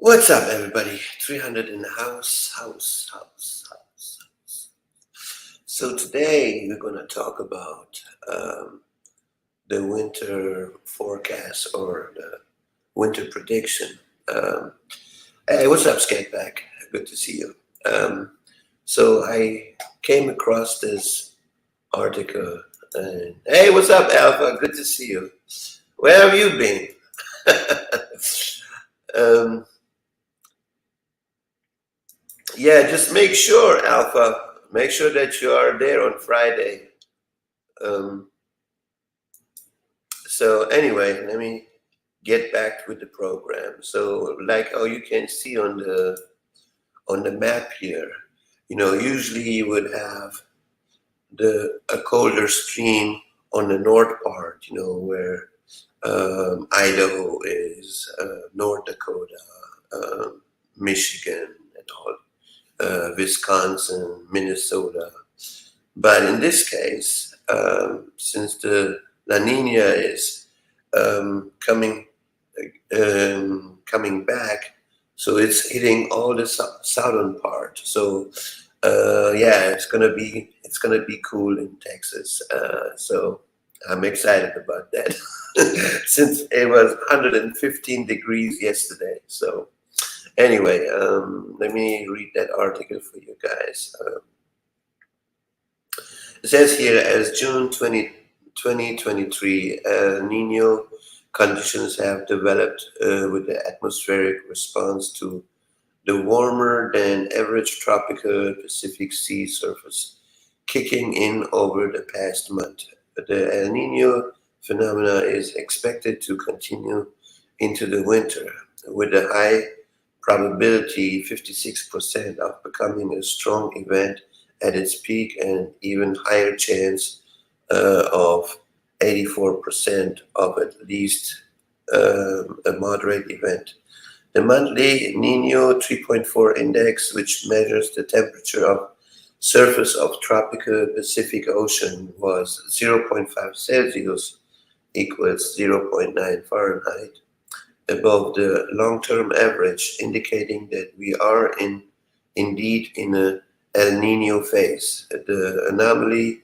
What's up, everybody? 300 in the house. So today we're going to talk about the winter forecast or the winter prediction. Um, hey, what's up, Skateback? Good to see you. So I came across this article. And, hey, what's up, Alpha? Good to see you. Where have you been? um, Yeah, just make sure, Alpha. Make sure that you are there on Friday. Um, so anyway, let me get back with the program. So, like how you can see on the map here, usually you would have the a colder stream on the north part. Where Idaho is, North Dakota, Michigan, and all. Wisconsin, Minnesota. But in this case, since the La Nina is coming coming back, so it's hitting all the southern part. So yeah, it's gonna be cool in Texas. So I'm excited about that since it was 115 degrees yesterday. So anyway, let me read that article for you guys. It says here, as June 2023, El Nino conditions have developed with the atmospheric response to the warmer than average tropical Pacific sea surface kicking in over the past month. The El Nino phenomena is expected to continue into the winter with a high probability 56% of becoming a strong event at its peak and even higher chance of 84% of at least a moderate event. The monthly Nino 3.4 index, which measures the temperature of surface of tropical Pacific Ocean, was zero point 0.5 Celsius equals zero point 0.9 Fahrenheit above the long-term average, indicating that we are indeed in a El Nino phase. The anomaly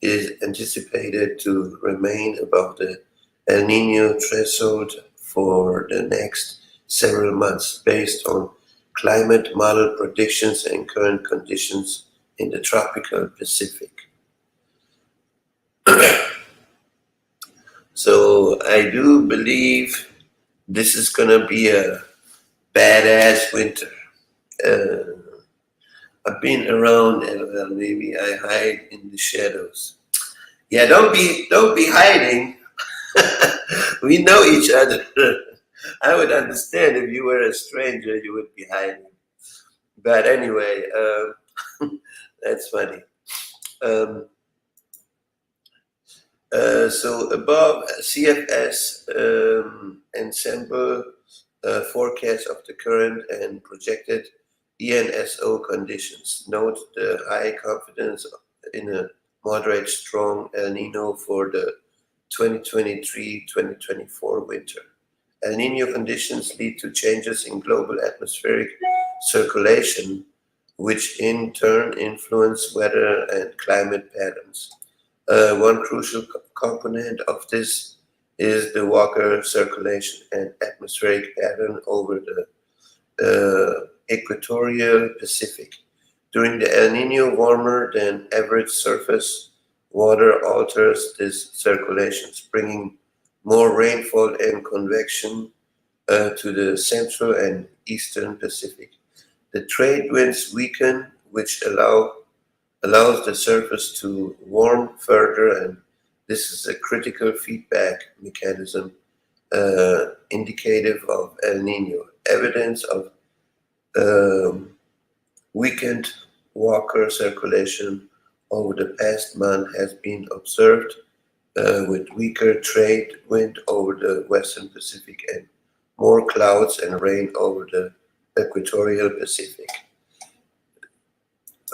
is anticipated to remain above the El Nino threshold for the next several months based on climate model predictions and current conditions in the tropical Pacific. So I do believe this is gonna be a badass winter. Uh, I've been around, and well, maybe I hide in the shadows. Yeah, don't be hiding. We know each other. I would understand if you were a stranger, you would be hiding. But anyway, that's funny. Um, so above CFS ensemble forecast of the current and projected ENSO conditions. Note the high confidence in a moderate strong El Nino for the 2023-2024 winter. El Nino conditions lead to changes in global atmospheric circulation, which in turn influence weather and climate patterns. One crucial component of this is the Walker circulation and atmospheric pattern over the equatorial Pacific. During the El Nino, warmer than average surface water alters this circulation, bringing more rainfall and convection to the central and eastern Pacific. The trade winds weaken, which allows the surface to warm further, and this is a critical feedback mechanism indicative of El Nino. Evidence of um, weakened Walker circulation over the past month has been observed with weaker trade wind over the western Pacific and more clouds and rain over the equatorial Pacific.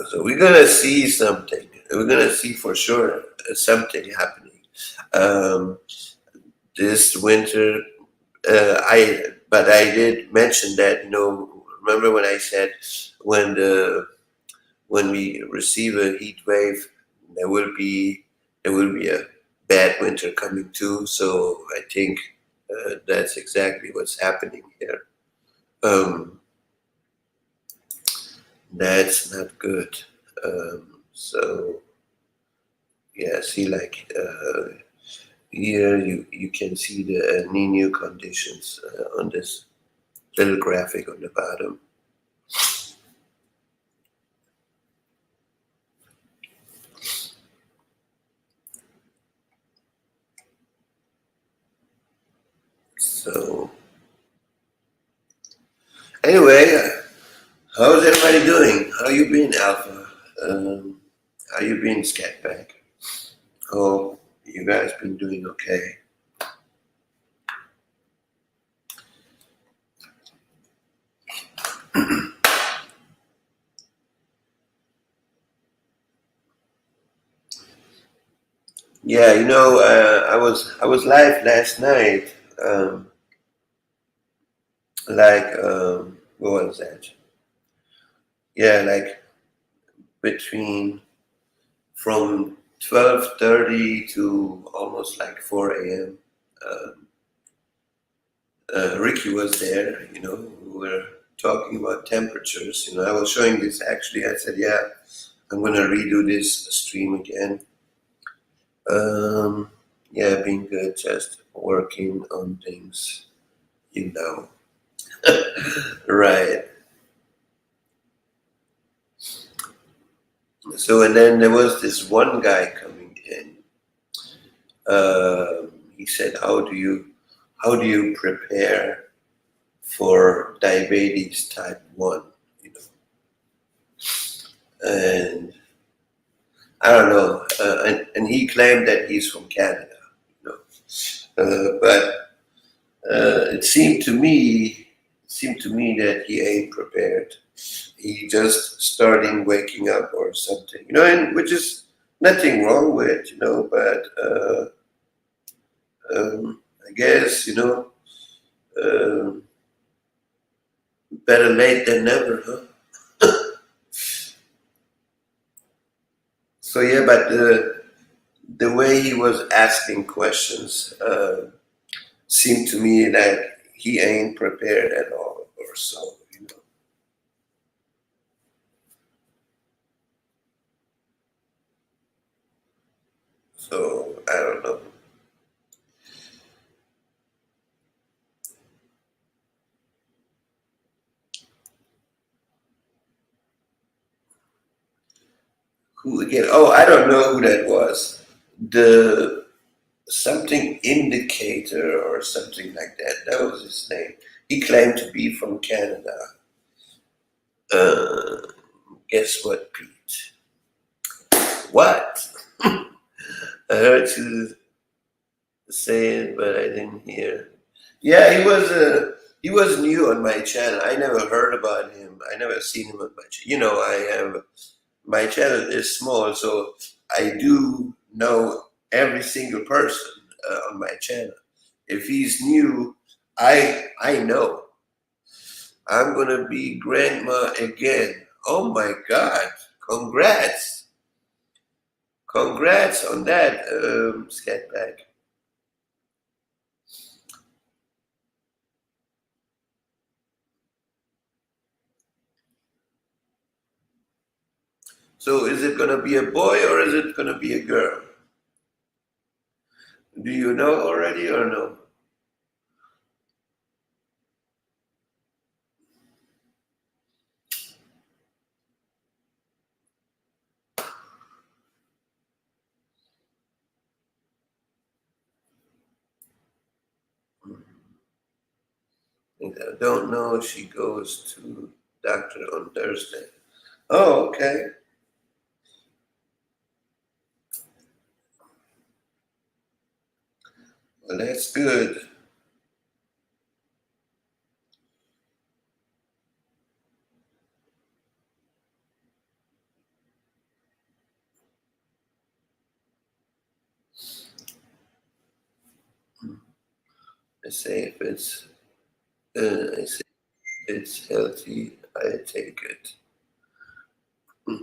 So we're gonna see something. We're gonna see for sure something happening um, this winter. I But I did mention that, remember when I said when the when we receive a heat wave, there will be there will be a bad winter coming too. So I think that's exactly what's happening here. Um, that's not good. So yeah, see, like here you can see the Nino conditions on this little graphic on the bottom. So anyway, how's everybody doing? How you been, Alpha? Um, how you been, Scatback? Oh, you guys been doing okay? Yeah, I was live last night. What was that? Yeah, like between from 12:30 to almost like 4 a.m. Um, Ricky was there. We were talking about temperatures. I was showing this actually. I said, yeah, I'm gonna redo this stream again. Um, yeah, being good, just working on things, you know. Right. So, and then there was this one guy coming in. He said, how do you prepare for diabetes type 1? You know, and I don't know. And he claimed that he's from Canada. You but it seemed to me that he ain't prepared. He just starting waking up or something, and which is nothing wrong with, but I guess, um, better late than never, huh? So yeah, but the way he was asking questions seemed to me like he ain't prepared at all, or so. So I don't know. Who again? Oh, I don't know who that was. The something indicator or something like that. That was his name. He claimed to be from Canada. Uh, guess what, Pete? What? I heard you say it, but I didn't hear. Yeah, he was new on my channel. I never heard about him. I never seen him on my channel. I have my channel is small, so I do know every single person on my channel. If he's new, I know I'm gonna be grandma again. Oh my God! Congrats, congrats on that, Scatback. So is it gonna be a boy or is it gonna be a girl? Do you know already or no? I don't know. She goes to doctor on Thursday. Oh, okay. Well, that's good. Let's say if it's I say it's healthy. I take it. Mm.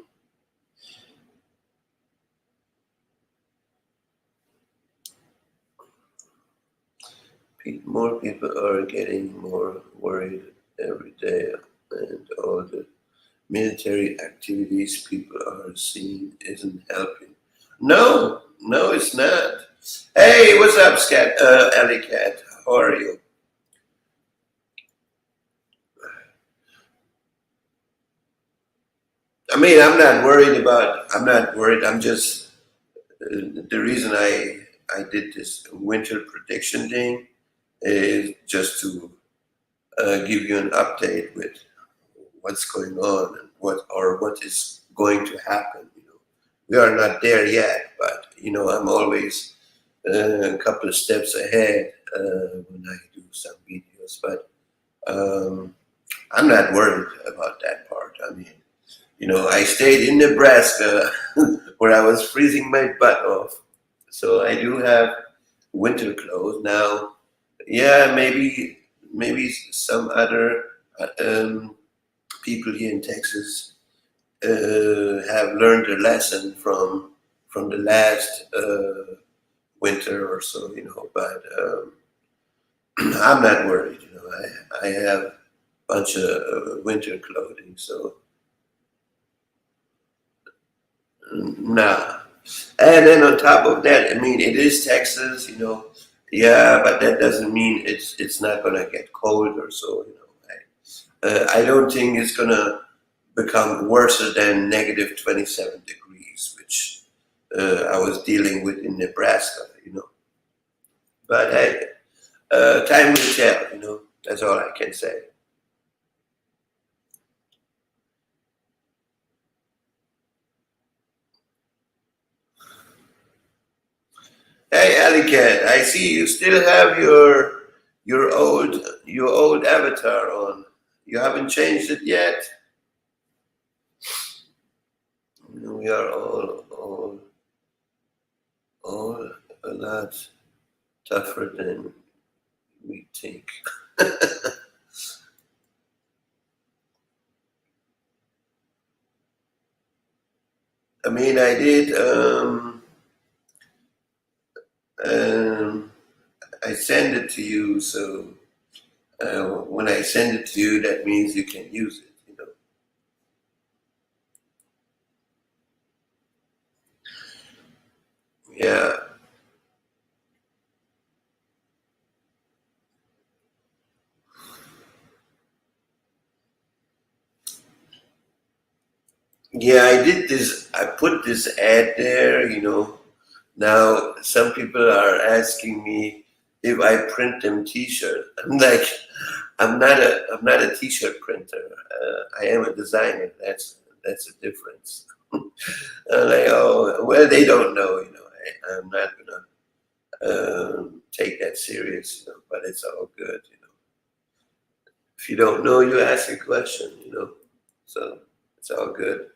More people are getting more worried every day, and all the military activities people are seeing isn't helping. No, no, it's not. Hey, what's up, Scat? Alley Cat? How are you? I mean, I'm not worried about. I'm not worried. I'm just the reason I did this winter prediction thing is just to give you an update with what's going on and what is going to happen. We are not there yet, but I'm always a couple of steps ahead when I do some videos. But um, I'm not worried about that part. I mean, I stayed in Nebraska where I was freezing my butt off, so I do have winter clothes now. Yeah, maybe some other um, people here in Texas have learned a lesson from the last winter or so, But I'm not worried. I have a bunch of winter clothing, so nah. And then on top of that, I mean, it is Texas, Yeah, but that doesn't mean it's not gonna get cold or so, I don't think it's gonna become worse than negative 27 degrees, which I was dealing with in Nebraska. But hey, time will tell. That's all I can say. Hey, Alicat, I see you still have your old avatar on. You haven't changed it yet. We are all a lot tougher than we think. I mean, I did. Um, I send it to you, so when I send it to you, that means you can use it. Yeah, yeah. I did this. I put this ad there. Now some people are asking me if I print them T-shirts. I'm like, I'm not a T-shirt printer. I am a designer. That's a difference. Like, oh well, they don't know. I'm not gonna take that serious. But it's all good. If you don't know, you ask a question. So it's all good.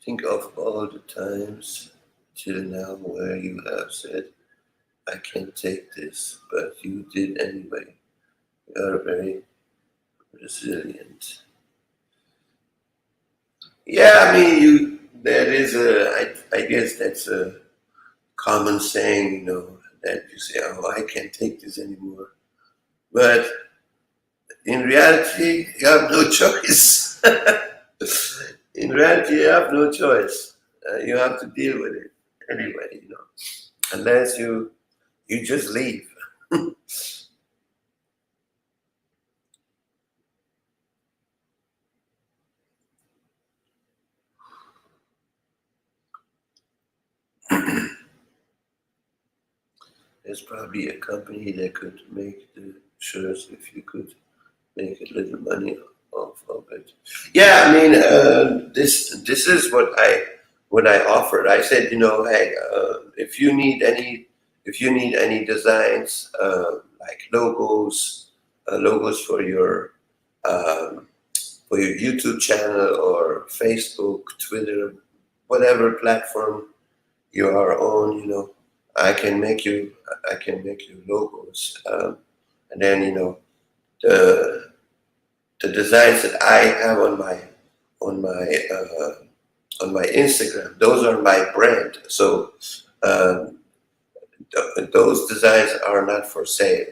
Think of all the times till now where you have said, I can't take this, but you did anyway. You are very resilient. Yeah, I mean, that is I guess that's a common saying, that you say, oh, I can't take this anymore. But in reality, you have no choice. In reality, you have no choice. You have to deal with it anyway, unless you just leave. There's probably a company that could make the shirts if you could make a little money off of it. Yeah, I mean, this is what I offered. I said, hey, if you need any designs, like logos um, for your YouTube channel or Facebook, Twitter, whatever platform your own, I can make you, I can make you logos, and then the the designs that I have on my on my Instagram. Those are my brand. So um, those designs are not for sale.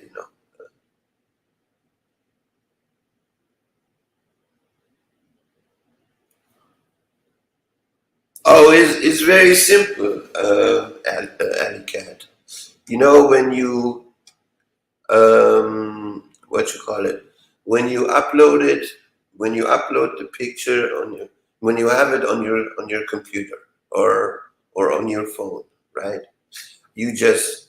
Oh, it's very simple, Alicat. When you what you call it, when you upload it, when you upload the picture when you have it on your computer or on your phone, right? You just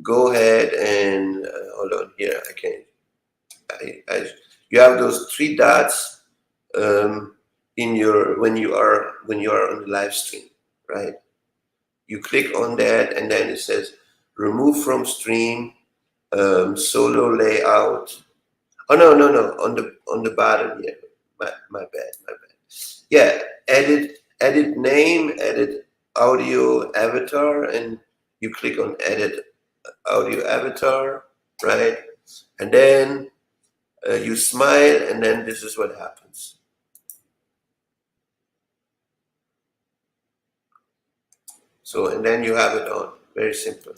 go ahead and hold on here. I can't. You have those three dots in your when you are on the live stream, right? You click on that, and then it says remove from stream, solo layout. Oh no, no, no, on the bottom here. My bad, my bad. Yeah, edit name, edit audio avatar, and you click on edit audio avatar, right? And then you smile, and then this is what happens. So, and then you have it on. Very simple.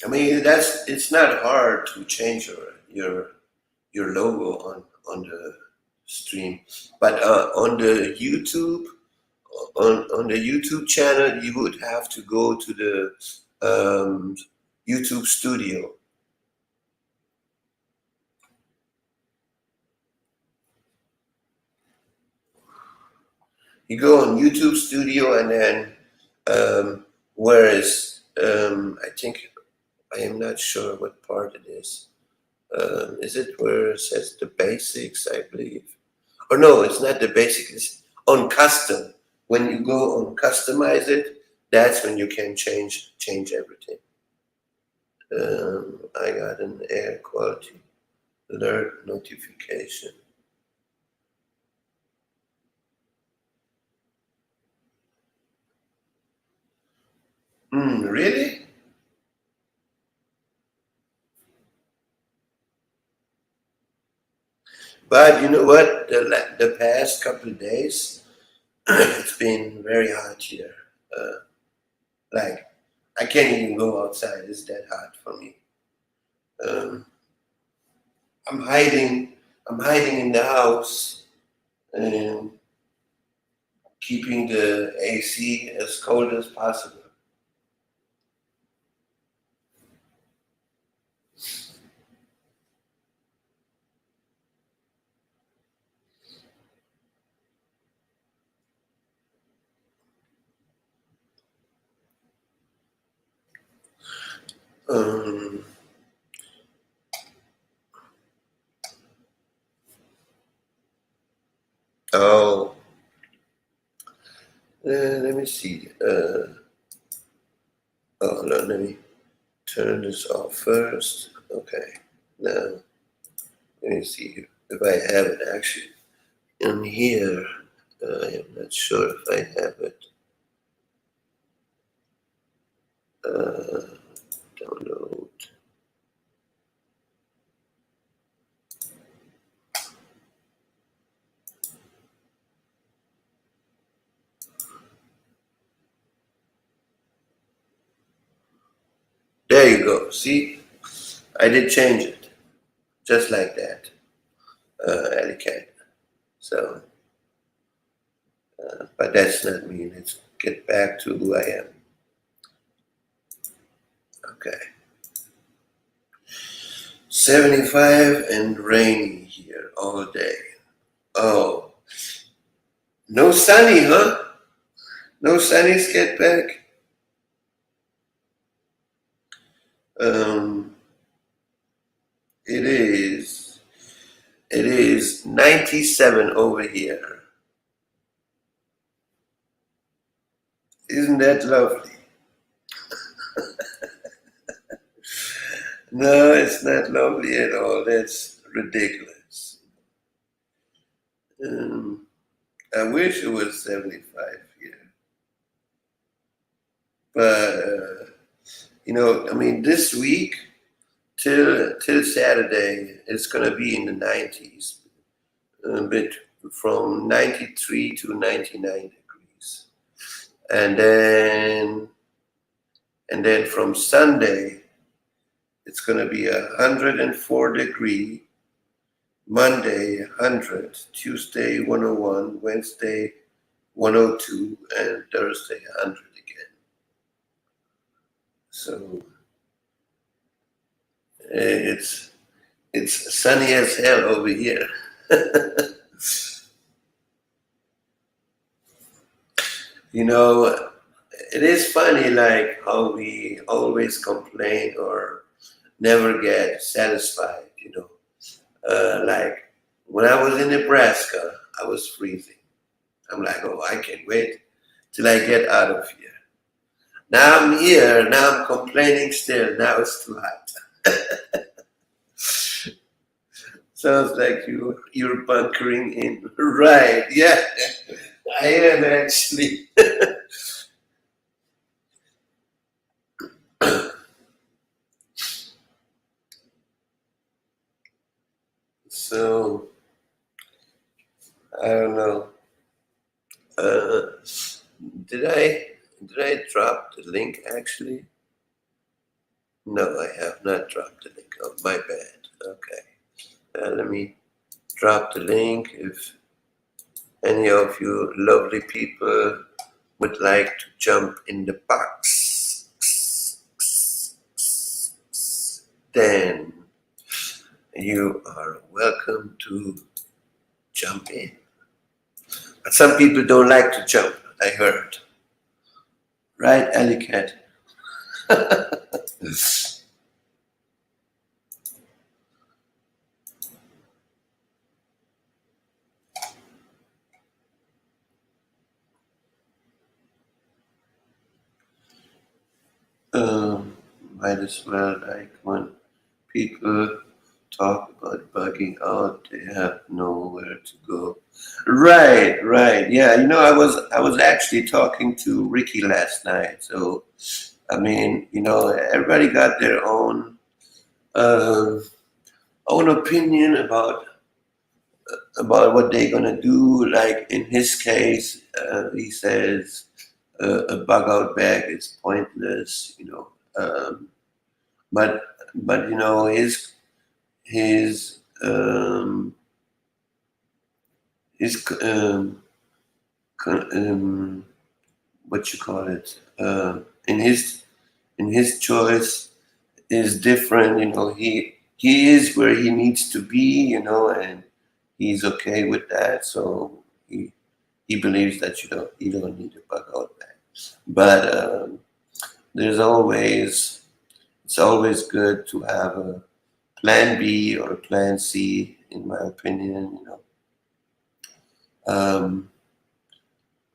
I mean, it's not hard to change your logo on the stream, but on the YouTube channel, you would have to go to the YouTube Studio. You go on YouTube Studio, and then whereas I think I am not sure what part it is. Is it where it says the basics? I believe. Or no, it's not the basics. It's on custom. When you go on customize it, that's when you can change everything. I got an air quality alert notification. Really? But you know what? The past couple of days, it's been very hot here. Uh, like I can't even go outside. It's that hot for me. Um, I'm hiding. I'm hiding in the house and keeping the AC as cold as possible. Um, oh, let me see. Oh, no, let me turn this off first. Okay. Now, let me see if I have it actually in here. I am not sure if I have it. Uh, download. There you go. See, I did change it just like that, Alicat. So, but that's not me. Let's get back to who I am. Okay. 75 and rainy here all day. Oh, no sunny, huh? No sunnies get back. Um, it is. It is 97 over here. Isn't that lovely? No, it's not lovely at all. That's ridiculous. Um, I wish it was 75 here, but I mean, this week till Saturday, it's gonna be in the 90s, a bit from 93 to 99 degrees, and then from Sunday, it's gonna be 104 degree. Monday 100, Tuesday 101, Wednesday 102, and Thursday 100 again. So it's sunny as hell over here. you know, it is funny like how we always complain or never get satisfied. Like when I was in Nebraska, I was freezing. I'm like, oh, I can't wait till I get out of here. Now I'm here. Now I'm complaining still. Now it's too hot. Sounds like you're bunkering in. Right? Yeah, I am actually. So I don't know. Uh, did I drop the link actually? No, I have not dropped the link. Oh, my bad. Okay. Let me drop the link if any of you lovely people would like to jump in the box, then you are welcome to jump in. But some people don't like to jump, I heard. Right, Alicat? Might as well, like when people talk about bugging out, they have nowhere to go. Right, right. Yeah, I was actually talking to Ricky last night. So I mean, everybody got their uh, own opinion about what they're gonna do. Like in his case, he says a bug out bag is pointless. But his his what you call it in his choice is different. He is where he needs to be. And he's okay with that. So he believes that you don't need a bug out bag. But there's always it's always good to have a plan B or a plan C, in my opinion. Um,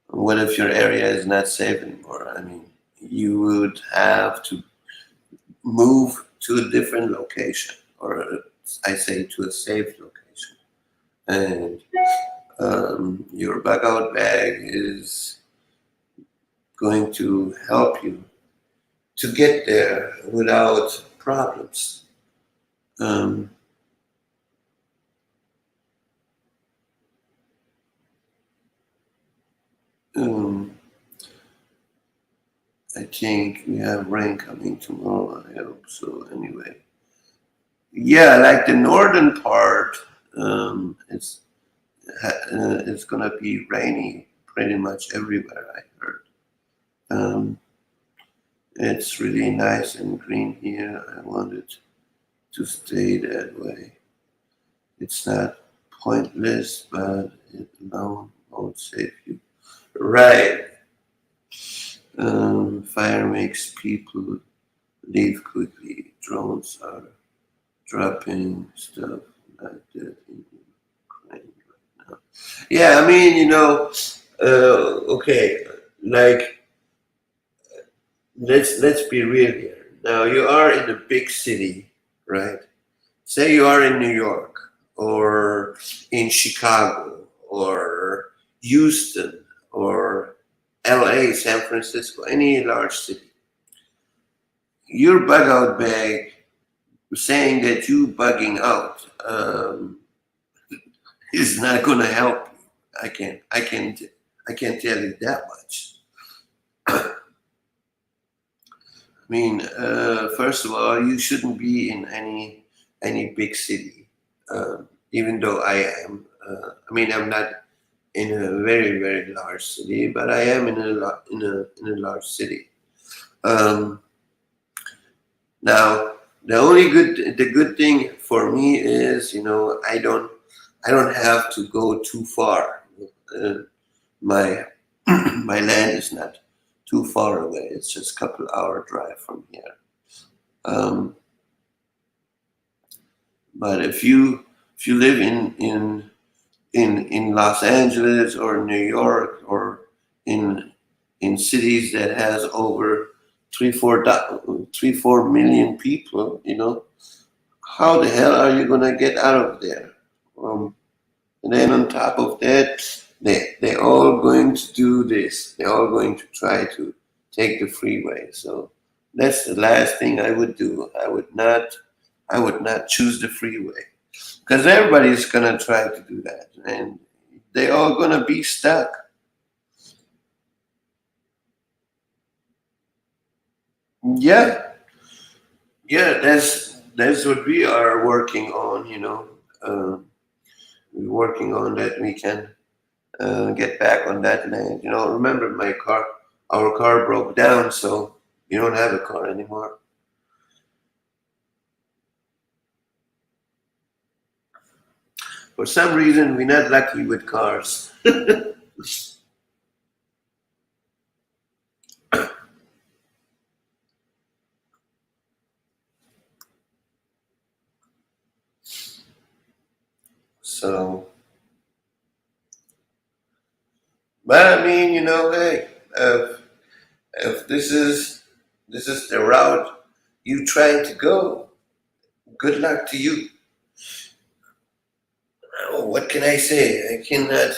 what if your area is not safe anymore? I mean, you would have to move to a different location, or I say to a safe location. And your bug out bag is going to help you to get there without problems. Um, um, I think we have rain coming tomorrow. I hope so. Anyway, yeah, like the northern part, it's gonna be rainy pretty much everywhere. I heard. Um, it's really nice and green here. I want it to stay that way. It's not pointless, but it alone won't save you. Right. Fire makes people leave quickly. Drones are dropping stuff like that in Ukraine right now. Yeah, I mean, okay, like let's be real here. Now you are in a big city, right? Say you are in New York or in Chicago or Houston or LA, San Francisco, any large city. Your bug out bag saying that you bugging out is not going to help you. I can't tell you that much. I mean, first of all, you shouldn't be in any big city, even though I am. I mean, I'm not in a very large city, but I am in a large city. Um, Now, the good thing for me is, I don't have to go too far. Uh, my my land is not too far away. It's just a couple-hour drive from here. Um, but if you live in Los Angeles or New York or in in cities that has over 3 4 million people, how the hell are you gonna get out of there? Um, and then on top of that, they're all going to do this. They're all going to try to take the freeway. So that's the last thing I would do. I would not choose the freeway because everybody's gonna try to do that, and they're all gonna be stuck. Yeah, yeah. That's what we are working on. We're working on that. We can get back on that land. Remember our car broke down, so we don't have a car anymore. For some reason, we're not lucky with cars. So, but I mean, hey, if this is the route you trying to go, good luck to you. Oh, what can I say? I cannot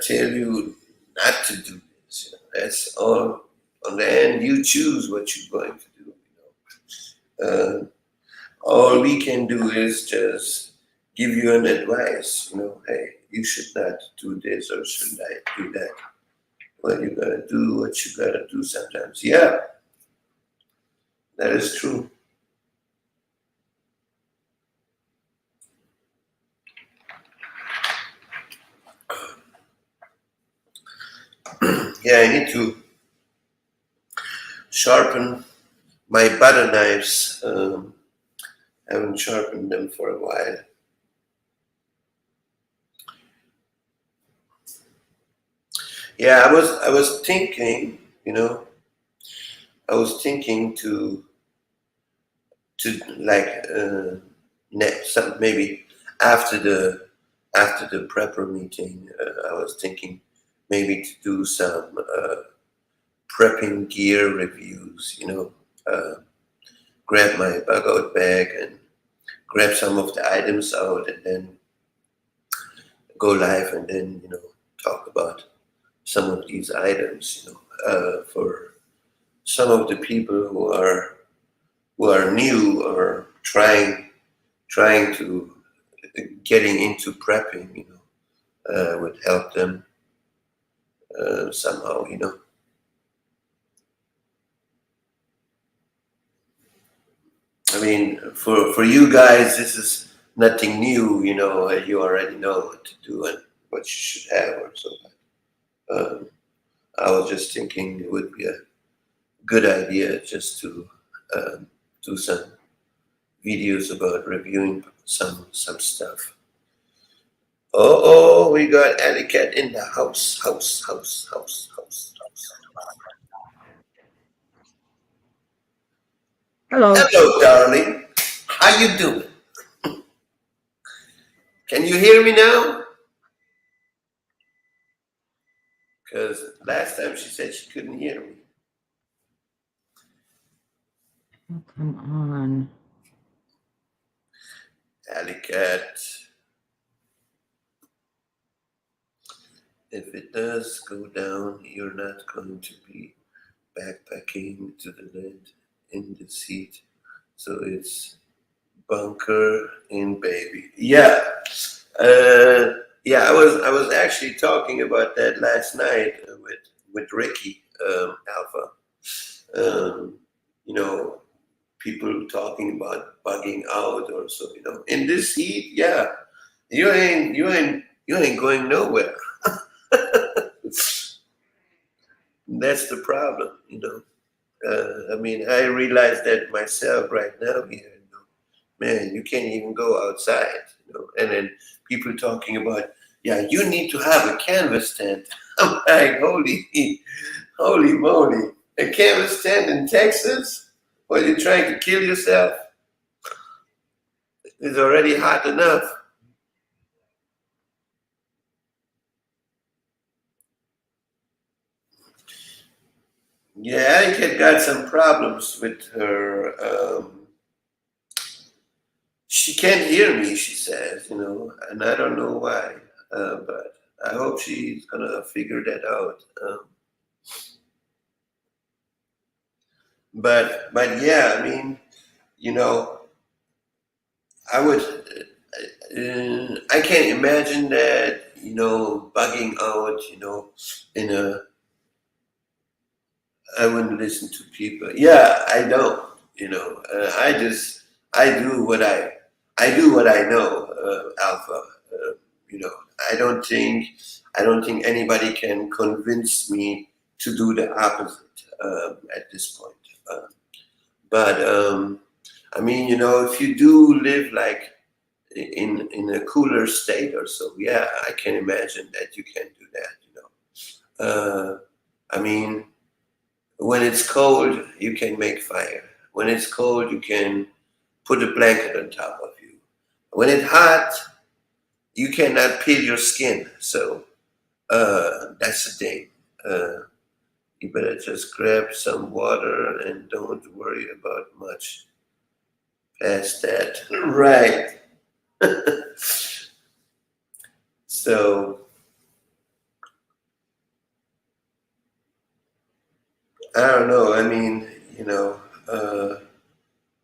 tell you not to do this. That's all. On the end, you choose what you're going to do. All we can do is just give you an advice. Hey, you should not do this or should not do that. Well, you gotta do what you gotta do sometimes. Yeah, that is true. Yeah, I need to sharpen my butter knives. Haven't sharpened them for a while. Yeah, I was thinking, I was thinking to like some maybe after the prepper meeting, I was thinking maybe to do some prepping gear reviews. Grab my bug out bag and grab some of the items out, and then go live, and then talk about some of these items. For some of the people who are new or trying to getting into prepping, would help them somehow. I mean, for you guys, this is nothing new. You already know what to do and what you should have or so. Um, I was just thinking it would be a good idea just to do some videos about reviewing some stuff. Oh, we got Etiquette in the house. Hello. Hello, darling. How you doing? Can you hear me now? Because last time she said she couldn't hear me. Oh, come on. Alley Cat. If it does go down, you're not going to be backpacking to the land in the seat. So it's bunker in baby. Yeah. Uh, yeah, I was actually talking about that last night with Ricky Alpha. Um, you know, people talking about bugging out or so. In this heat, yeah, you ain't going nowhere. That's the problem. I mean, I realize that myself right now here. Man, you can't even go outside. And then people talking about, yeah, you need to have a canvas tent. I'm like, holy moly, a canvas tent in Texas? What, you trying to kill yourself? It's already hot enough. Yeah, I had got some problems with her. She can't hear me, she says, and I don't know why. But I hope she's gonna figure that out. But yeah, I mean, you know, I would. I can't imagine that, bugging out. In a. I wouldn't listen to people. Yeah, I don't. I do what I know, Alpha. You know, I don't think I don't think anybody can convince me to do the opposite at this point. Uh, but I mean, if you do live like in a cooler state or so, yeah, I can imagine that you can do that. I mean, when it's cold, you can make fire. When it's cold, you can put a blanket on top of you. When it's hot, you cannot peel your skin. So that's the thing. Uh, you better just grab some water and don't worry about much past that. Right. So I don't know. I mean, uh,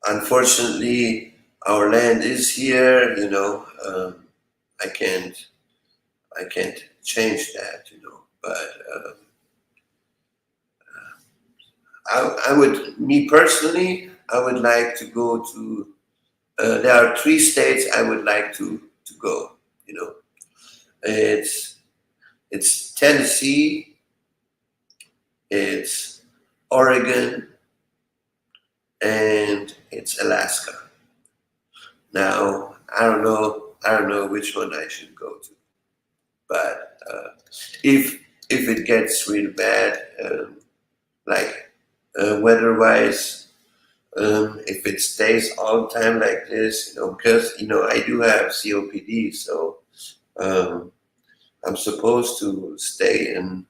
unfortunately, our land is here. I can't, I can't change that. But me personally, I would like to go to. There are three states I would like to go. You know, it's it's Tennessee, it's Oregon, and it's Alaska. Now, I don't know which one I should go to, but if it gets really bad, like weather-wise, if it stays all the time like this, because I do have COPD, so um, I'm supposed to stay in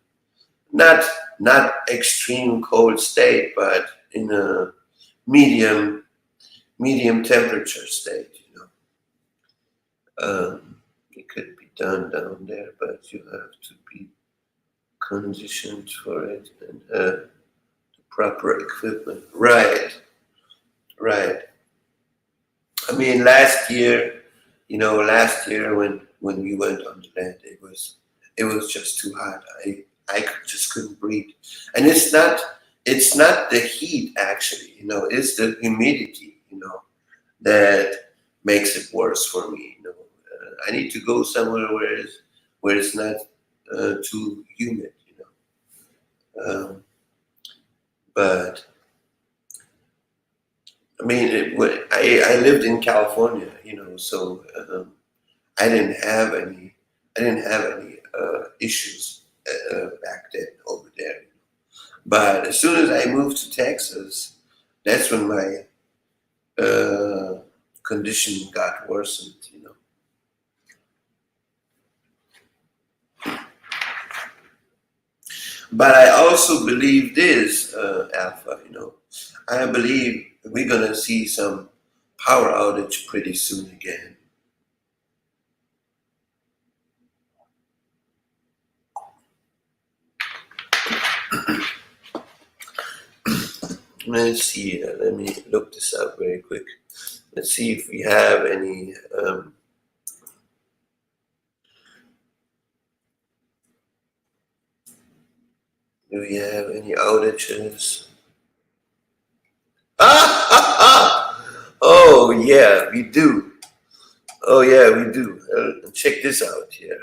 not not extreme cold state, but in a medium temperature state. It could be done down there, but you have to be conditioned for it and proper equipment. Right, right. I mean, last year when we went on the land, it was just too hot. I just couldn't breathe, and it's not the heat actually. It's the humidity. That makes it worse for me. I need to go somewhere where it's not too humid. But I mean, I lived in California, so I didn't have any I didn't have any issues back then over there. But as soon as I moved to Texas, that's when my uh, condition got worsened. But I also believe this, Alpha. I believe we're gonna see some power outage pretty soon again. Let's see. Let me look this up very quick. Let's see if we have any. Do we have any outages? Oh yeah, we do. Oh yeah, we do. Check this out here.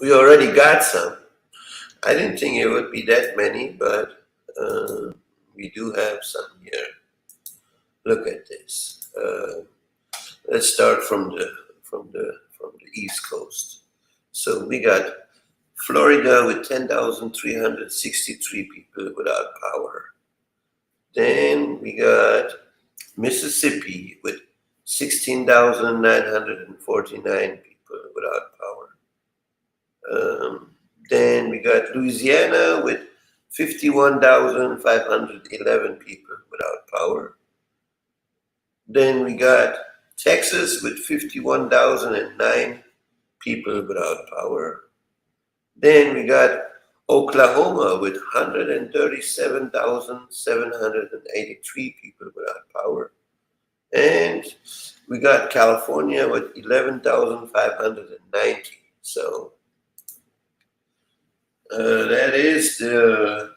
We already got some. I didn't think it would be that many, but we do have some here. Look at this. Let's start from the East Coast. So we got Florida with 10,363 people without power. Then we got Mississippi with 16,949 people without power. Then we got Louisiana with 51,511 people without power. Then we got Texas with 51,009 people without power. Then we got Oklahoma with 137,783 people without power. And we got California with 11,590. So that is a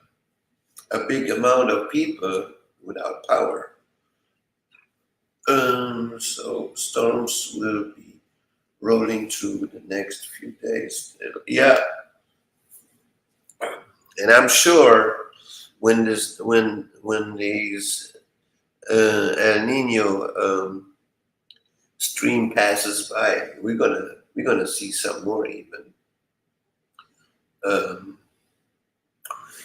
big amount of people without power. So storms will be rolling through the next few days. Yeah, and I'm sure when these El Nino stream passes by, we're gonna see some more even. Um,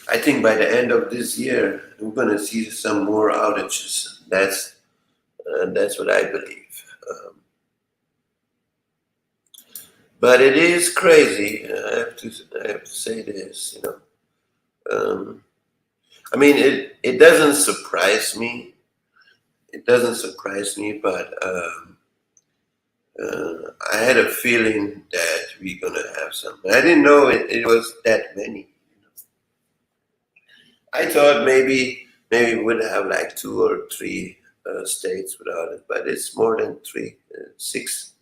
I think by the end of this year, we're gonna see some more outages. That's what I believe. But it is crazy. I have to say this. Um, I mean, it doesn't surprise me. It doesn't surprise me, but I had a feeling that we're gonna have some. I didn't know it was that many. I thought maybe we would have like two or three states without it, but it's more than three. Six.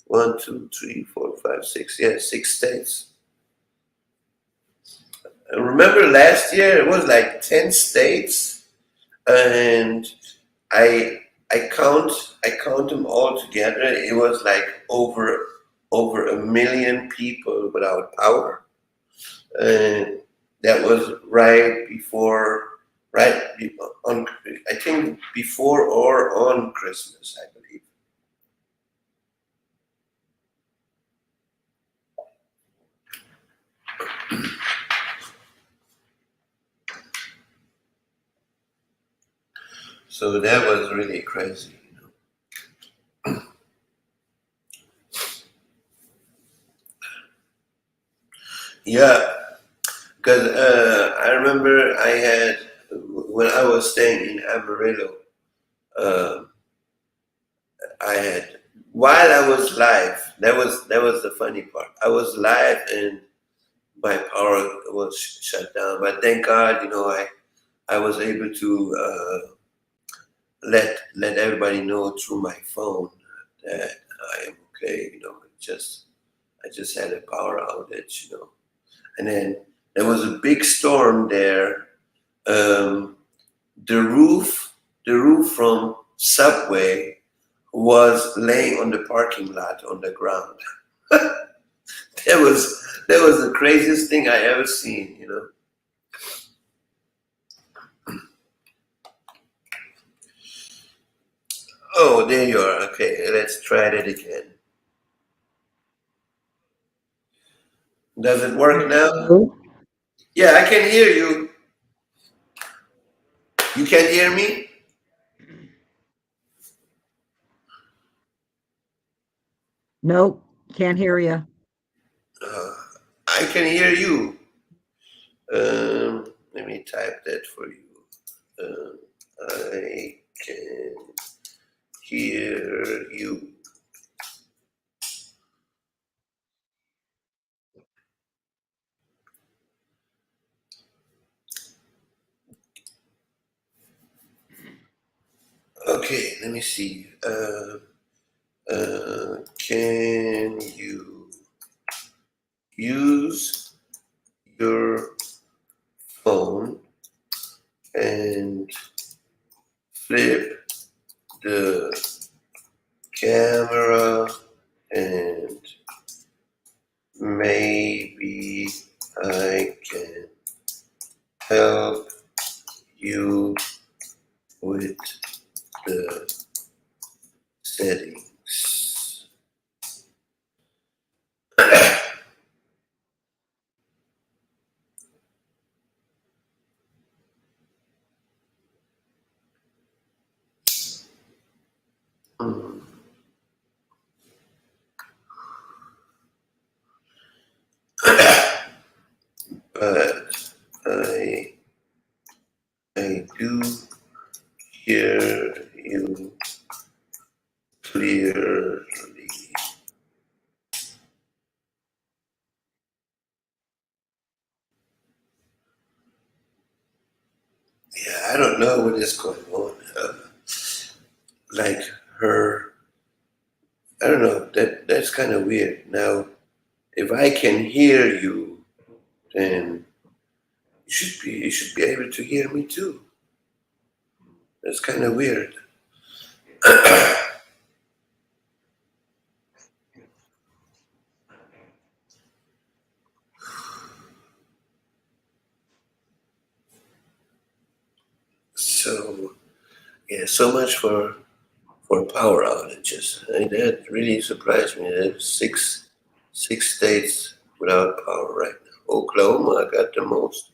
One, two, three, four, five, six. Yeah, six states. I remember last year it was like 10 states, and I I count them all together. It was like over a million people without power, and that was on, I think before or on Christmas, I believe. So that was really crazy. Yeah, because I remember I had when I was staying in Amarillo. Uh, I had while I was live. That was the funny part. I was live and my power was shut down. But thank God, I was able to let everybody know through my phone that I am okay. I just had a power outage. And then there was a big storm there. Um, the roof, the roof from Subway was laying on the parking lot on the ground. That was the craziest thing I ever seen. Oh, there you are. Okay, let's try that again. Does it work now? Hello? Yeah, I can hear you. You can hear me? Nope, can't hear you. Uh, I can hear you. Let me type that for you. I can hear you. Okay, let me see. Can you use your phone and flip the camera and maybe I can help you with the settings. Hmm. But I I do hear you clearly. Yeah, I don't know what is going on. Like her, I don't know. That's kind of weird. Now, if I can hear you, then you should be able to hear me too. That's kind of weird. So yeah, so much for power outages. That really surprised me. There's six states without power right now. Oklahoma got the most,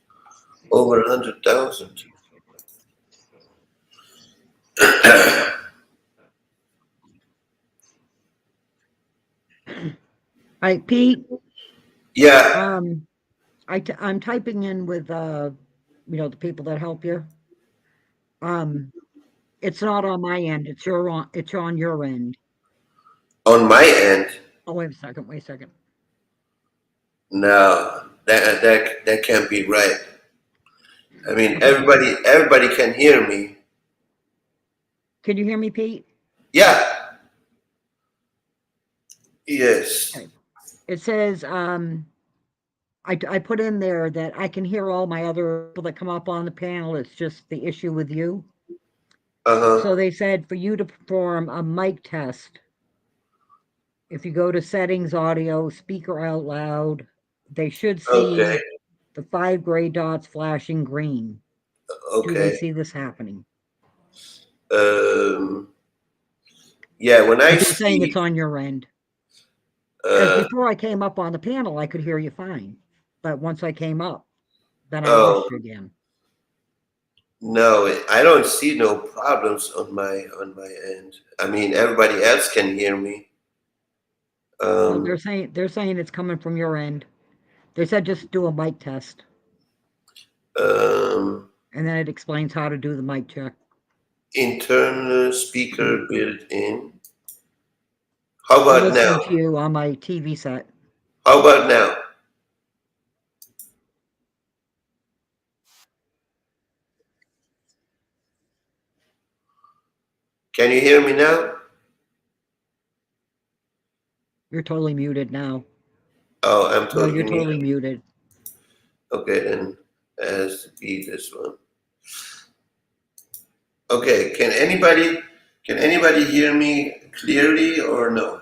over 100,000. All right, Pete, Yeah. um, I'm typing in with, the people that help you. Um, it's not on my end. It's on your end. On my end, Oh, wait a second. Wait a second. no, that can't be right. I mean, Okay. everybody can hear me. Can you hear me, Pete? Yeah. Yes. Okay. It says, I put in there that I can hear all my other people that come up on the panel. It's just the issue with you. Uh So huh. they said for you to perform a mic test, if you go to settings, audio, speaker out loud, they should Okay. see the 5 gray dots flashing green. Do they Okay. see this happening? Um. Yeah. When I But they're saying it's speak, on your end. Because uh. before I came up on the panel, I could hear you fine. But once I came up, then I Oh lost you again. no, I don't see no problems on my end. I mean, everybody else can hear me. Well, Um. they're saying it's coming from your end. They said just do a mic test, Um. and then it explains how to do the mic check. Internal speaker built in. How I'm about now? listening to you on my TV set. How about now? Can you hear me now? You're totally muted now. Oh, I'm No, you're totally totally muted. muted. Okay, then it has to be this one. Okay, can anybody hear me clearly or no?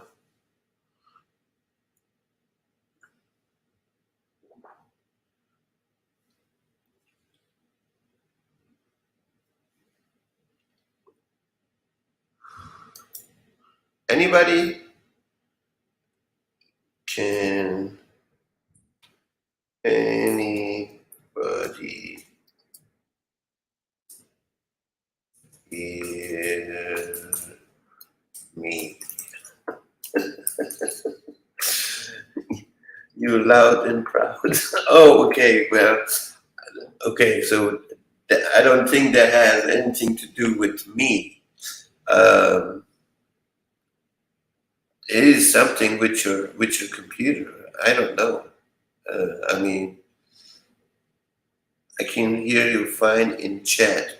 Anybody? Can anybody hear me? You loud and proud. Oh, okay. Well, okay. So I don't think that has anything to do with me. Um, it is something with your computer. I don't know. I mean, I can hear you fine in chat.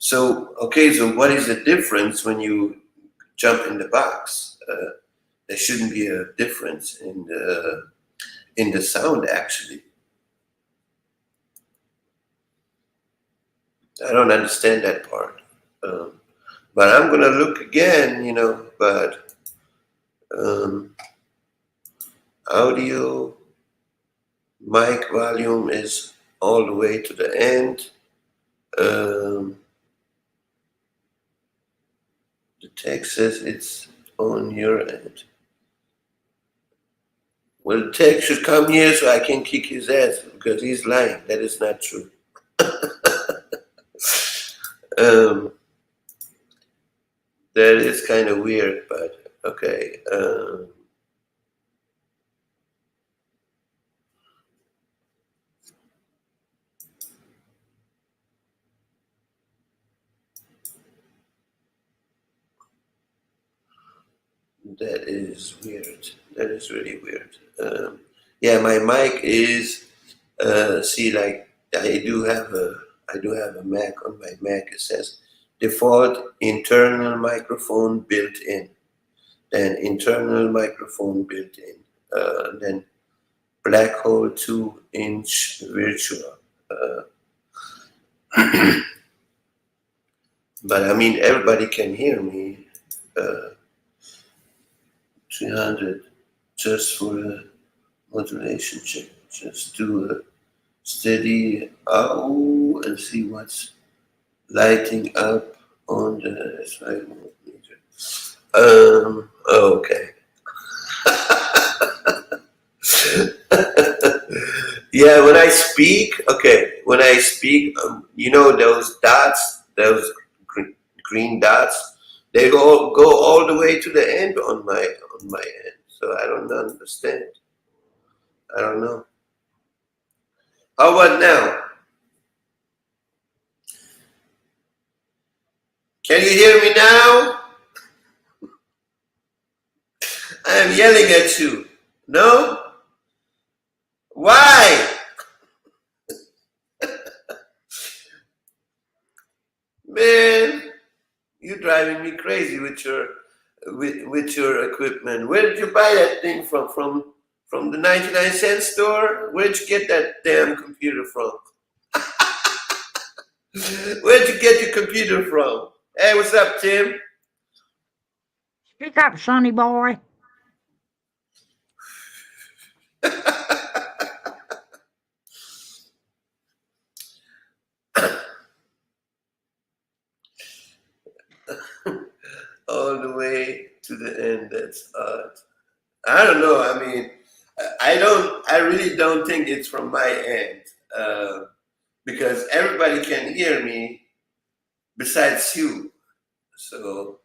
So, okay, so what is the difference when you jump in the box? There shouldn't be a difference in the sound, actually. I don't understand that part. Um, but I'm gonna look again, but um, audio mic volume is all the way to the end. Um, the text says it's on your end. Well, the text should come here so I can kick his ass because he's lying. That is not true. Um, that is kind of weird, but okay. That is weird. That is really weird. Yeah, my mic is see, like I do have a Mac. On my Mac it says default internal microphone built in, then internal microphone built in, then black hole 2-inch virtual. Uh, but I mean, everybody can hear me. 300 just for a modulation check. Just do a steady ow and see what's lighting up on the slide meter. Okay. Yeah, when I speak, those dots, those green dots, they go all the way to the end on my end. So I don't understand. I don't know. How about now? Can you hear me now? I am yelling at you. No? Why? Man, you're driving me crazy with your equipment. Where did you buy that thing from? From the 99-cent store? Where did you get that damn computer from? Where'd you get your computer from? Hey, what's up, Tim? Speak up, sonny boy. All the way to the end. That's odd. I don't know. I mean, I really don't think it's from my end because everybody can hear me besides you. So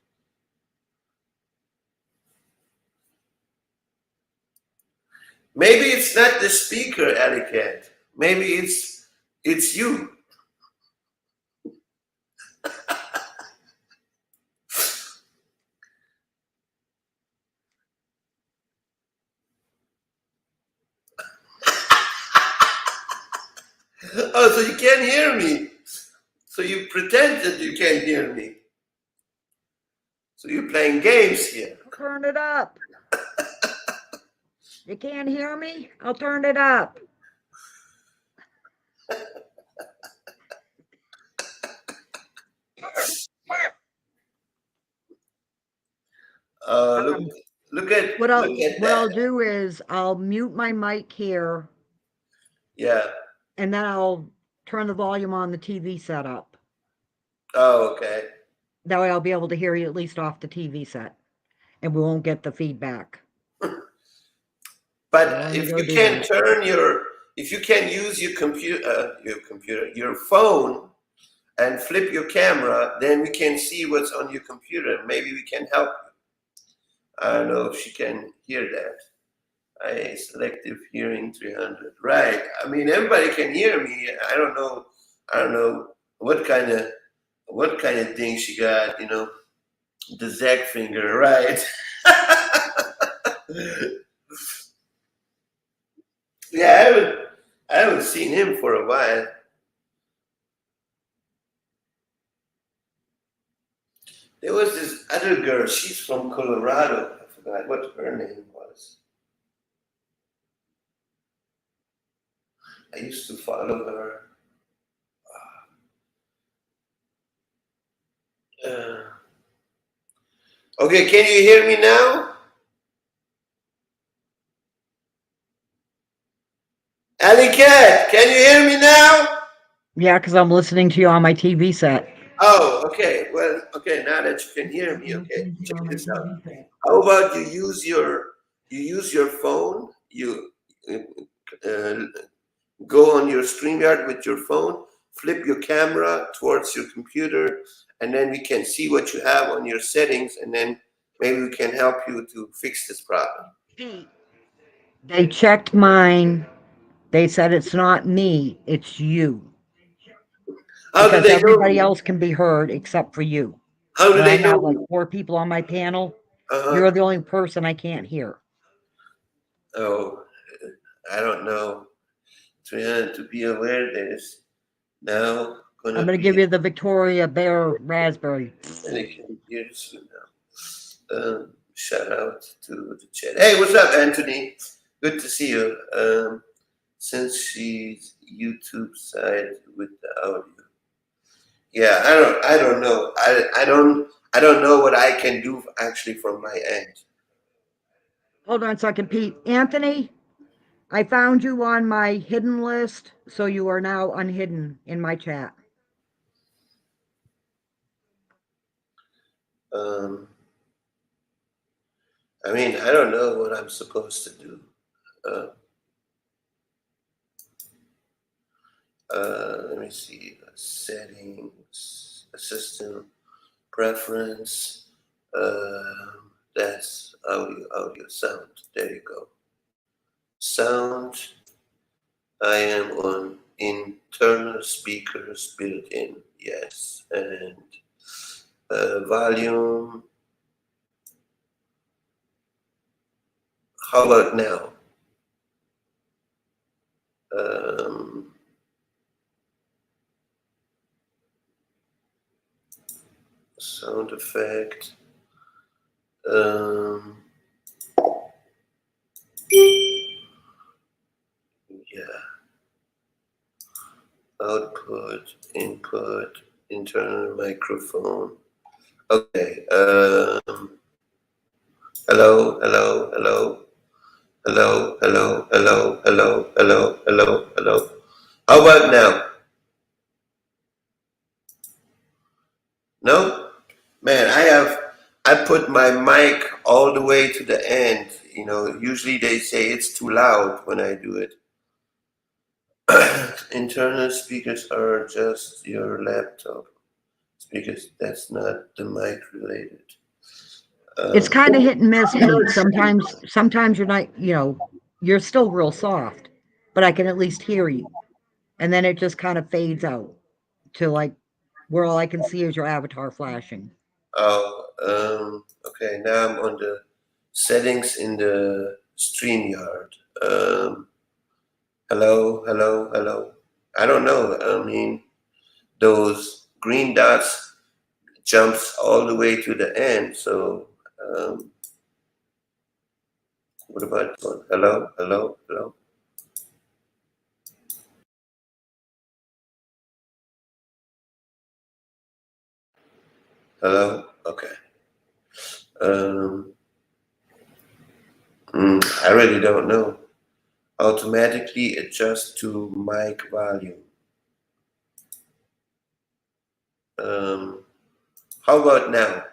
maybe it's not the speaker, Alicat. Maybe it's you. Oh, so you can't hear me. So you pretend that you can't hear me. So you're playing games here. Turn it up. You can't hear me? I'll turn it up. Look, look at What look at I'll that. do is I'll mute my mic here, Yeah. and then I'll turn the volume on the TV set up. Oh, okay. That way I'll be able to hear you at least off the TV set, and we won't get the feedback. But if you can if you can use your phone and flip your camera, then we can see what's on your computer. Maybe we can help you. I don't know if she can hear that. I selective hearing 300. Right. I mean, everybody can hear me. I don't know. What kind of thing she got. The Zack finger. Right. Yeah, I haven't seen him for a while. There was this other girl. She's from Colorado. I forgot what her name was. I used to follow her. Uh, okay, can you hear me now? Alley Cat, can you hear me now? Yeah, because I'm listening to you on my TV set. Oh, okay. Well, okay. Now that you can hear me, okay. Check this out. How about you use your phone? You uh, go on your StreamYard with your phone, flip your camera towards your computer, and then we can see what you have on your settings, and then maybe we can help you to fix this problem. They checked mine. They said it's not me, it's you. How do Because they know everybody me? else can be heard except for you. How do When I they know have like me? 4 people on my panel, Uh-huh. you're the only person I can't hear. Oh, I don't know. To be aware, there's now I'm gonna going to give be you the Victoria Bear raspberry. and it can hear you now. Shout out to the chat. Hey, what's up, Anthony? Good to see you. Since she's YouTube side with the audio. Yeah, I don't know. I don't know what I can do actually from my end. Hold on a second, Pete. Anthony, I found you on my hidden list, so you are now unhidden in my chat. Um, I mean, I don't know what I'm supposed to do. Uh, let me see. Settings, assistant preference. That's audio, sound. There you go. Sound. I am on internal speakers built in. Yes, and volume. How about now? Um, sound effect. Um, yeah. Output, input, internal microphone. Okay. Hello, hello, hello, hello, hello, hello, hello, hello, hello, hello. How about now? No? Man, I put my mic all the way to the end. Usually they say it's too loud when I do it. Internal speakers are just your laptop speakers. That's not the mic related. It's kind of Uh, hit and miss, Pete. Sometimes you're not, you're still real soft, but I can at least hear you. And then it just kind of fades out to like where all I can see is your avatar flashing. okay. Now I'm on the settings in the StreamYard. Hello, hello, hello. I don't know. I mean, those green dots jumps all the way to the end. So, what about this one? Hello, hello, hello. Hello. Okay. Um, I really don't know. Automatically adjust to mic volume. Um, how about now?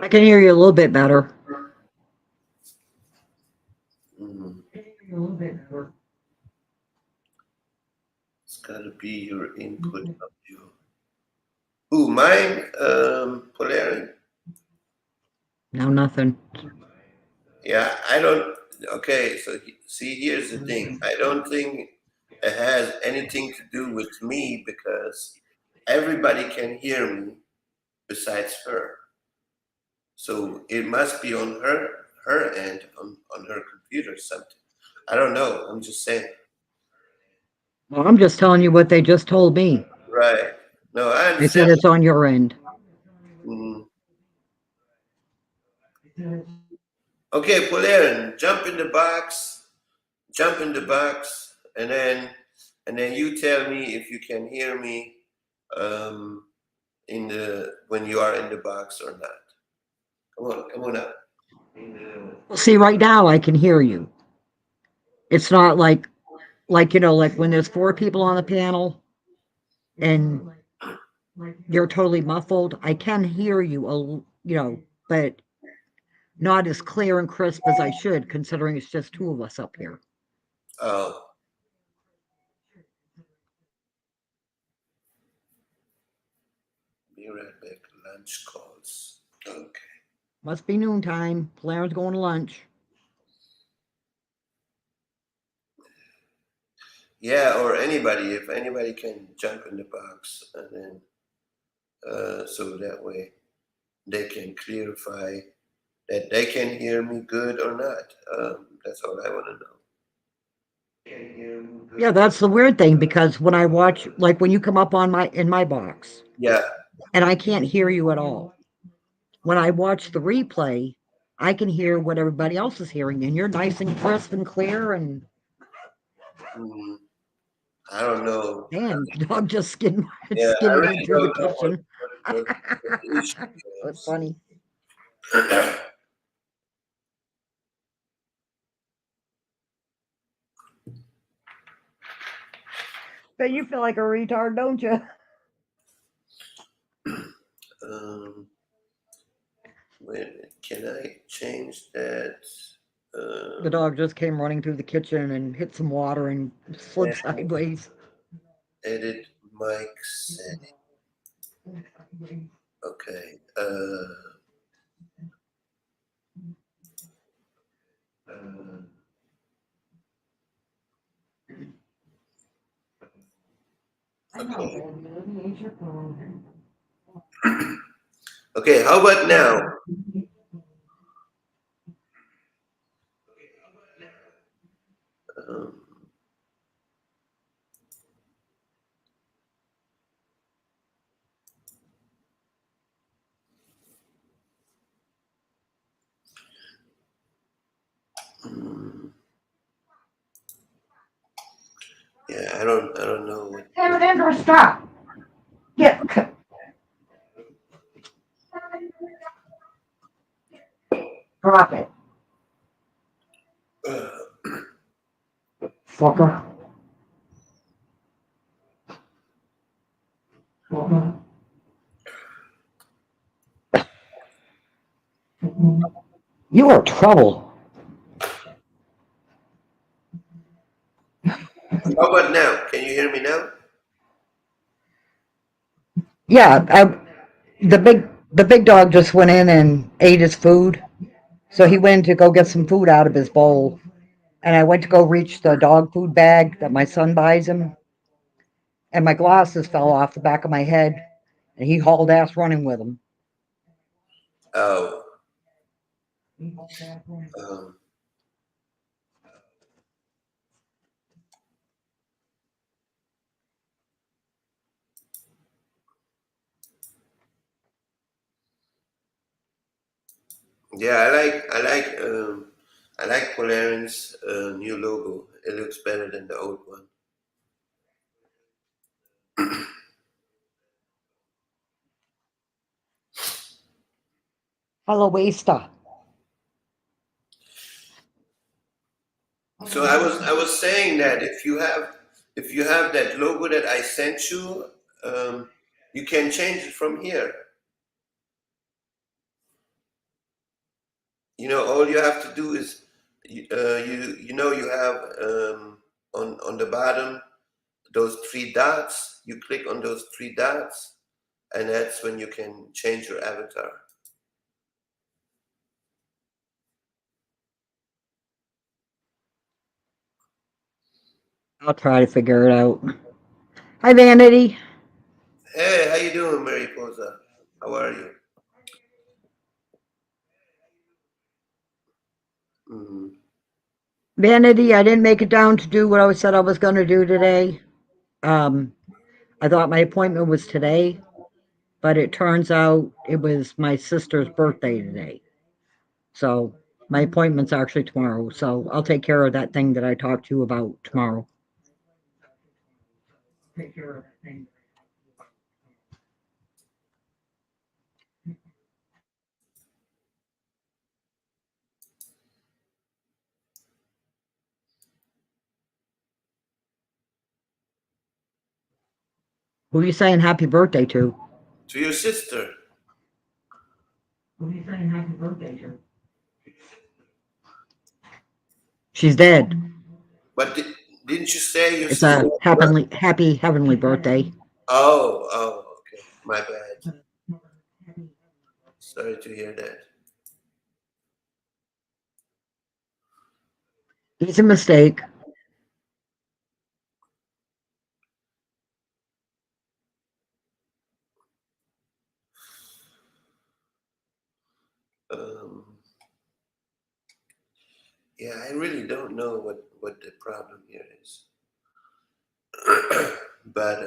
I can hear you a little bit better. Mm, A little bit better. it's gotta be your input audio. Ooh, mine, Polaric. No, nothing. Yeah, I don't. Okay, so see, here's the thing. I don't think it has anything to do with me because everybody can hear me besides her. So it must be on her end, on her computer or something. I don't know. I'm just saying. Well, I'm just telling you what they just told me. Right. No, I I said understand. it's on your end. Mhm. Okay, Polarin, jump in the box, jump in the box, and then you tell me if you can hear me um, in the when you are in the box or not. Come on up. Well, see, right now I can hear you. It's not like like when there's four people on the panel and you're totally muffled. I can hear you, but not as clear and crisp as I should, considering it's just two of us up here. Oh, be right back. Lunch calls. Okay. Must be noontime. Blair's going to lunch. Yeah, or anybody, if anybody can jump in the box, and then so that way they can clarify that they can hear me good or not. That's all I want to know. Yeah, that's the weird thing because when I watch, like when you come up on my in my box, Yeah. and I can't hear you at all. When I watch the replay, I can hear what everybody else is hearing, and you're nice and crisp and clear. And Mm, I don't know. man, the dog just Yeah, I skidded in really through the don't know kitchen. what the issue That's is. funny. But you feel like a retard, don't you? um, can I change that? The Um, dog just came running through the kitchen and hit some water and slid sideways. edit mic setting. Okay. Okay. Okay. How about now? Um, mm, yeah, I don't know what. Damn it, Andrew, stop! Get drop it, Uh, fucker. You are trouble. how about now? Can you hear me now? Yeah, the big dog just went in and ate his food. So he went to go get some food out of his bowl. And I went to go reach the dog food bag that my son buys him. And my glasses fell off the back of my head. And he hauled ass running with them. Oh. Um, yeah, I like Polarin's new logo. It looks better than the old one. Aloista. So I was saying that if you have that logo that I sent you, you can change it from here. You know, all you have to do is you know you have on the bottom those three dots. You click on those three dots, and that's when you can change your avatar. I'll try to figure it out. Hi, Vanity. Hey, how you doing, Mariposa? How are you? Mm, Vanity, I didn't make it down to do what I said I was going to do today. Um, I thought my appointment was today, but it turns out it was my sister's birthday today. So my appointment's actually tomorrow. So I'll take care of that thing that I talked to you about tomorrow. Take care of that thing. Who are you saying happy birthday to? To your sister. Who are you saying happy birthday to? She's dead. But didn't you say your It's sister? a happy heavenly birthday. Okay. My bad. Sorry to hear that. It's a mistake. Um, yeah, I really don't know what the problem here is. but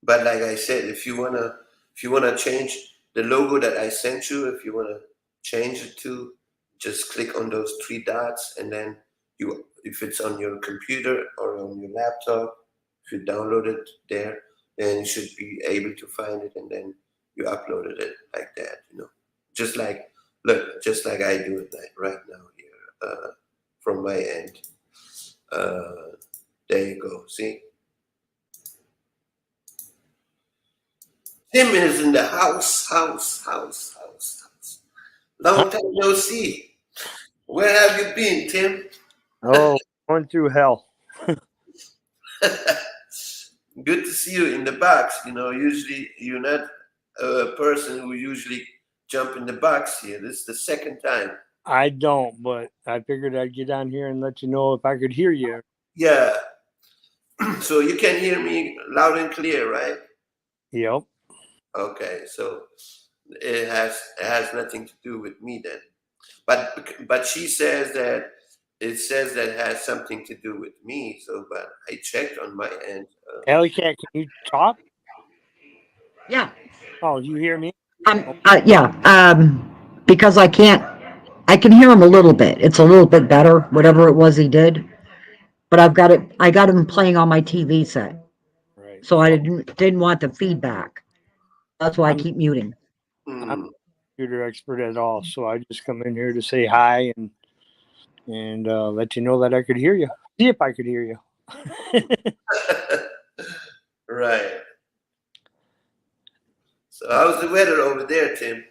but like I said, if you wanna change the logo that I sent you, if you wanna change it to, just click on those three dots, and then you, if it's on your computer or on your laptop, if you download it there, then you should be able to find it, and then you uploaded it like that, you know, just like, look, just like I do it right now here, from my end. Uh, there you go. See, Tim is in the house. Long time no see. Where have you been, Tim? Oh, going through hell. Good to see you in the box. You know, usually you're not a person who usually jump in the box here. This is the second time. I don't, but I figured I'd get on here and let you know if I could hear you. Yeah. So you can hear me loud and clear, right? Yep. Okay. So it has nothing to do with me then. But she says that it says that it has something to do with me. So, but I checked on my end. Alley Cat, can you talk? Yeah. Oh, you hear me? Yeah. Because I can hear him a little bit. It's a little bit better, whatever it was he did. But I got him playing on my TV set. Right. So I didn't want the feedback. That's why I I'm keep muting. not Hmm. a computer expert at all, so I just come in here to say hi and let you know that I could hear you. See if I could hear you. Right. So how's the weather over there, Tim?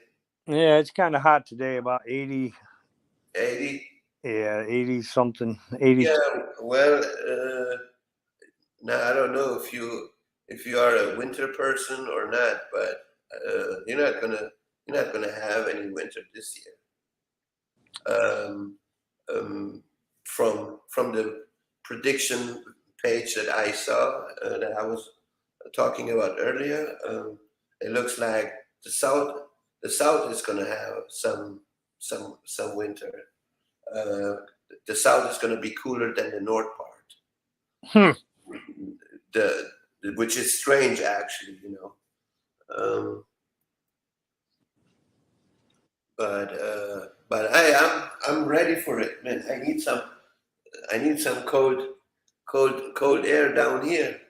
Yeah, it's kind of hot today, about 80. 80? Yeah, 80 something. 80. Yeah, well, now I don't know if you are a winter person or not, but you're not gonna have any winter this year. Um, from the prediction page that I saw, that I was talking about earlier, it looks like the south the south is going to have some winter. Uh, the south is going to be cooler than the north part. Hmm. The which is strange, actually, you know. But I'm ready for it, man. I need some cold air down here.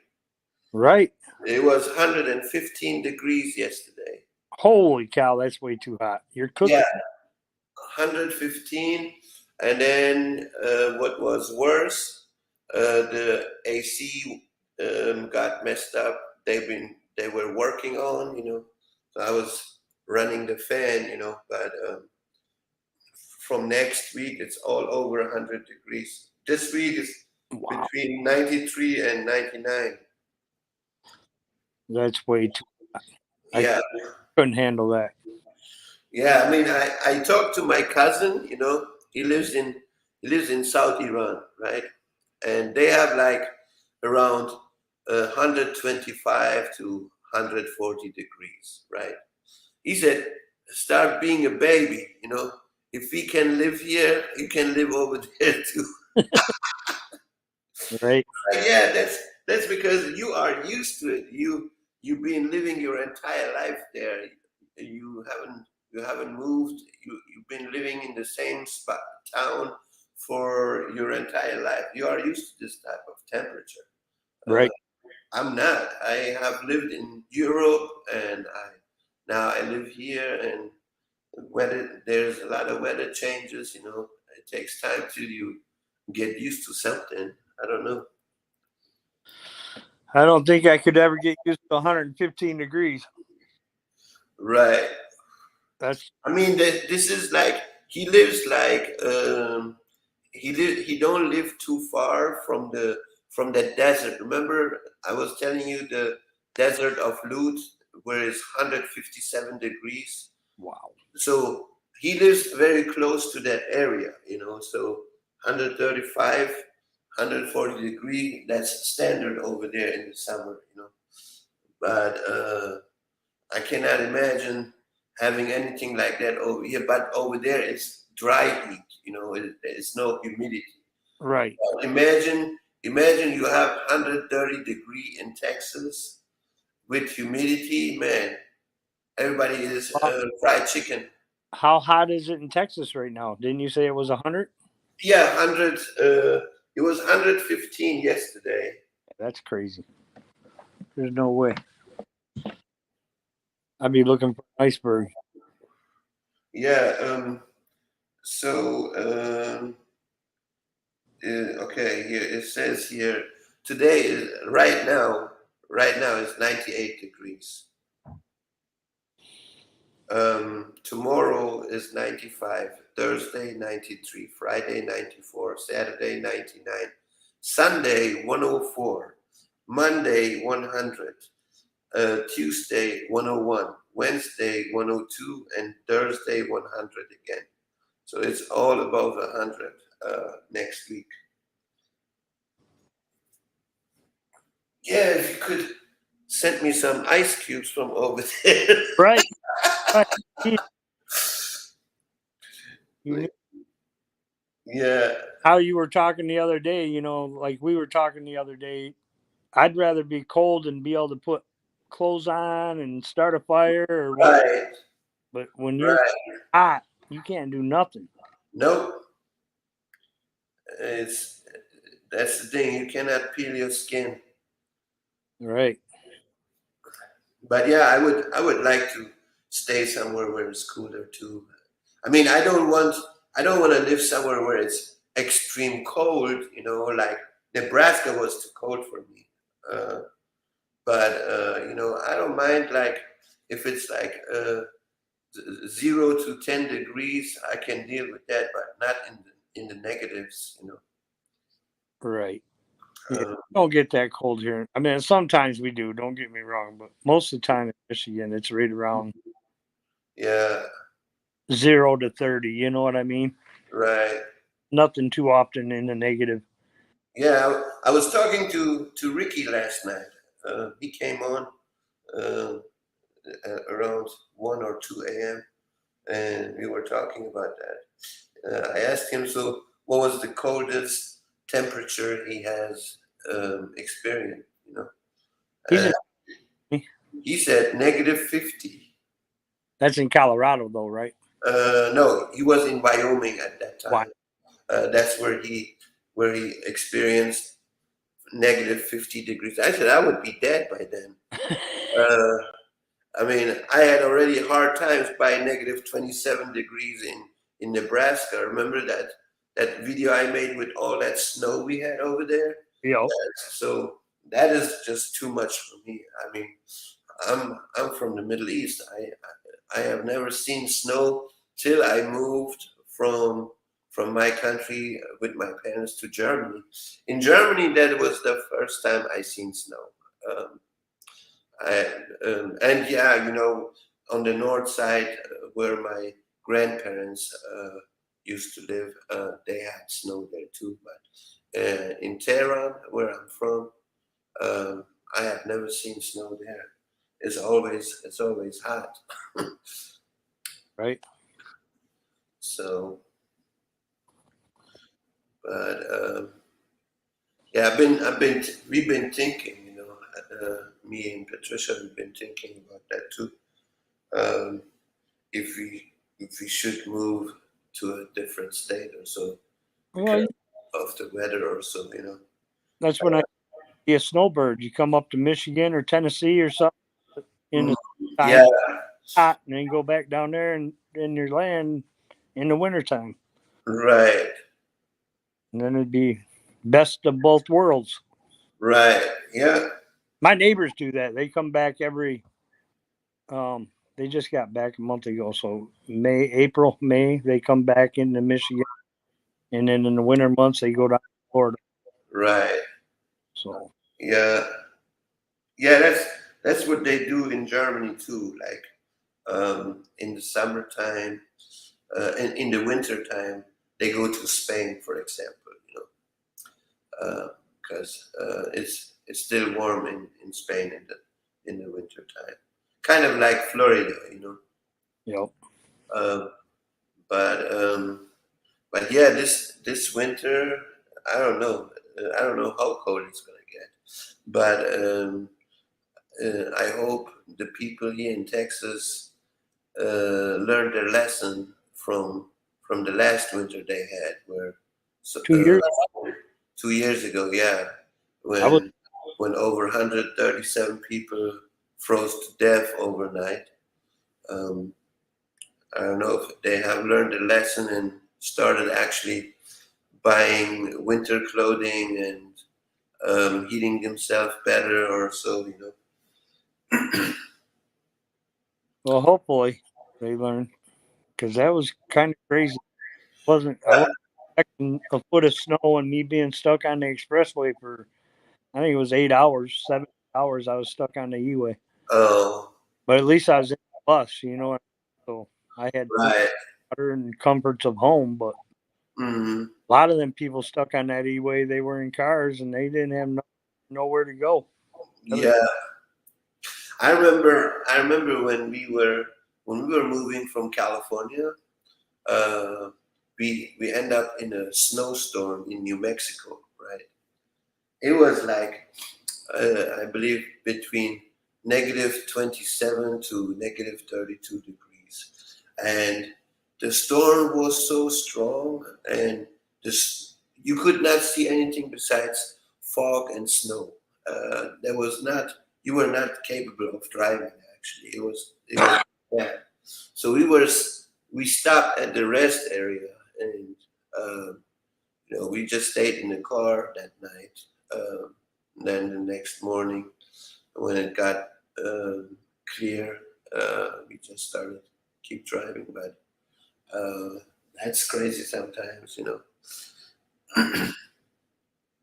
Right. It was 115 degrees yesterday. Holy cow, that's way too hot. You're cooking. Yeah, 115. And then what was worse, the AC got messed up. They were working on, you know. So I was running the fan, you know, but from next week it's all over 100 degrees. This week is Wow. between 93 and 99. That's way too hot. Yeah. I couldn't handle that. Yeah, I mean, I talked to my cousin. You know, he lives in South Iran, right? And they have like around 125 to 140 degrees, right? He said, start being a baby. You know, if he can live here, he can live over there too. Right. Yeah, That's because you are used to it. You've been living your entire life there. You haven't moved. You've been living in the same spot town for your entire life. You are used to this type of temperature. Right. I'm not. I have lived in Europe, and now I live here, and weather there's a lot of weather changes. It takes time to you get used to something. I don't know. I don't think I could ever get used to 115 degrees. Right. That's I mean, this is like he lives like he don't live too far from the desert. Remember, I was telling you the desert of Lut, where it's 157 degrees. wow. So he lives very close to that area. So 135, 140 degree. That's standard over there in the summer. But I cannot imagine having anything like that over here. But over there, it's dry heat. It's no humidity. Right. Imagine you have 130 degree in Texas with humidity. Man, everybody is fried chicken. How hot is it in Texas right now? Didn't you say it was 100? Yeah, 100. It was 115 yesterday. That's crazy. There's no way. I'd be looking for an iceberg. Yeah. So. Okay. Here it says here today is right now. Right now it's 98 degrees. Tomorrow is 95. Thursday 93. Friday 94. Saturday 99. Sunday 104. Monday 100. Tuesday 101, Wednesday 102, and Thursday 100 again. So it's all above 100 next week. Yeah, if you could send me some ice cubes from over there. Right. Right. Yeah. How you were talking the other day, like we were talking the other day, I'd rather be cold and be able to put clothes on and start a fire or whatever. Right. But when you're Right. hot, you can't do nothing. Nope. That's the thing. You cannot peel your skin. Right. But yeah, I would like to stay somewhere where it's cooler too. I mean, I don't want to live somewhere where it's extreme cold. Like Nebraska was too cold for me. But I don't mind like if it's like 0 to 10 degrees, I can deal with that, but not in the negatives. Right. Yeah, Uh, don't get that cold here. I mean, sometimes we do. Don't get me wrong, but most of the time in Michigan, it's right around yeah, 0 to 30. You know what I mean? right. Nothing too often in the negative. Yeah, I was talking to Ricky last night. He came on uh, around 1 or 2 a.m. and we were talking about that. I asked him, so what was the coldest temperature he has experienced? He's Uh, in, he said -50. that's in Colorado, though, right? No, he was in Wyoming at that Why? time. That's where he experienced -50 degrees. I said I would be dead by then. Uh, I mean, I had already hard times by -27 degrees in Nebraska. Remember that video I made with all that snow we had over there? Yo. So that is just too much for me. I mean, I'm from the Middle East. I have never seen snow till I moved from my country with my parents to Germany. In Germany, that was the first time I seen snow. Um, and yeah, on the north side where my grandparents used to live, they had snow there too. But in Tehran, where I'm from, um, I have never seen snow there. It's always hot. Right. So, but Yeah, we've been thinking, me and Patricia, we've been thinking about that too. Um, if we should move to a different state or so Well, because of the weather or so, that's when I be a snowbird. You come up to Michigan or Tennessee or something in the time Yeah, hot, and then go back down there and in your land in the wintertime. right, And then it'd be best of both worlds. right, yeah, My neighbors do that. They come back every they just got back a month ago. So April, May, they come back into Michigan. And then in the winter months they go down to Florida. right, So yeah, yeah. That's what they do in Germany too. Like in the summertime, and in the winter time, they go to Spain, for example. Because it's still warm in Spain in the winter time, kind of like Florida. yep. Um, but yeah, this winter, I don't know. I don't know how cold it's gonna get, but I hope the people here in Texas learned their lesson from the last winter they had, where so, 2 years 2 years ago, yeah, I was when over 137 people froze to death overnight. Um, I don't know if they have learned a lesson and started actually buying winter clothing and heating themselves better or so, well hopefully they learn because that was kind of crazy. I wasn't expecting a foot of snow and me being stuck on the expressway for I think it was 8 hours, 7 hours I was stuck on the E-way. Oh, But at least I was in the bus, so I had food, right. water, and comforts of home. But Mm, a lot of them people stuck on that E-way, they were in cars and they didn't have nowhere to go. yeah. I remember when we were moving from California, uh, we end up in a snowstorm in New Mexico, right? It was like I believe between -27 to -32 degrees, and the storm was so strong, and this you could not see anything besides fog and snow. There was not You were not capable of driving. Actually, it was bad. So we stopped at the rest area, and we just stayed in the car that night. Then the next morning, when it got clear, we just started keep driving. But that's crazy sometimes.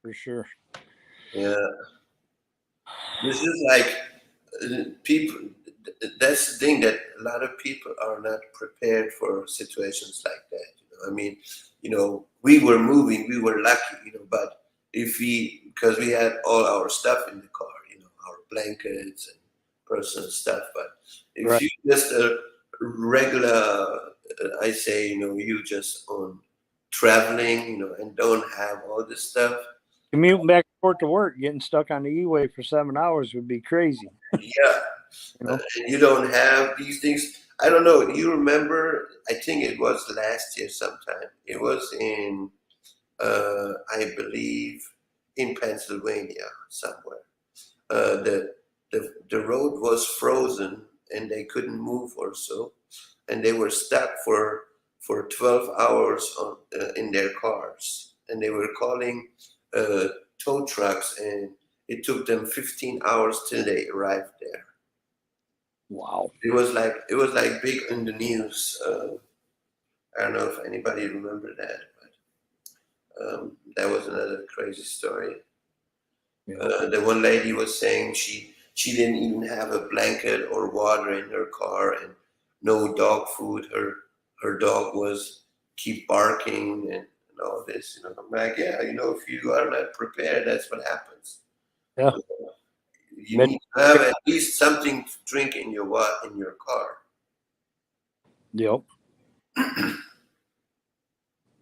For sure. Yeah, this is like people. That's the thing, that a lot of people are not prepared for situations like that. I mean, we were moving, we were lucky, but because we had all our stuff in the car, our blankets and personal stuff. But if Right. you just a regular, I say, you just on traveling, and don't have all this stuff. Commuting back and forth to work, getting stuck on the E-way for 7 hours would be crazy. Yeah, and you don't have these things. I don't know. You remember? I think it was last year sometime. It was in, I believe, in Pennsylvania somewhere. The road was frozen and they couldn't move or so, and they were stuck for 12 hours in their cars, and they were calling uh, tow trucks, and it took them 15 hours till they arrived there. Wow. It was like big in the news. I don't know if anybody remember that, but that was another crazy story. Yeah. The one lady was saying she didn't even have a blanket or water in her car, and no dog food. Her dog was keep barking and all this. I'm like, yeah, if you are not prepared, that's what happens. Yeah. You need to have at least something to drink in your car. Yep.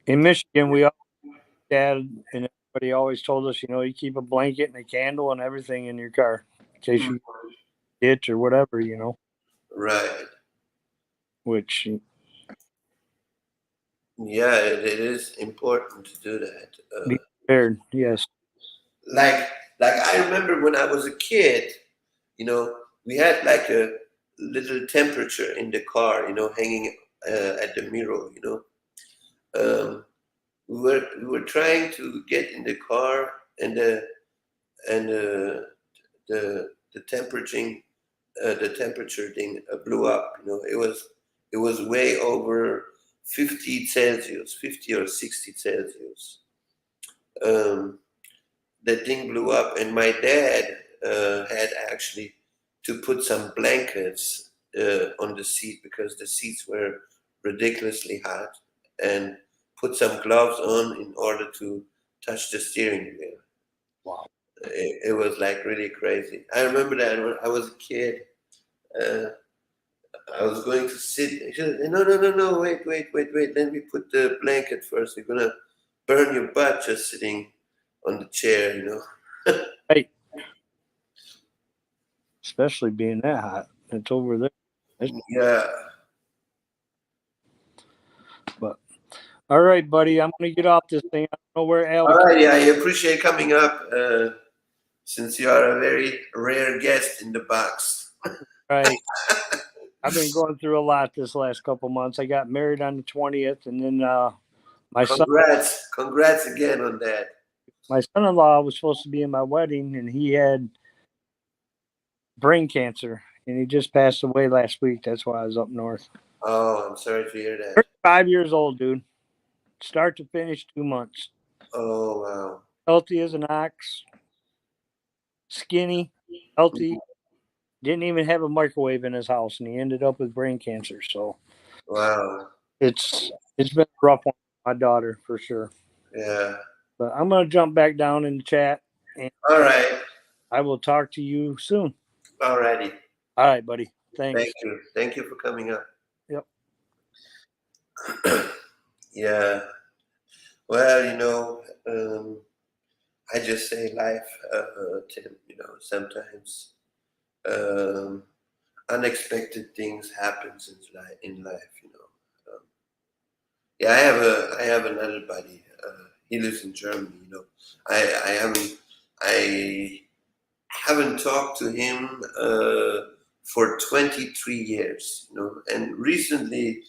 In Michigan, we all had an but he always told us, you keep a blanket and a candle and everything in your car in case you ditch or whatever, Right. which, Yeah, it is important to do that. be prepared. Yes. Like, I remember when I was a kid, we had like a little temperature in the car, hanging at the mirror. We were trying to get in the car, and the temperature thing blew up. It was way over 50 Celsius, 50 or 60 Celsius. Um, the thing blew up, and my dad had actually to put some blankets on the seat because the seats were ridiculously hot, and put some gloves on in order to touch the steering wheel. Wow. It was like really crazy. I remember that when I was a kid. Uh, I was going to sit. He said, "No, no, no, no! Wait, wait, wait, wait! Let me put the blanket first. You're gonna burn your butt just sitting on the chair." Right. Especially being that hot. It's over there. Yeah. But all right, buddy, I'm gonna get off this thing. I don't know where Al. All right. Yeah, I appreciate coming up. Since you are a very rare guest in the box. Right. I've been going through a lot this last couple months. I got married on the 20th, and then my Congrats again on that. my son-in-law was supposed to be in my wedding, and he had brain cancer, and he just passed away last week. That's why I was up north. Oh, I'm sorry to hear that. 5 years old, dude. Start to finish, 2 months. Oh, wow. Healthy as an ox. Skinny, healthy. Didn't even have a microwave in his house, and he ended up with brain cancer. So, Wow. it's been a rough one for my daughter for sure. Yeah. But I'm gonna jump back down in the chat, and All right. I will talk to you soon. All righty. All right, buddy. Thanks. Thank you. Thank you for coming up. Yep. Yeah. Well, I just say life, Tim. Sometimes unexpected things happens in life. Yeah, I have another buddy. He lives in Germany. I haven't talked to him for 23 years. And recently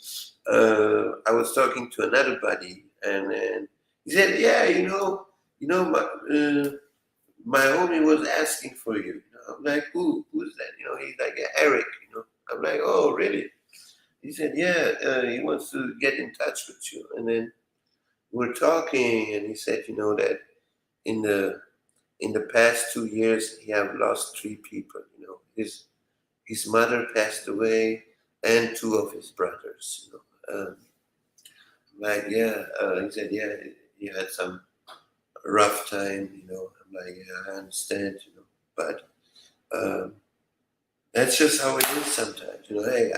I was talking to another buddy, and he said, "Yeah, my homie was asking for you." I'm like, "Who's that?" He's like, "Eric." I'm like, "Oh, really?" He said, "Yeah, he wants to get in touch with you." And then we're talking, and he said, that in the past 2 years, he have lost 3 people. His mother passed away, and 2 of his brothers. Like, yeah, he said, yeah, he had some rough time. I'm like, yeah, I understand. But that's just how it is sometimes. Hey,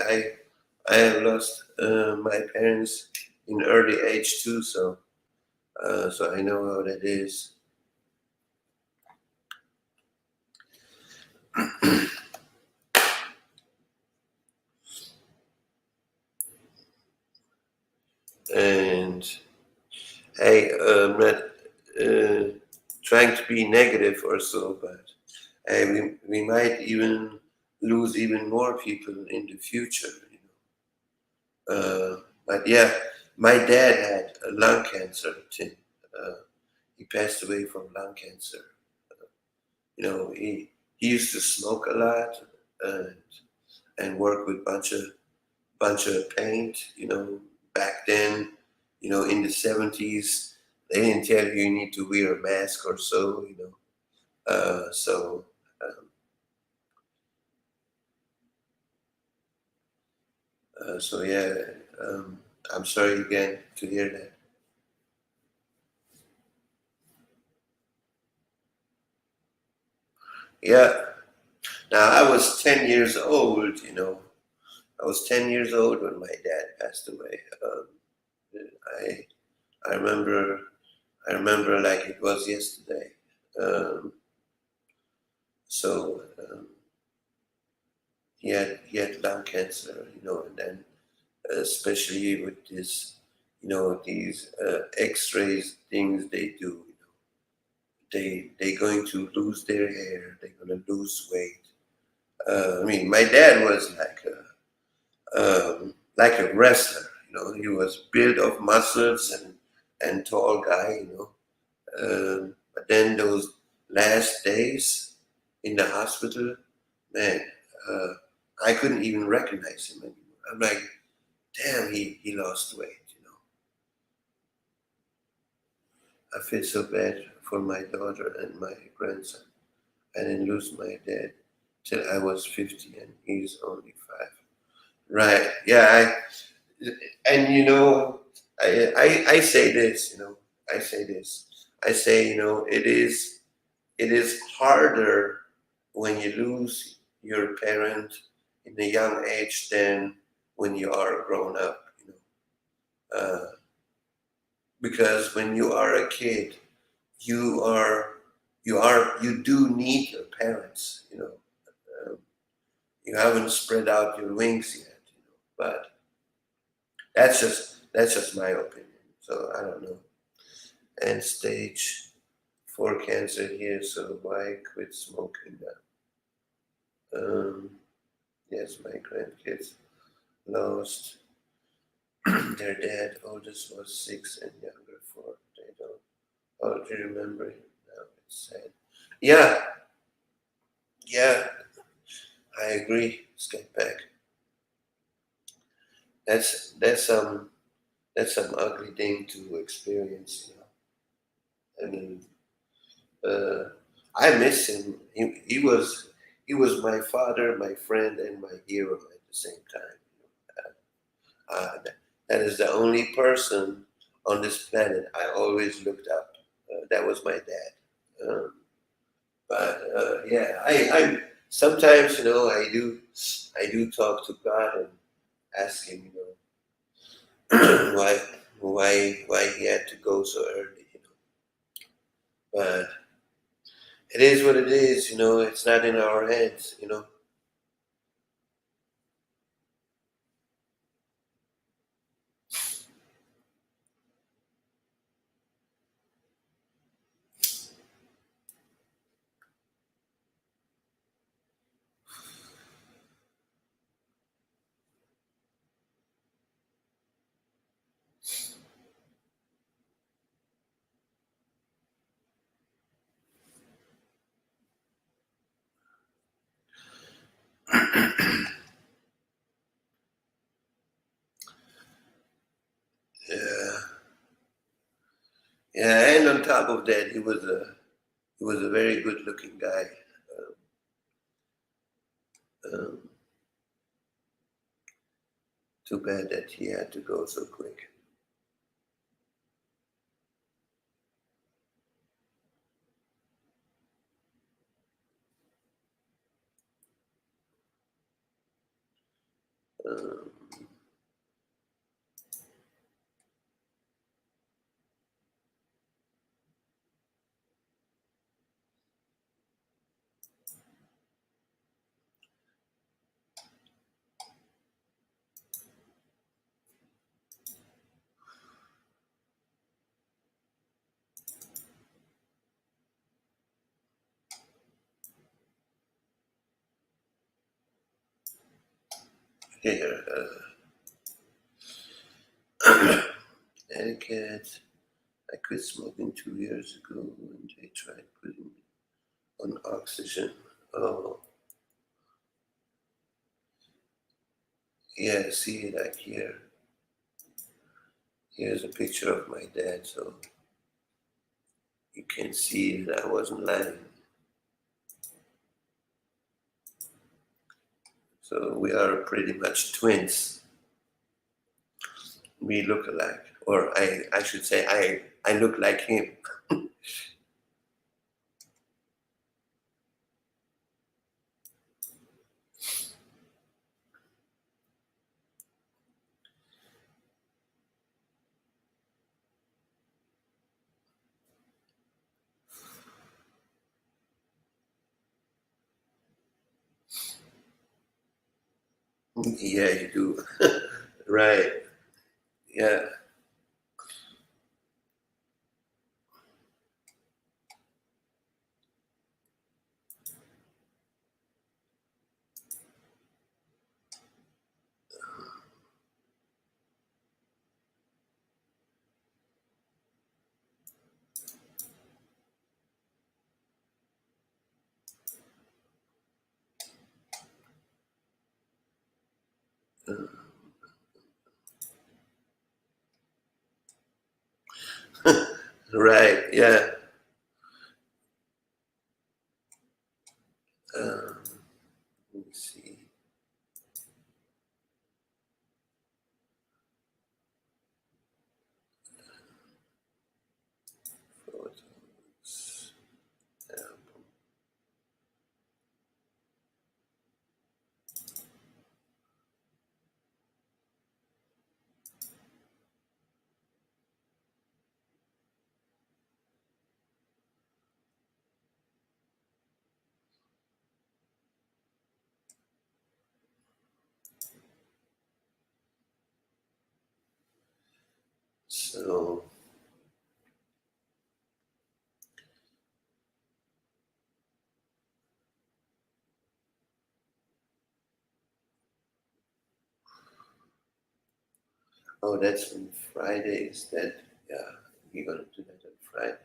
I have lost my parents in early age too, so I know how that is. And hey, I'm not trying to be negative or so, but hey, we might even lose even more people in the future. But yeah, my dad had lung cancer, Tim. He passed away from lung cancer. He used to smoke a lot, and work with bunch of paint. Back then, in the 70s, they didn't tell you need to wear a mask or so. So yeah, I'm sorry again to hear that. Yeah. Now I was 10 years old. I was 10 years old when my dad passed away. I remember I remember like it was yesterday. Um, so he had lung cancer, and then especially with this, these X-rays things they do. They're going to lose their hair. They're going to lose weight. I mean, my dad was like a wrestler. He was built of muscles and tall guy. But then those last days in the hospital, man, uh, I couldn't even recognize him anymore. I'm like, damn, he lost weight. I feel so bad for my daughter and my grandson. I didn't lose my dad till I was 50 and he's only 5. Right. Yeah. And I say this, I say this. I say, it is harder when you lose your parent in a young age than when you are grown up. Because when you are a kid, you are you do need your parents. You haven't spread out your wings yet, but that's just my opinion. So I don't know. And stage 4 cancer here, so why quit smoking now? Yes, my grandkids lost their dad. Oldest was 6 and younger 4. They don't all remember him now. It's sad. Yeah, yeah, I agree. Step back. That's some ugly thing to experience. I mean, uh, I miss him. He was my father, my friend, and my hero at the same time. That is the only person on this planet I always looked up. That was my dad. But yeah, I sometimes I do talk to God and ask him, why he had to go so early. But it is what it is. It's not in our hands. Yeah, yeah, and on top of that, he was a very good-looking guy. Um, too bad that he had to go so quick. Um, here, etiquette. I quit smoking 2 years ago when they tried putting me on oxygen. Oh, yeah, see, like here. Here's a picture of my dad, so you can see that I wasn't lying. So we are pretty much twins. We look alike, or I should say, I look like him. Yeah, you do. Right. Yeah. Right. Yeah. Um, let me see. Photos. Album. So, oh, that's on Fridays. That, yeah, we're gonna do that on Friday.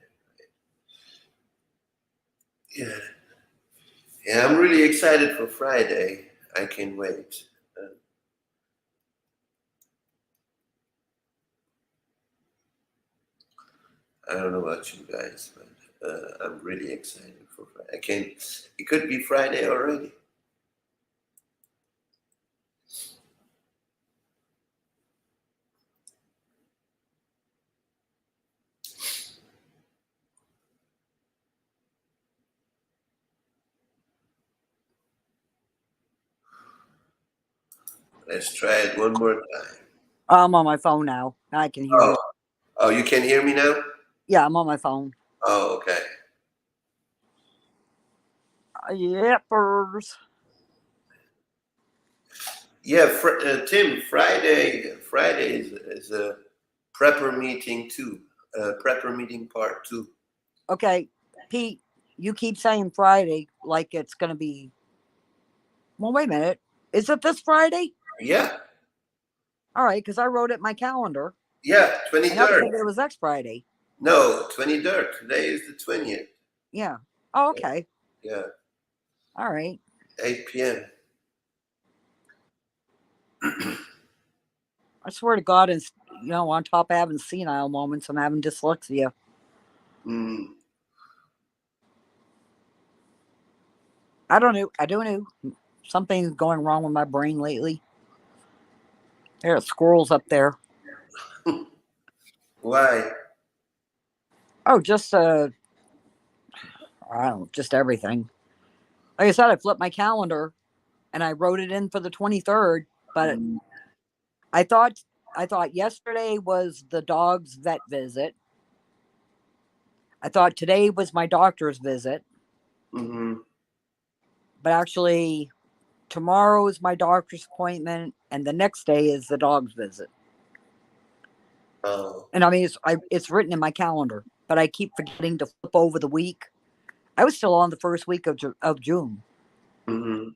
Yeah. Yeah, I'm really excited for Friday. I can't wait. Uh, I don't know about you guys, but I'm really excited for Friday. I can't. It could be Friday already. Let's try it one more time. I'm on my phone now. I can hear Oh, you. oh, you can hear me now? Yeah, I'm on my phone. Oh, okay. Yippers. Yeah, Tim. Friday is a prepper meeting too. Prepper meeting part two. Okay, Pete, you keep saying Friday like it's going to be. Well, wait a minute. Is it this Friday? Yeah, All right, because I wrote it in my calendar. yeah, twenty And I was third. thinking it was next Friday. No, 23rd. Today is the 20th. Yeah. Oh, okay. Yeah, All right. 8 p.m. I swear to God, and on top of having senile moments, I'm having dyslexia. Mm, I don't know. I don't know. Something's going wrong with my brain lately. There are squirrels up there. why? Oh, just I don't know, just everything. Like I said, I flipped my calendar and I wrote it in for the 23rd, but Mm, I thought I thought yesterday was the dog's vet visit. I thought today was my doctor's visit, hmm but actually tomorrow is my doctor's appointment and the next day is the dog's visit. Oh. And I mean it's written in my calendar, but I keep forgetting to flip over the week. I was still on the first week of June. hmm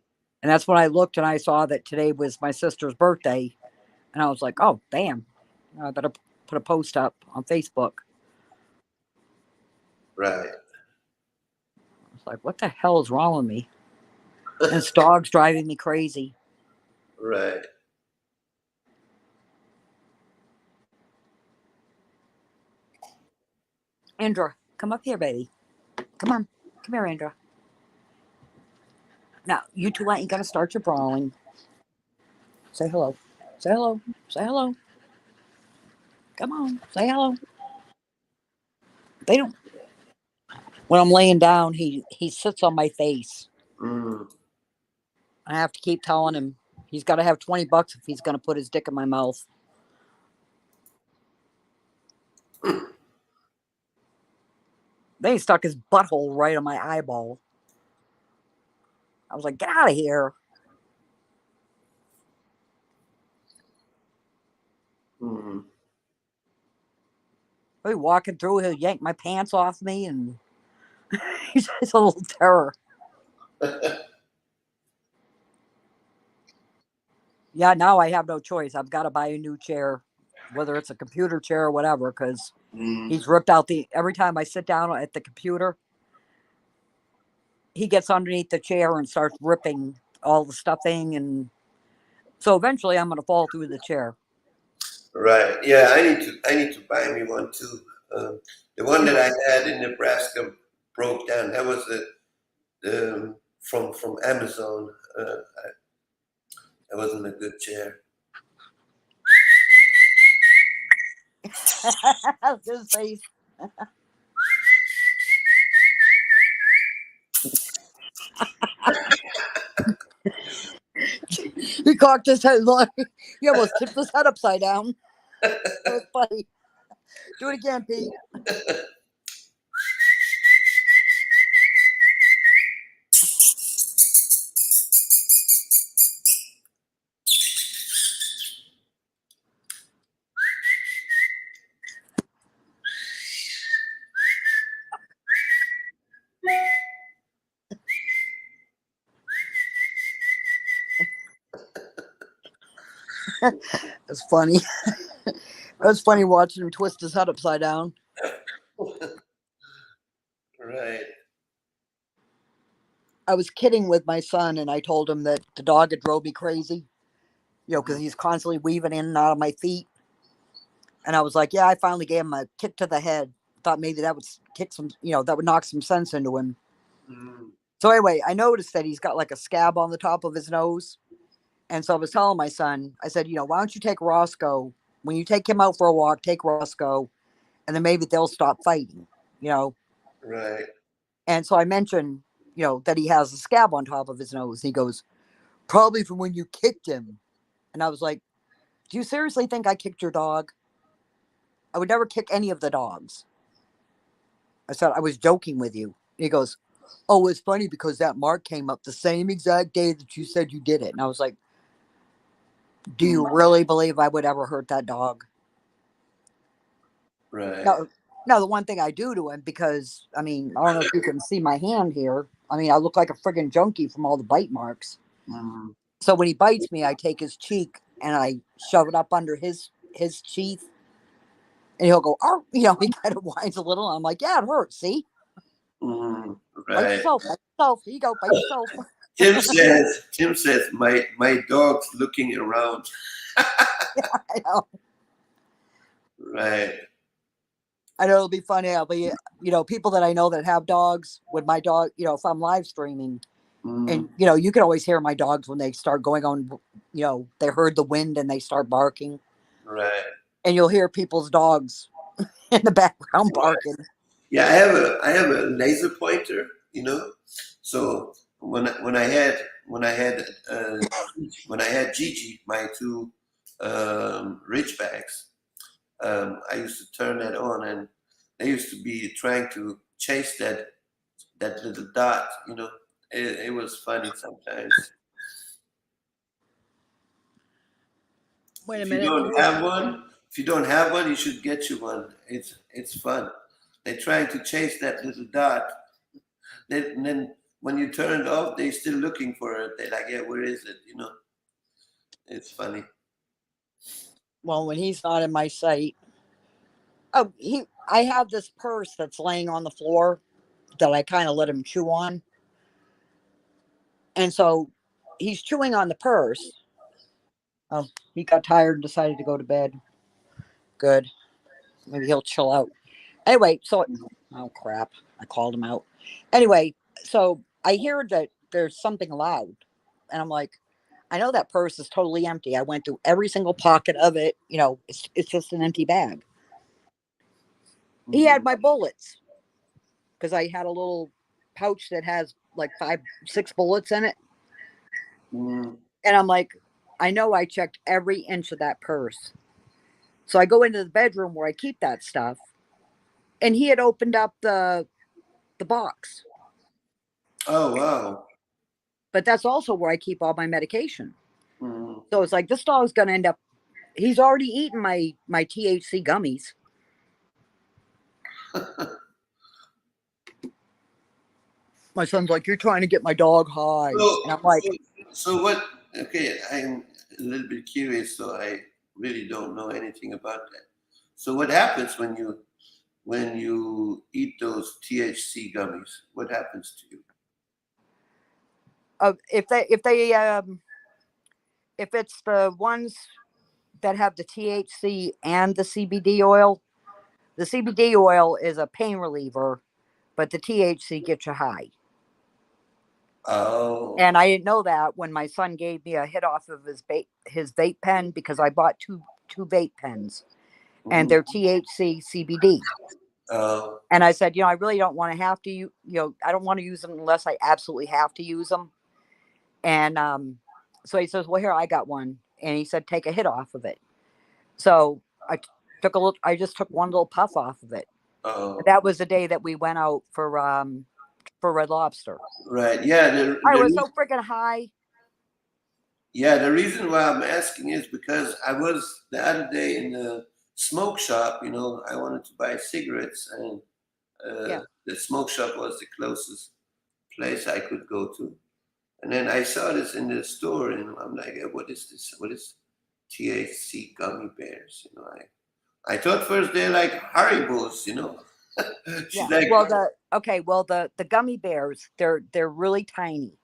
And that's when I looked and I saw that today was my sister's birthday. And I was like, oh, damn. I better put a post up on Facebook. Right. I was like, what the hell is wrong with me? And this dog's driving me crazy. Right. Andra, come up here, baby. Come on. Come here, Andra. Now, you two ain't going to start your brawling. Say hello. Say hello. Say hello. Come on. Say hello. They don't. When I'm laying down, he sits on my face. Mm. I have to keep telling him he's got to have $20 if he's going to put his dick in my mouth. Then he stuck his butthole right on my eyeball. I was like, get out of here. I'll be walking through, he'll yank my pants off me, and he's just a little terror. Yeah, now I have no choice. I've got to buy a new chair, whether it's a computer chair or whatever, because he's ripped out every time I sit down at the computer, he gets underneath the chair and starts ripping all the stuffing, and so eventually I'm going to fall through the chair. Right. Yeah, I need to buy me one too. The one that I had in Nebraska broke down. That was from Amazon. That wasn't a good chair. His face. He cocked his head. He almost tipped his head upside down. That was funny. Do it again, Pete. It's funny. It was funny watching him twist his head upside down. Right. I was kidding with my son, and I told him that the dog had drove me crazy, because he's constantly weaving in and out of my feet. And I was like, yeah, I finally gave him a kick to the head. Thought maybe that would kick some, that would knock some sense into him. Mm. So anyway, I noticed that he's got like a scab on the top of his nose. And so I was telling my son, I said, why don't you take Roscoe? When you take him out for a walk, take Roscoe, and then maybe they'll stop fighting, Right. And so I mentioned, that he has a scab on top of his nose. He goes, probably from when you kicked him. And I was like, do you seriously think I kicked your dog? I would never kick any of the dogs. I said, I was joking with you. He goes, oh, it's funny because that mark came up the same exact day that you said you did it. And I was like, do you really believe I would ever hurt that dog? Right. Now, the one thing I do to him, because, I don't know if you can see my hand here. I look like a friggin' junkie from all the bite marks. Mm. So when he bites me, I take his cheek and I shove it up under his teeth. And he'll go, oh, he kind of whines a little. I'm like, yeah, it hurts. See? Mm. Bite Right. yourself. Bite yourself. Here you go. Bite yourself. Tim says my dog's looking around. Yeah, I know. Right. I know it'll be funny. I'll be, people that I know that have dogs with my dog, if I'm live streaming, and, you can always hear my dogs when they start going on, they heard the wind and they start barking. Right. And you'll hear people's dogs in the background barking. Yeah, I have a laser pointer, So when I had Gigi, my two Ridgebacks, I used to turn that on, and they used to be trying to chase that little dot. It was funny sometimes. Wait a If minute. you don't have one, you should get you one. It's fun. They're trying to chase that little dot. And then when you turn it off, they're still looking for it. They're like, yeah, where is it? It's funny. Well, when he's not in my sight. Oh, I have this purse that's laying on the floor that I kind of let him chew on. And so he's chewing on the purse. Oh, he got tired and decided to go to bed. Good. Maybe he'll chill out. Anyway, oh crap. I called him out. Anyway, so I hear that there's something loud. And I'm like, I know that purse is totally empty. I went through every single pocket of it. It's just an empty bag. He had my bullets because I had a little pouch that has like 5-6 bullets in it. Mm. And I'm like, I know I checked every inch of that purse. So I go into the bedroom where I keep that stuff. And he had opened up the box. Oh, wow. But that's also where I keep all my medication. Mm. So it's like, this dog's going to end up, he's already eaten my THC gummies. My son's like, "You're trying to get my dog high," and I'm like, So what? Okay, I'm a little bit curious, so I really don't know anything about that. So what happens when you eat those THC gummies? What happens to you? if it's the ones that have the THC and the CBD oil, the CBD oil is a pain reliever, but the THC gets you high. Oh, And I didn't know that when my son gave me a hit off of his vape pen, because I bought two vape pens and they're THC CBD. oh, And I said, I really don't want to have to, I don't want to use them unless I absolutely have to use them. And so he says, well, here, I got one. And he said, take a hit off of it. So I just took one little puff off of it. oh. That was the day that we went out for Red Lobster. Right. Yeah. I was so freaking high. Yeah. The reason why I'm asking is because I was the other day in the smoke shop. I wanted to buy cigarettes, and the smoke shop was the closest place I could go to. And then I saw this in the store, and I'm like, "What is this? What is THC gummy bears?" I thought first they're like Haribos. She's like, Well, the gummy bears, they're really tiny,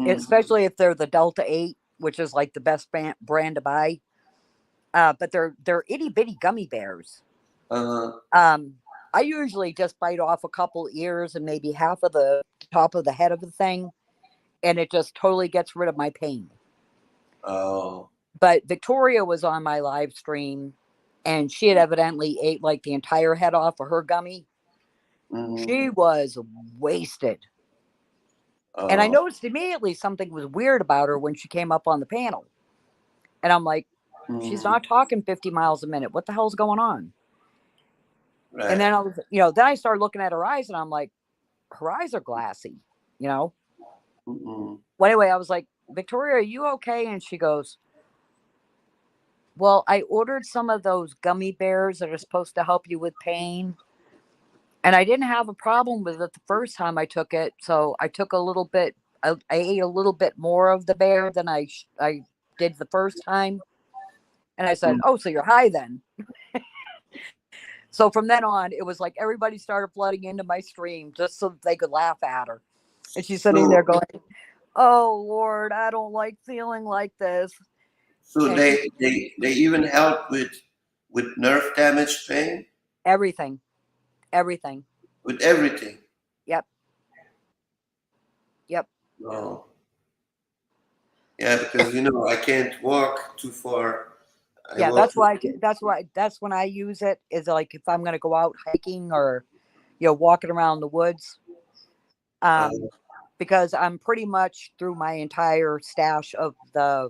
especially if they're the Delta 8, which is like the best brand to buy. But they're itty bitty gummy bears. I usually just bite off a couple ears and maybe half of the top of the head of the thing, and it just totally gets rid of my pain. oh, But Victoria was on my live stream, and she had evidently ate like the entire head off of her gummy. She was wasted. And I noticed immediately something was weird about her when she came up on the panel. And I'm like, she's not talking 50 miles a minute. What the hell's going on? right. And then I was, then I started looking at her eyes, and I'm like, her eyes are glassy, Well, anyway, I was like, Victoria, are you okay? And she goes, well, I ordered some of those gummy bears that are supposed to help you with pain. And I didn't have a problem with it the first time I took it. So I took a little bit, I ate a little bit more of the bear than I did the first time. And I said, oh, so you're high then. So from then on, it was like everybody started flooding into my stream just so that they could laugh at her. And she's sitting there going, oh, Lord, I don't like feeling like this. So they even help with nerve damage pain? Everything. With everything? Yep. Oh. Yeah, because I can't walk too far. That's when I use it, is like if I'm going to go out hiking or walking around the woods, because I'm pretty much through my entire stash of the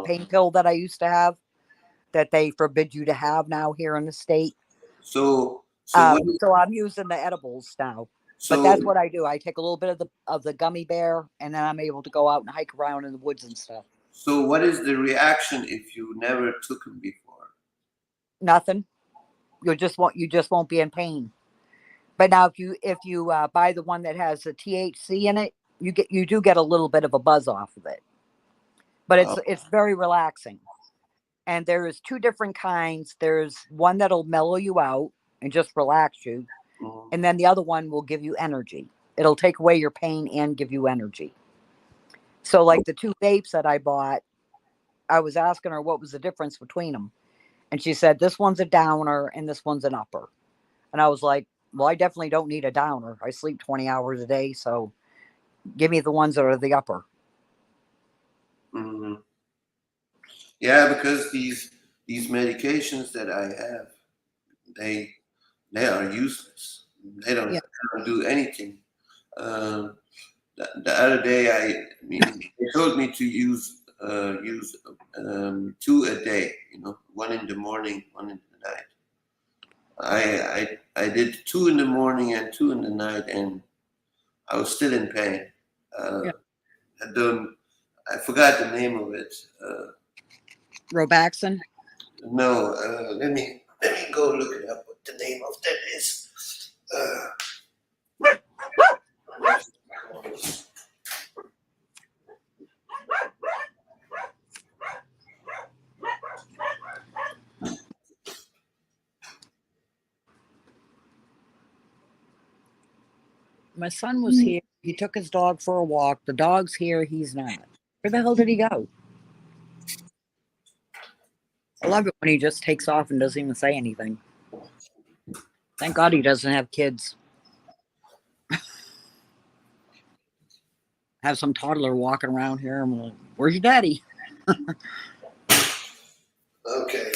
pain pill that I used to have that they forbid you to have now here in the state. So I'm using the edibles now. But that's what I do. I take a little bit of the gummy bear, and then I'm able to go out and hike around in the woods and stuff. So what is the reaction if you never took them before? Nothing. You just won't be in pain. But now if you buy the one that has the THC in it, you do get a little bit of a buzz off of it. But it's very relaxing. And there's two different kinds. There's one that'll mellow you out and just relax you. And then the other one will give you energy. It'll take away your pain and give you energy. So like the two vapes that I bought, I was asking her what was the difference between them. And she said, this one's a downer and this one's an upper. And I was like, well, I definitely don't need a downer. I sleep 20 hours a day. So give me the ones that are the upper. Yeah, because these medications that I have, they are useless. They don't do anything. The other day, they told me to use 2 a day. One in the morning, one in the night. I did 2 in the morning and 2 in the night, and I was still in pain. I forgot the name of it. Robaxin? No, let me go look it up. What the name of that is? Uh, My son was here. He took his dog for a walk. The dog's here. He's not. Where the hell did he go? I love it when he just takes off and doesn't even say anything. Thank God he doesn't have kids. Have some toddler walking around here. I'm like, where's your daddy? okay.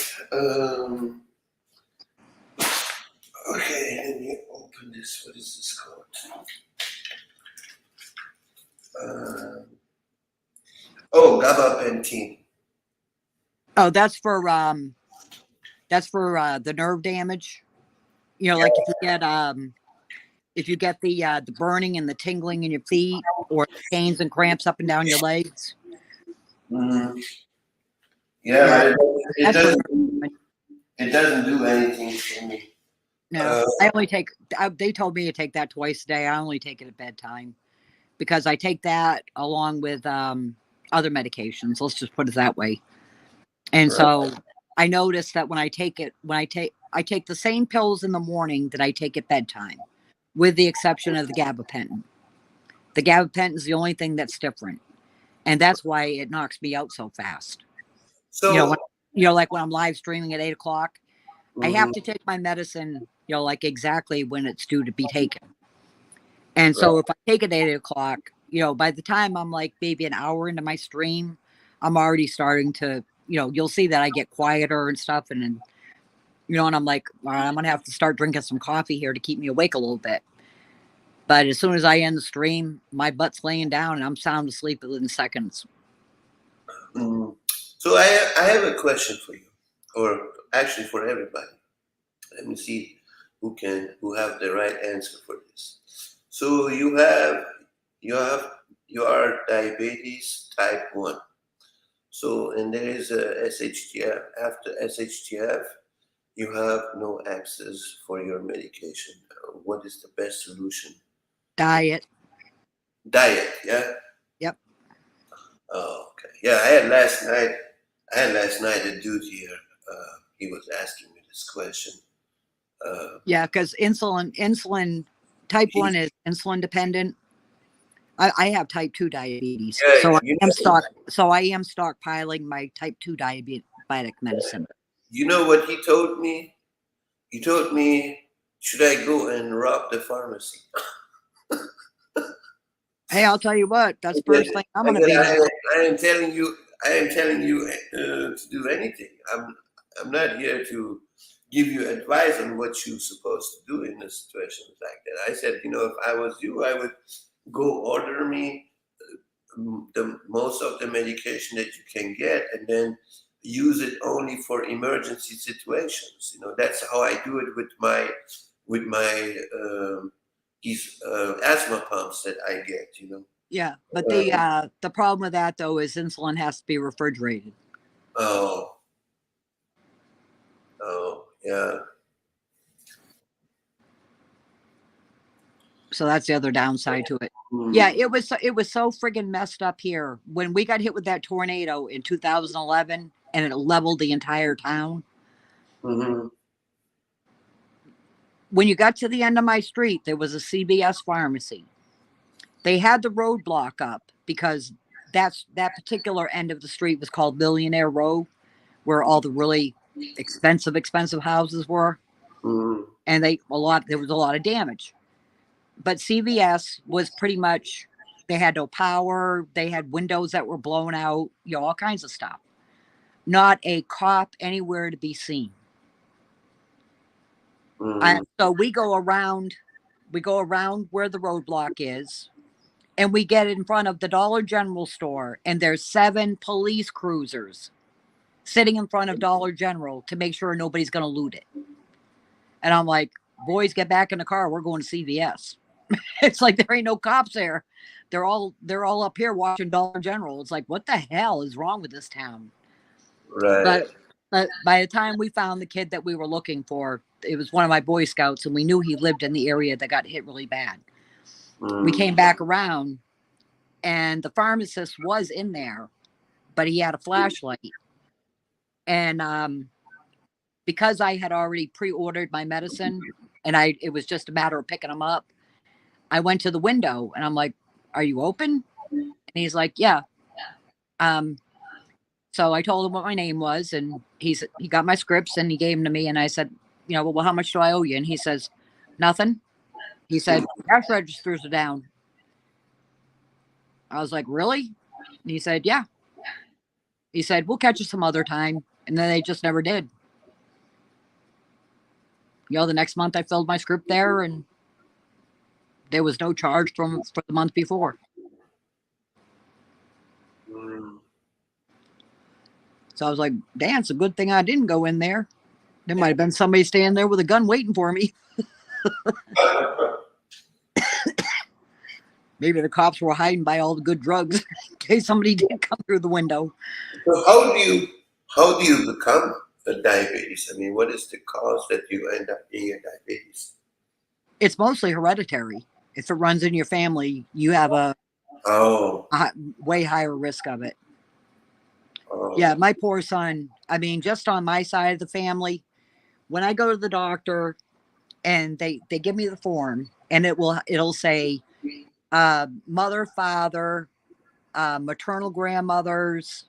Okay, let me open this. What is this called? Gabapentin. Oh, that's for the nerve damage. You know, like if you get the burning and the tingling in your feet, or pains and cramps up and down your legs. Mm-hmm. Yeah, but it That's doesn't. for- It doesn't do anything for me. No, I only take. They told me to take that twice a day. I only take it at bedtime because I take that along with other medications. Let's just put it that way. And so I noticed that when I take the same pills in the morning that I take at bedtime, with the exception of the gabapentin. The gabapentin is the only thing that's different, and that's why it knocks me out so fast. So Like when I'm live streaming at 8:00, I have to take my medicine, like exactly when it's due to be taken. And so if I take it at 8:00, by the time I'm like maybe an hour into my stream, I'm already starting to, you'll see that I get quieter and stuff. And I'm like, all right, I'm going to have to start drinking some coffee here to keep me awake a little bit. But as soon as I end the stream, my butt's laying down and I'm sound asleep within seconds. So I have a question for you, or actually for everybody. Let me see who have the right answer for this. So you are diabetes type 1. So, and there is a SHTF. After SHTF, you have no access for your medication. What is the best solution? Diet. Diet, yeah? Yep. Oh, okay. Yeah, I had last night a dude here. He was asking me this question. Yeah, because insulin type 1 is insulin dependent. I have type 2 diabetes, so I am stockpiling my type 2 diabetic medicine. You know what he told me? He told me, should I go and rob the pharmacy? Hey, I'll tell you what. That's the first thing I'm going to be. I am telling you to do anything. I'm not here to give you advice on what you're supposed to do in a situation like that. I said, if I was you, I would go order me the most of the medication that you can get, and then use it only for emergency situations. That's how I do it with my these asthma pumps that I get. Yeah, but the problem with that though is insulin has to be refrigerated. Oh, yeah. So that's the other downside to it. Yeah, it was so friggin' messed up here when we got hit with that tornado in 2011 and it leveled the entire town. Mm-hmm. When you got to the end of my street, there was a CVS pharmacy. They had the roadblock up because that particular end of the street was called Millionaire Row, where all the really expensive houses were. Mm-hmm. And there was a lot of damage. But CVS was pretty much, they had no power. They had windows that were blown out, all kinds of stuff. Not a cop anywhere to be seen. Mm-hmm. So we go around where the roadblock is, and we get in front of the Dollar General store, and there's 7 police cruisers sitting in front of Dollar General to make sure nobody's going to loot it. And I'm like, boys, get back in the car. We're going to CVS. It's like there ain't no cops there. They're all up here watching Dollar General. It's like, what the hell is wrong with this town? Right. But by the time we found the kid that we were looking for, it was one of my Boy Scouts, and we knew he lived in the area that got hit really bad. We came back around, and the pharmacist was in there, but he had a flashlight. And because I had already pre-ordered my medicine, and it was just a matter of picking them up, I went to the window, and I'm like, "Are you open?" And he's like, "Yeah." So I told him what my name was, and he got my scripts and he gave them to me. And I said, well, how much do I owe you? And he says, nothing. He said, cash registers are down. I was like, really? And he said, yeah. He said, we'll catch you some other time. And then they just never did. The next month I filled my script there, and there was no charge for the month before. So I was like, damn, it's a good thing I didn't go in there. There might have been somebody standing there with a gun waiting for me. Maybe the cops were hiding by all the good drugs in case somebody did come through the window. So how do you become a diabetes? I mean, what is the cause that you end up being a diabetes? It's mostly hereditary. If it runs in your family, you have a way higher risk of it. Yeah, my poor son. I mean, just on my side of the family, when I go to the doctor and they give me the form, and it'll say mother, father, maternal grandmothers,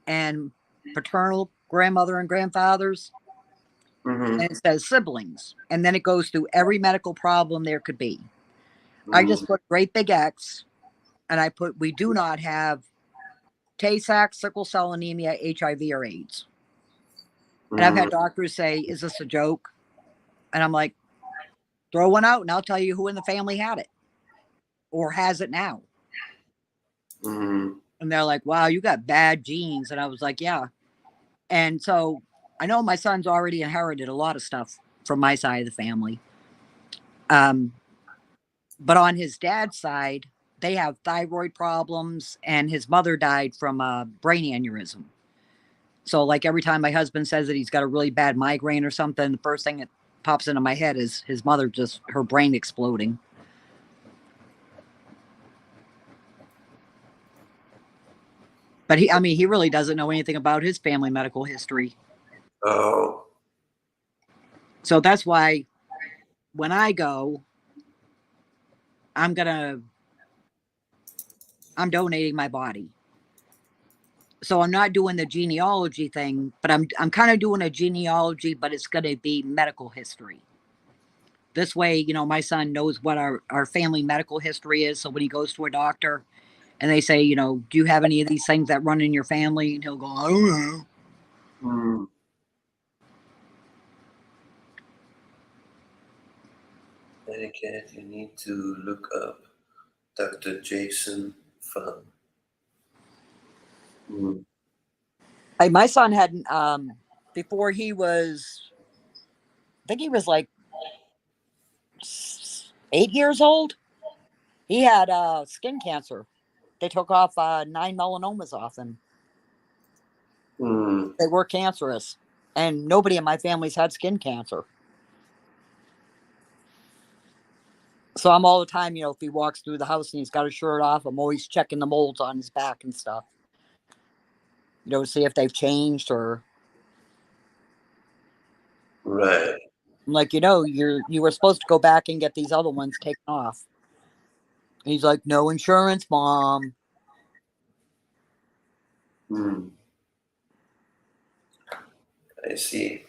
and paternal grandmother and grandfathers. And it says siblings, and then it goes through every medical problem there could be. I just put a great big X, and I put, we do not have Tay-Sachs, sickle cell anemia, HIV, or AIDS. And I've had doctors say, is this a joke? And I'm like, throw one out and I'll tell you who in the family had it or has it now. And they're like, wow, you got bad genes. And I was like, yeah. And so I know my son's already inherited a lot of stuff from my side of the family. But on his dad's side, they have thyroid problems, and his mother died from a brain aneurysm. So like every time my husband says that he's got a really bad migraine or something, the first thing that pops into my head is his mother, just her brain exploding. But he really doesn't know anything about his family medical history. Oh. So that's why when I go, I'm donating my body. So I'm not doing the genealogy thing, but I'm kind of doing a genealogy, but it's going to be medical history. This way, my son knows what our family medical history is. So when he goes to a doctor and they say, do you have any of these things that run in your family? And he'll go, I don't know. Again, you need to look up Dr. Jason Fung. My son had, before he was, I think he was like 8 years old, he had skin cancer. They took off 9 melanomas off him. They were cancerous, and nobody in my family's had skin cancer. So I'm all the time, if he walks through the house and he's got his shirt off, I'm always checking the molds on his back and stuff. To see if they've changed or. Right. I'm like, you were supposed to go back and get these other ones taken off. And he's like, no insurance, Mom. I see.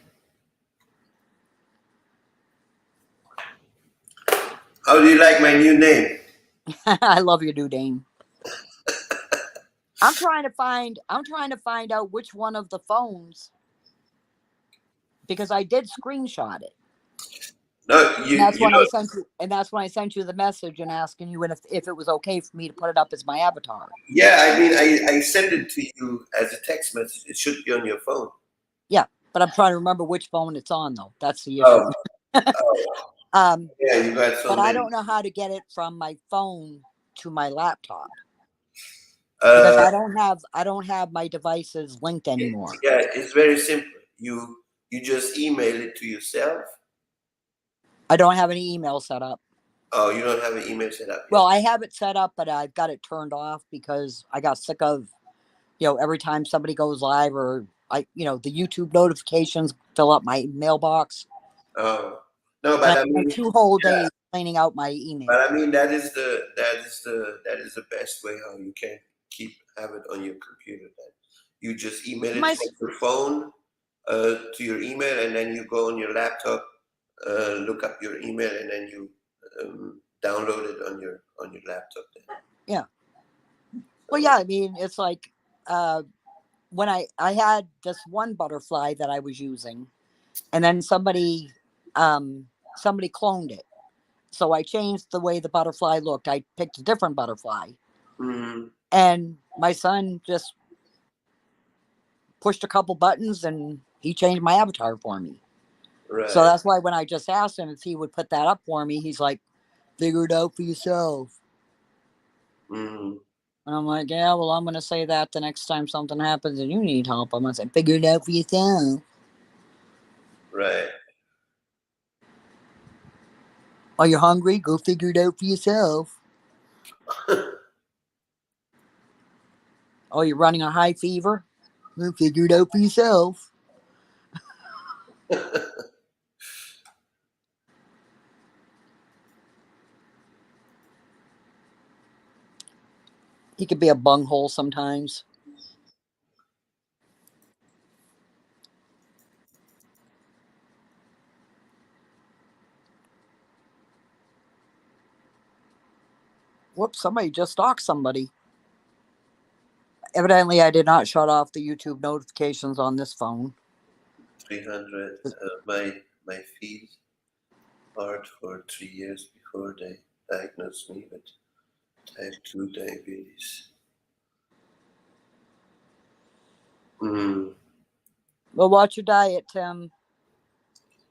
How do you like my new name? I love your new name. I'm trying to find out which one of the phones, because I did screenshot it. No, that's when I sent you the message and asking you if it was okay for me to put it up as my avatar. Yeah, I mean, I sent it to you as a text message. It should be on your phone. Yeah, but I'm trying to remember which phone it's on, though. That's the issue. Yeah, you got so but many. I don't know how to get it from my phone to my laptop. Because I don't have my devices linked anymore. Yeah, it's very simple. you just email it to yourself. I don't have any email set up. Oh, you don't have an email set up yet. Well, I have it set up, but I've got it turned off because I got sick of, every time somebody goes live or the YouTube notifications fill up my mailbox. Oh no, And but I I mean, spent 2 whole yeah. days cleaning out my email. But I mean, that is the best way how you can have it on your computer. Then you just email it My- from your phone to your email, and then you go on your laptop, look up your email, and then you download it on your laptop. Then. Yeah. Well, yeah, I mean, it's like when I had this one butterfly that I was using, and then somebody cloned it. So I changed the way the butterfly looked. I picked a different butterfly. Mhm. And my son just pushed a couple buttons and he changed my avatar for me. Right. So that's why when I just asked him if he would put that up for me, he's like, figure it out for yourself. Mhm. And I'm like, yeah, well, I'm going to say that the next time something happens and you need help. I'm going to say, figure it out for yourself. Right. Are you hungry? Go figure it out for yourself. Oh, you're running a high fever? Go figure it out for yourself. He could be a bunghole sometimes. Whoops, somebody just stalked somebody. Evidently, I did not shut off the YouTube notifications on this phone. 300. My feet hurt for 3 years before they diagnosed me with type 2 diabetes. Mm. Well, watch your diet, Tim,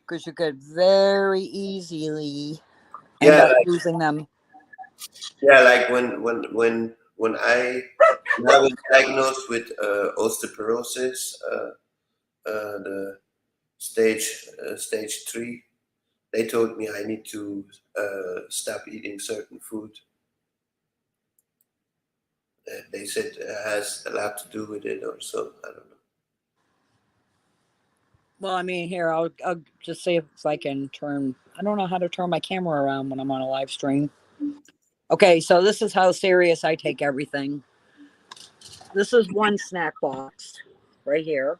because you could very easily end Yeah, up like losing them. yeah, like when I was diagnosed with osteoporosis, the stage 3, they told me I need to stop eating certain food. They said it has a lot to do with it, or so. I don't know. Well, I mean, here, I'll just see if I can turn. I don't know how to turn my camera around when I'm on a live stream. Okay, so this is how serious I take everything. This is one snack box right here.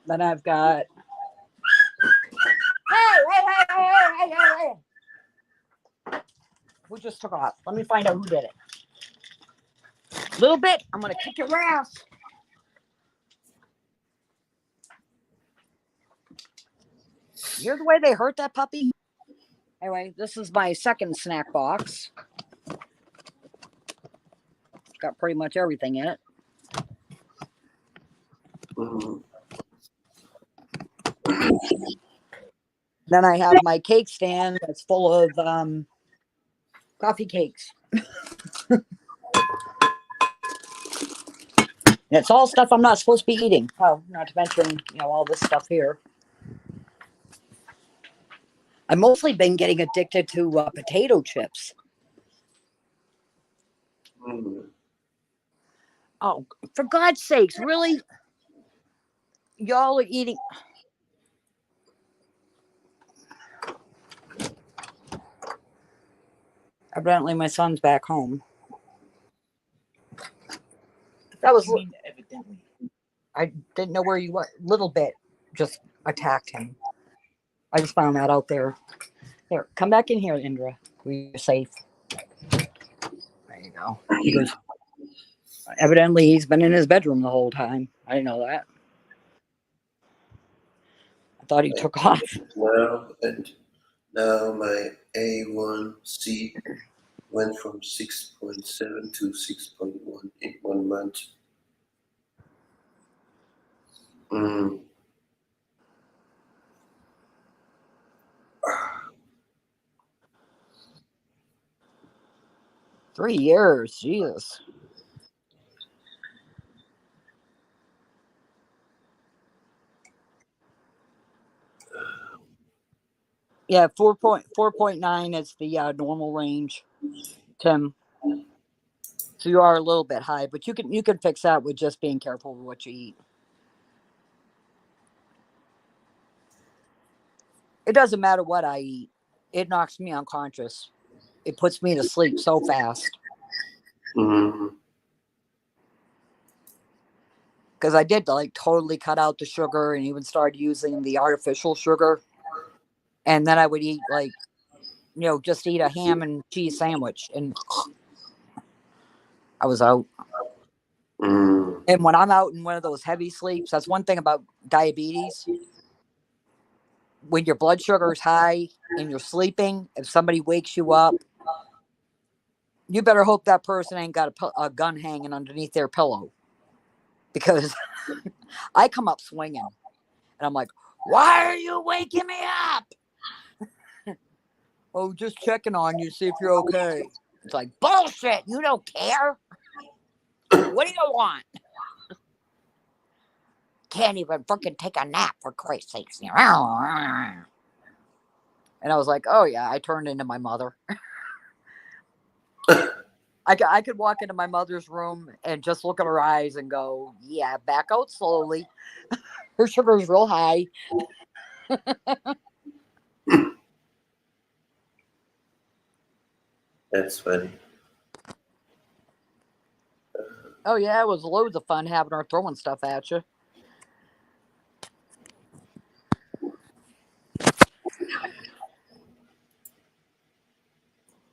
Then I've got. Hey. Who just took off? Let me find out who did it. Little bit, I'm gonna kick your ass. You hear the way they hurt that puppy? Anyway, this is my second snack box. Got pretty much everything in it. Mhm. Then I have my cake stand that's full of coffee cakes. And it's all stuff I'm not supposed to be eating. Oh, not to mention, all this stuff here. I've mostly been getting addicted to potato chips. Mhm. Oh, for God's sakes, really? Y'all are eating. Evidently, my son's back home. That was. Evidently. I didn't know where you were. Little bit just attacked him. I just found that out there. Here, come back in here, Indra. We're safe. There you go. He goes. Evidently, he's been in his bedroom the whole time. I didn't know that. I thought he took off. Now my A1C went from 6.7 to 6.1 in 1 month. Mm. 3 years, Jesus. Yeah, 4.9 is the normal range, Tim. So you are a little bit high, but you can fix that with just being careful with what you eat. It doesn't matter what I eat. It knocks me unconscious. It puts me to sleep so fast. Mm-hmm. Because I did like totally cut out the sugar and even started using the artificial sugar. And then I would eat like, just eat a ham and cheese sandwich and I was out. Mm. And when I'm out in one of those heavy sleeps, that's one thing about diabetes. When your blood sugar is high and you're sleeping, if somebody wakes you up, you better hope that person ain't got a gun hanging underneath their pillow. Because I come up swinging and I'm like, why are you waking me up? Oh, just checking on you, see if you're okay. It's like, bullshit. You don't care. What do you want? Can't even freaking take a nap, for Christ's sakes. And I was like, oh, yeah, I turned into my mother. I could walk into my mother's room and just look at her eyes and go, yeah, back out slowly. Her sugar's real high. That's funny. Oh, yeah, it was loads of fun having her throwing stuff at you.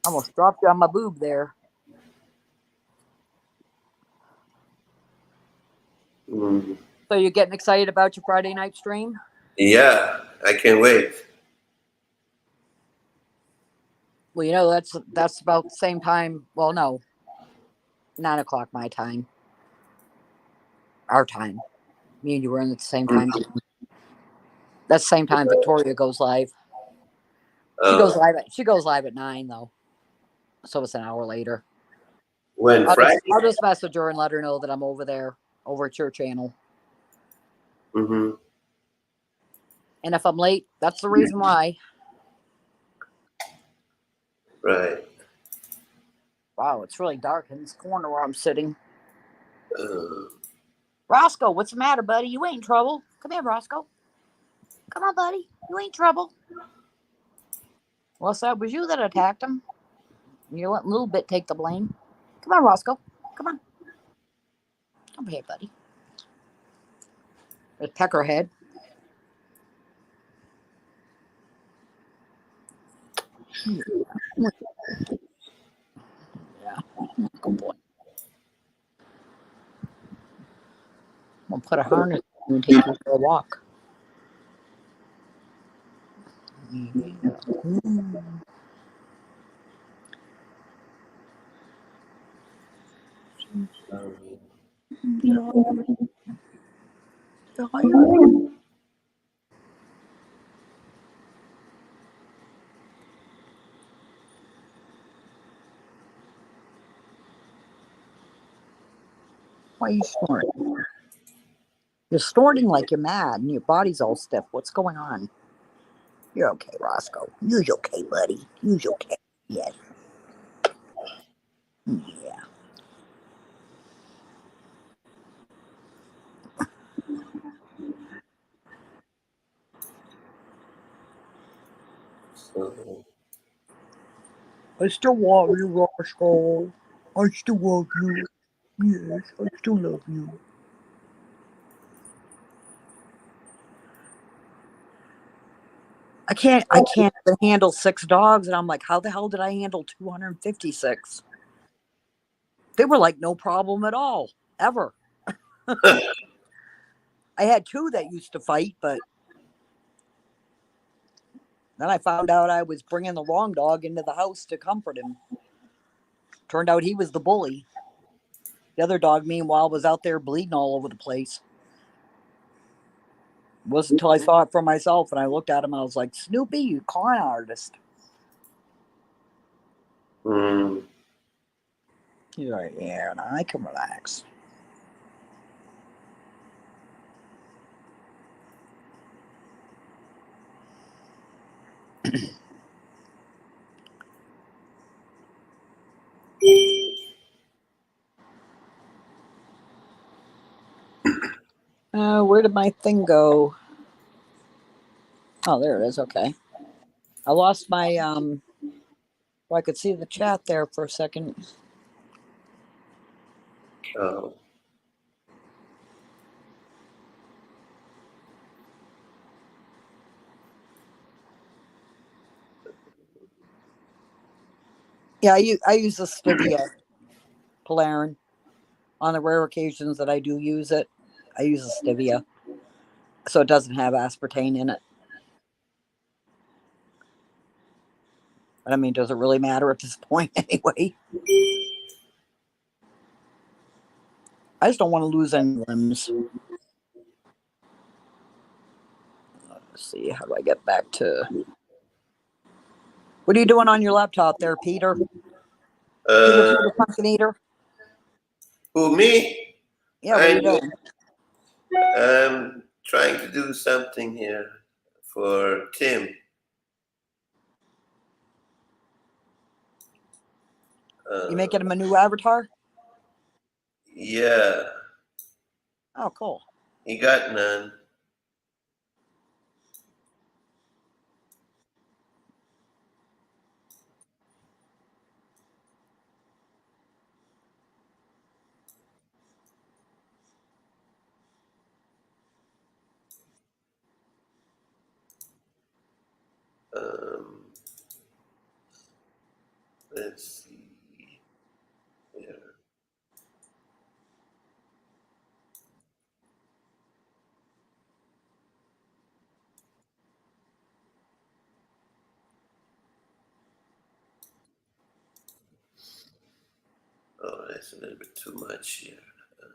Almost dropped you on my boob there. Mm. So you're getting excited about your Friday night stream? Yeah, I can't wait. Well, that's about the same time. Well, no, 9 o'clock my time. Our time. Me and you were in at the same time. That's the same time Victoria goes live. She goes Uh, live. She goes live at 9 though, so it's an hour later. when Friday? I'll just message her and let her know that I'm over there, over at your channel. Mm-hmm. And if I'm late, that's the reason why. Right. Wow, it's really dark in this corner where I'm sitting. Uh, Roscoe, what's the matter, buddy? You ain't in trouble. Come here, Roscoe. Come on, buddy. You ain't in trouble. Well, so it was you that attacked him. You let Little Bit take the blame. Come on, Roscoe. Come on. Come here, buddy. There's Peckerhead. Yeah, good boy. I'm gonna put a harness on you and take you for a walk. Yeah. Why are you snoring? You're snorting like you're mad and your body's all stiff. What's going on? You're okay, Roscoe. You're okay, buddy. You're okay. Yes. Yeah. so, I still love you, Roscoe. I still love you. Yes, I still love you. I can't even handle 6 dogs, and I'm like, how the hell did I handle 256? They were like no problem at all, ever. I had 2 that used to fight, but then I found out I was bringing the wrong dog into the house to comfort him. Turned out he was the bully. The other dog, meanwhile, was out there bleeding all over the place. It wasn't until I saw it for myself and I looked at him, I was like, Snoopy, you con artist. mm, He's like, yeah, no, I can relax. Where did my thing go? Oh, there it is. Okay. I lost my well, I could see the chat there for a second. Oh, Yeah, I use the Stevia Polarin on the rare occasions that I do use it. I use the Stevia, so it doesn't have aspartame in it. But I mean, does it really matter at this point anyway? I just don't want to lose any limbs. Let's see, how do I get back to? What are you doing on your laptop there, Peter? uh, Peter Pumpkin Eater? who, me? Yeah, what are you I'm, doing? I'm trying to do something here for Tim. You making Uh, him a new avatar? yeah, Oh, cool. he got none. Um, let's see here. Oh, that's a little bit too much here. Uh,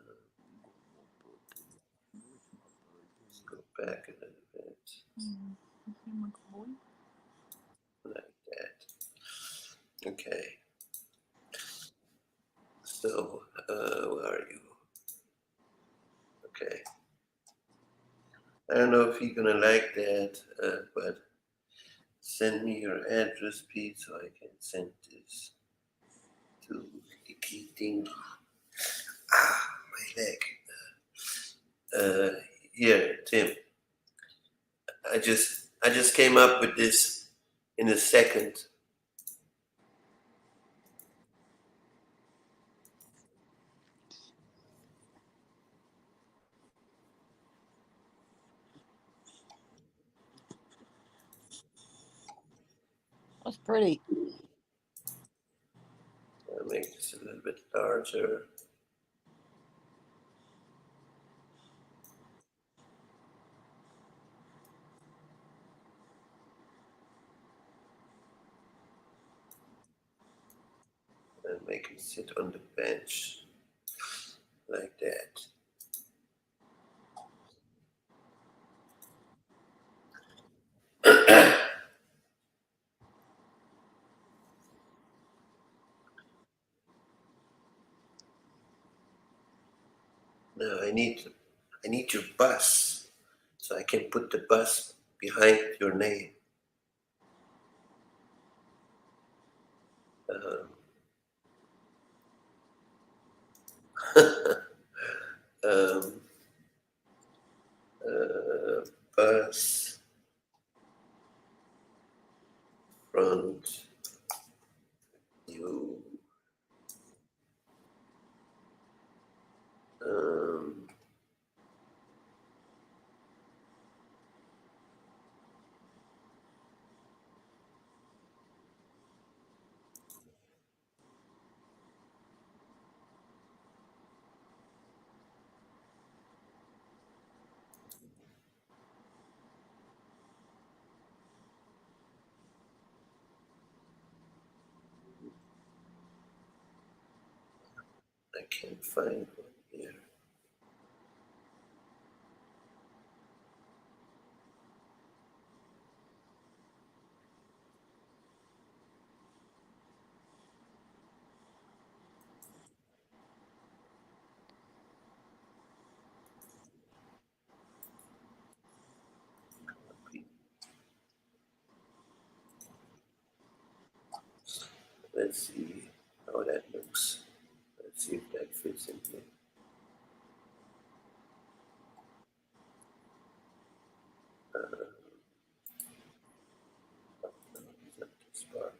let's go back a little bit like that. Okay. So, where are you? Okay. I don't know if you're gonna like that, but send me your address, Pete, so I can send this to Icky Dingy. Ah, my leg. Here, Tim. I just came up with this in a second. That's pretty. I'll make this a little bit larger. And make him sit on the bench like that. Now I need your bus, so I can put the bus behind your name. Um, um, bus front you. Um, I can't find one here. Let's see how that looks. Let's see if that fits in here. No, it's not this part.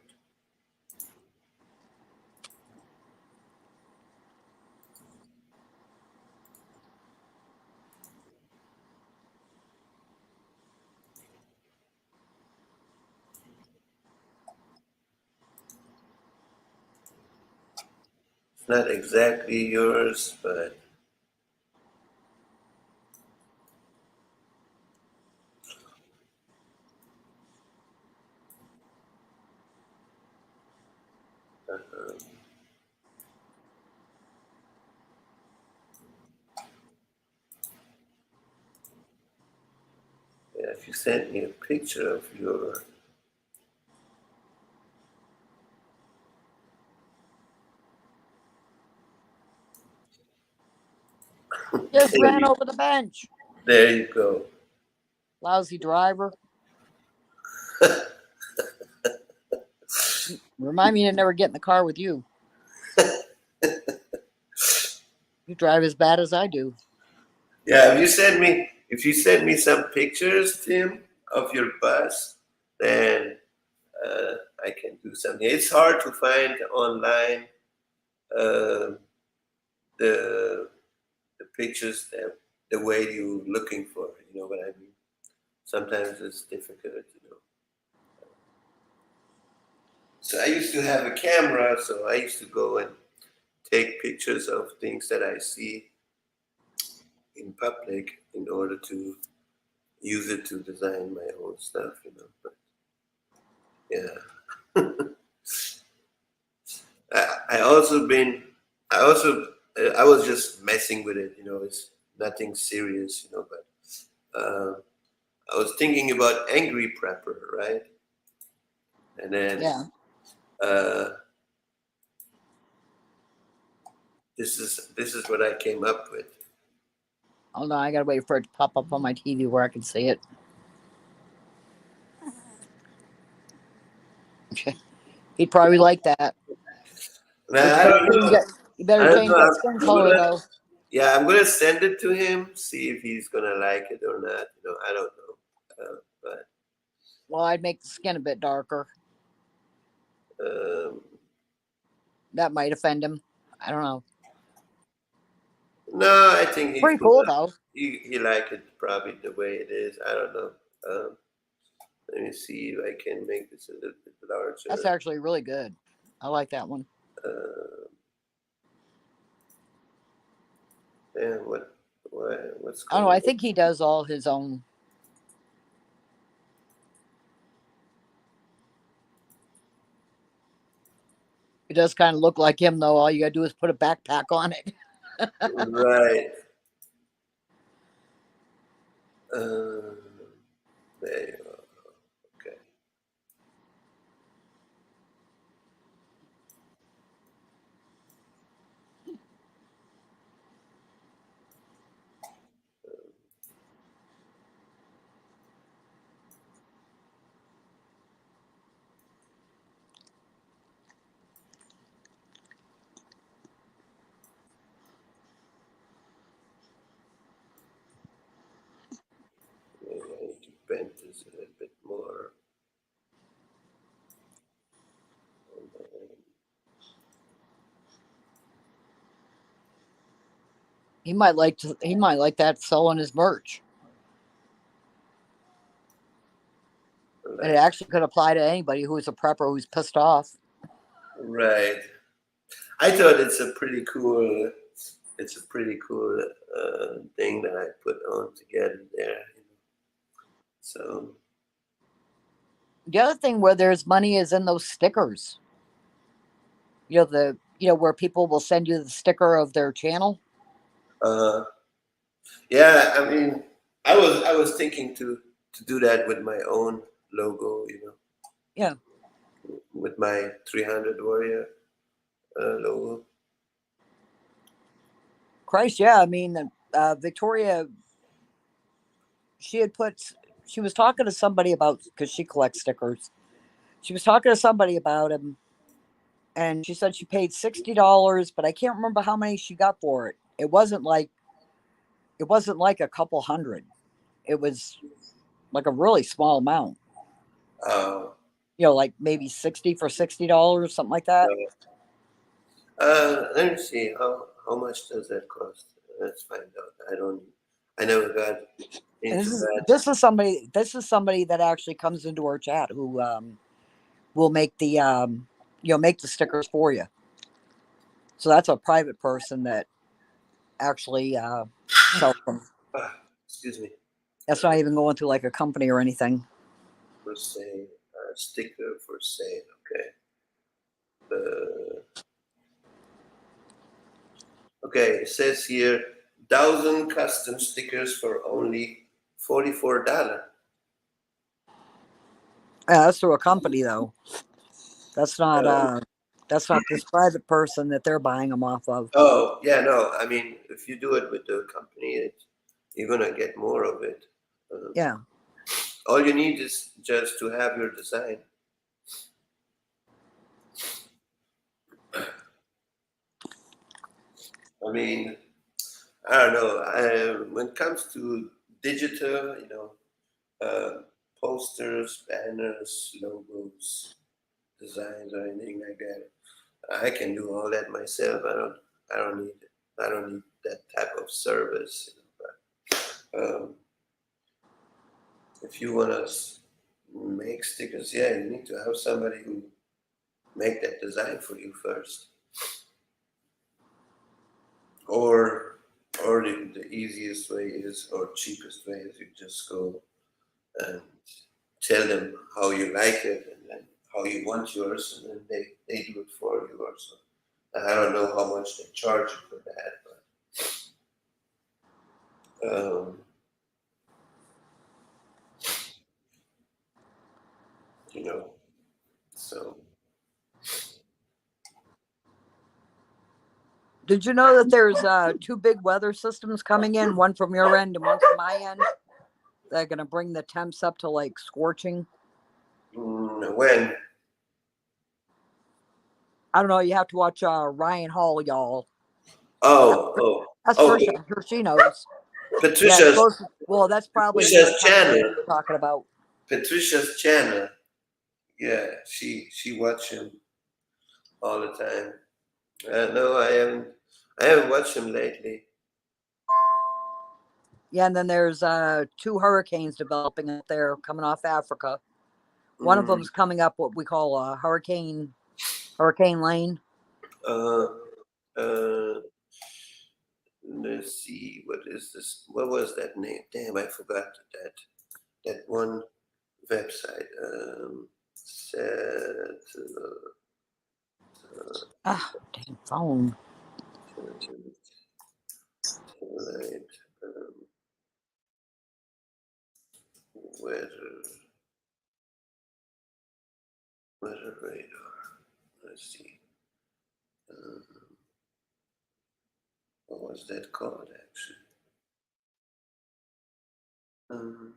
It's not exactly yours, but uh, yeah, if you send me a picture of your Just there ran you, over the bench. there you go. Lousy driver. Remind me to never get in the car with you. You drive as bad as I do. Yeah, if you send me some pictures, Tim, of your bus, then I can do something. It's hard to find online uh, the the pictures that the way you're looking for. You know what I mean? Sometimes it's difficult. So I used to have a camera, so I used to go and take pictures of things that I see in public in order to use it to design my own stuff. But yeah, I also been, I was just messing with it. It's nothing serious. But I was thinking about Angry Prepper, right? And then Yeah. uh, this is what I came up with. Hold on, I gotta wait for it to pop up on my TV where I can see it. He'd probably like that. But Now I don't know. you better I don't change know. that skin I'm color gonna, though. yeah, I'm gonna send it to him, see if he's gonna like it or not. I don't know. But Well, I'd make the skin a bit darker. um, That might offend him. I don't know. no, I think he's Pretty cool gonna though. he like it probably the way it is. I don't know. Let me see if I can make this a little bit That's larger. actually really good. I like that one. Uh, yeah, what's I don't know. going I on? think he does all his own. It does kind of look like him though. All you gotta do is put a backpack on it. Right. Uh, there you go. Okay. Maybe I need to bend this a little bit more. He might like to. He might like that selling his merch. And it Like, actually could apply to anybody who is a prepper who's pissed off. right. I thought it's a pretty cool thing that I put on together there. So The other thing where there's money is in those stickers. Where people will send you the sticker of their channel. uh, yeah, I mean, I was thinking to do that with my own logo. Yeah. With my 300 Warrior logo. Christ, yeah. I mean, Victoria, she was talking to somebody about, because she collects stickers. She was talking to somebody about him, and she said she paid $60, but I can't remember how many she got for it. It wasn't like a couple hundred. It was like a really small amount. Oh, Like maybe 60 for $60, something like that. let me see. How much does that cost? Let's find out. I never got And into that. this is somebody that actually comes into our chat who will make the stickers for you. So that's a private person that actually sells them. Excuse me. That's not even going through like a company or anything. For sale, sticker for sale. Okay. Okay. It says here 1,000 custom stickers for only $44. Yeah, that's through a company though. That's not this private person that they're buying them off of. Oh, yeah, no. I mean, if you do it with the company, you're gonna get more of it. Yeah. All you need is just to have your design. I mean, I don't know. When it comes to digital, posters, banners, logos, designs, or anything like that, I can do all that myself. I don't need. I don't need that type of service. If you want to make stickers, yeah, you need to have somebody who make that design for you first. Or the easiest way is, or cheapest way is, you just go and tell them how you like it and then how you want yours, and then they do it for you or so. And I don't know how much they charge you for that, but you know, so Did you know that there's two big weather systems coming in, one from your end and one from my end? They're gonna bring the temps up to like scorching. when I don't know. You have to watch Ryan Hall, y'all. oh That's oh first. I'm sure she knows. Yeah, it's Patricia's supposed well, that's probably the Patricia's time frame channel. you're talking about. Patricia's channel. Yeah, she watch him all the time. No, I haven't watched him lately. Yeah, and then there's two hurricanes developing up there coming off Africa. One of them's coming up what we call Hurricane Lane. Uh, uh, let's see. What is this? What was that name? Damn, I forgot that one website. Satellite. Ah, dang phone. Satellite. Weather. Weather radar. Let's see. Um, what was that called actually? Um,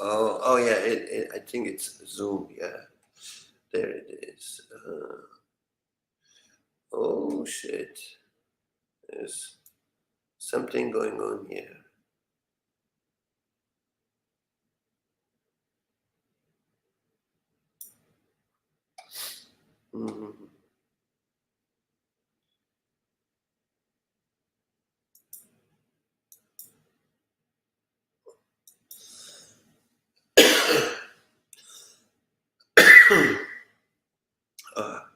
oh yeah. I think it's Zoom. Yeah, there it is. Oh shit. There's something going on here. Mhm. Ah,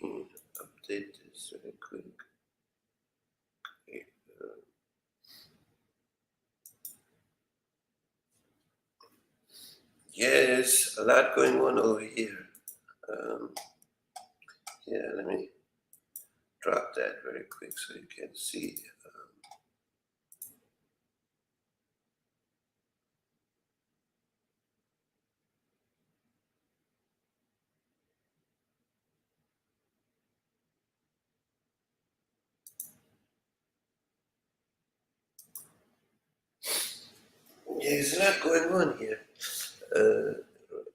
update this really quick. Okay, yes, a lot going on over here. Um, yeah, let me drop that very quick so you can see. there's a lot going on here.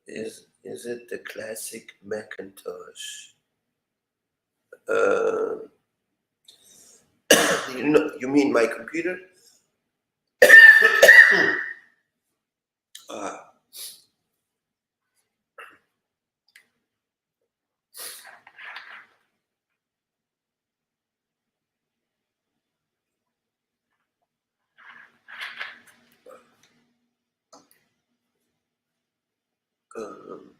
Is it the classic Macintosh? Uh, you mean my computer? Ah, um,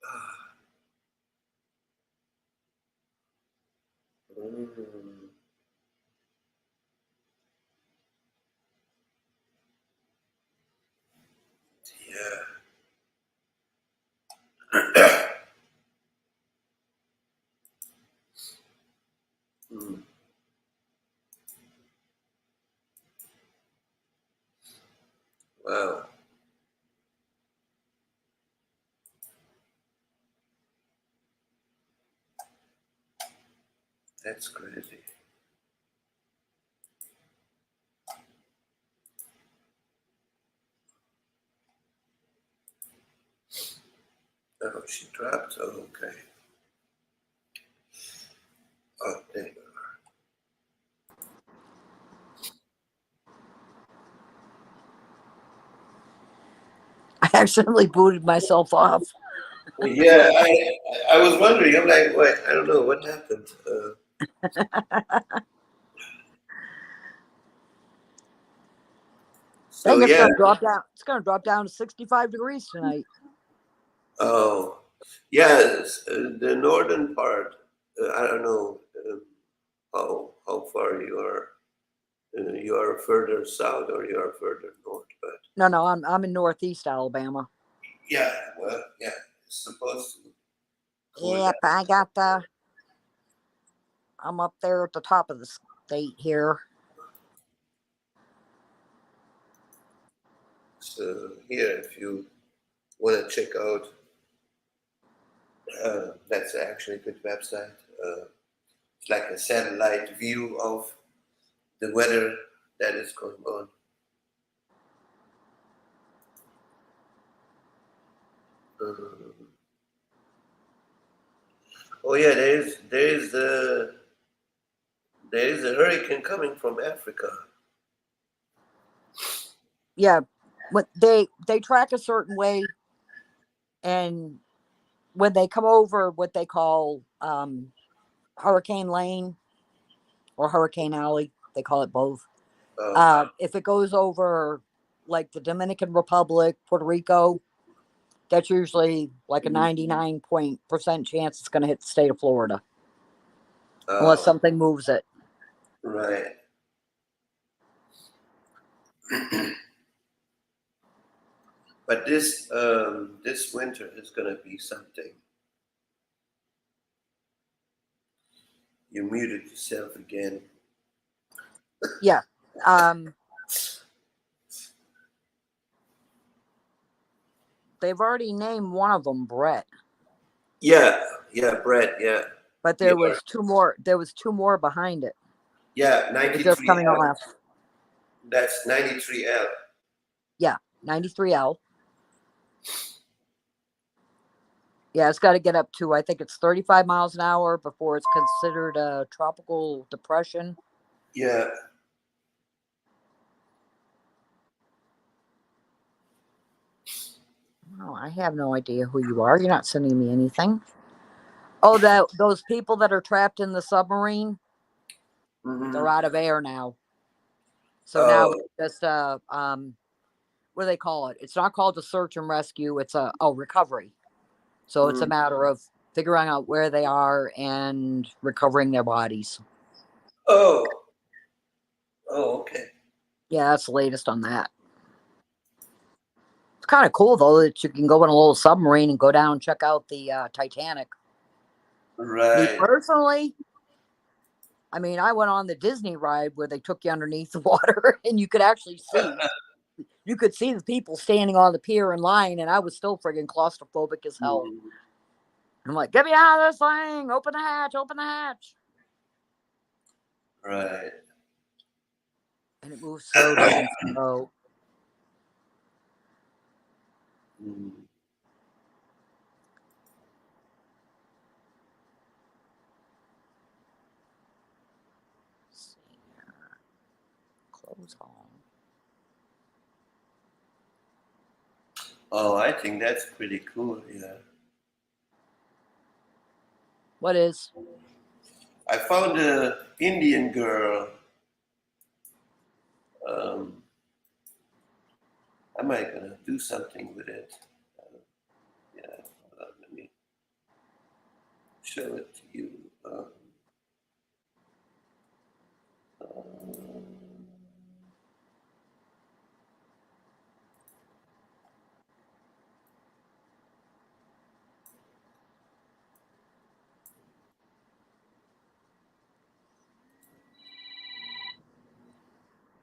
ah, mm, yeah. Mm, wow, that's crazy. Oh, she dropped. Oh, okay. Oh, there you I accidentally booted myself off. go. Yeah, I was wondering. I'm like, wait, I don't know what happened. So Dang, it's yeah. gonna drop down. It's gonna drop down to 65 degrees tonight. Oh, yes. The northern part. I don't know how far you are. You are further south or you are further north, but No, I'm in Northeast Alabama. yeah. Well, yeah. It's supposed to cool down. Yep, I'm up there at the top of the state here. So here, if you want to check out, that's actually a good website. It's like a satellite view of the weather that is going on. Um, oh yeah, there is a hurricane coming from Africa. Yeah, when they track a certain way, and when they come over what they call Hurricane Lane or Hurricane Alley, they call it both. Uh, If it goes over like the Dominican Republic, Puerto Rico, that's usually like a 99% chance it's going to hit the state of Florida, unless uh, something moves it. right. But this winter is gonna be something. You muted yourself again. Yeah. They've already named one of them Brett, Yeah, yeah, Brett. Yeah, but yeah, there was two more. There was two more behind it. yeah. They're just coming 93L. off. That's 93L. Yeah, 93L. Yeah, it's got to get up to, I think it's 35 miles an hour before it's considered a tropical depression. Yeah. Oh, I have no idea who you are. You're not sending me anything. Oh, those people that are trapped in the submarine, they're Hmm. out of air now. So now Oh, it's just what do they call it? It's not called a search and rescue. It's a recovery. So it's a mm, matter of figuring out where they are and recovering their bodies. oh, oh. Okay. Yeah, that's the latest on that. It's kind of cool though that you can go in a little submarine and go down and check out the Titanic. Me Right. personally, I mean, I went on the Disney ride where they took you underneath the water and you could actually see you could see the people standing on the pier in line, and I was still friggin' claustrophobic as hell. Mhm. I'm like, get me out of this thing! Open the hatch! Open the hatch! Right. And it moves so damn slow. Mhm. Let's see here. Close on. Oh, I think that's pretty cool. Yeah. What is? I found a Indian girl. Um, I might gonna do something with it. Yeah, hold on, let me show it to you. Um,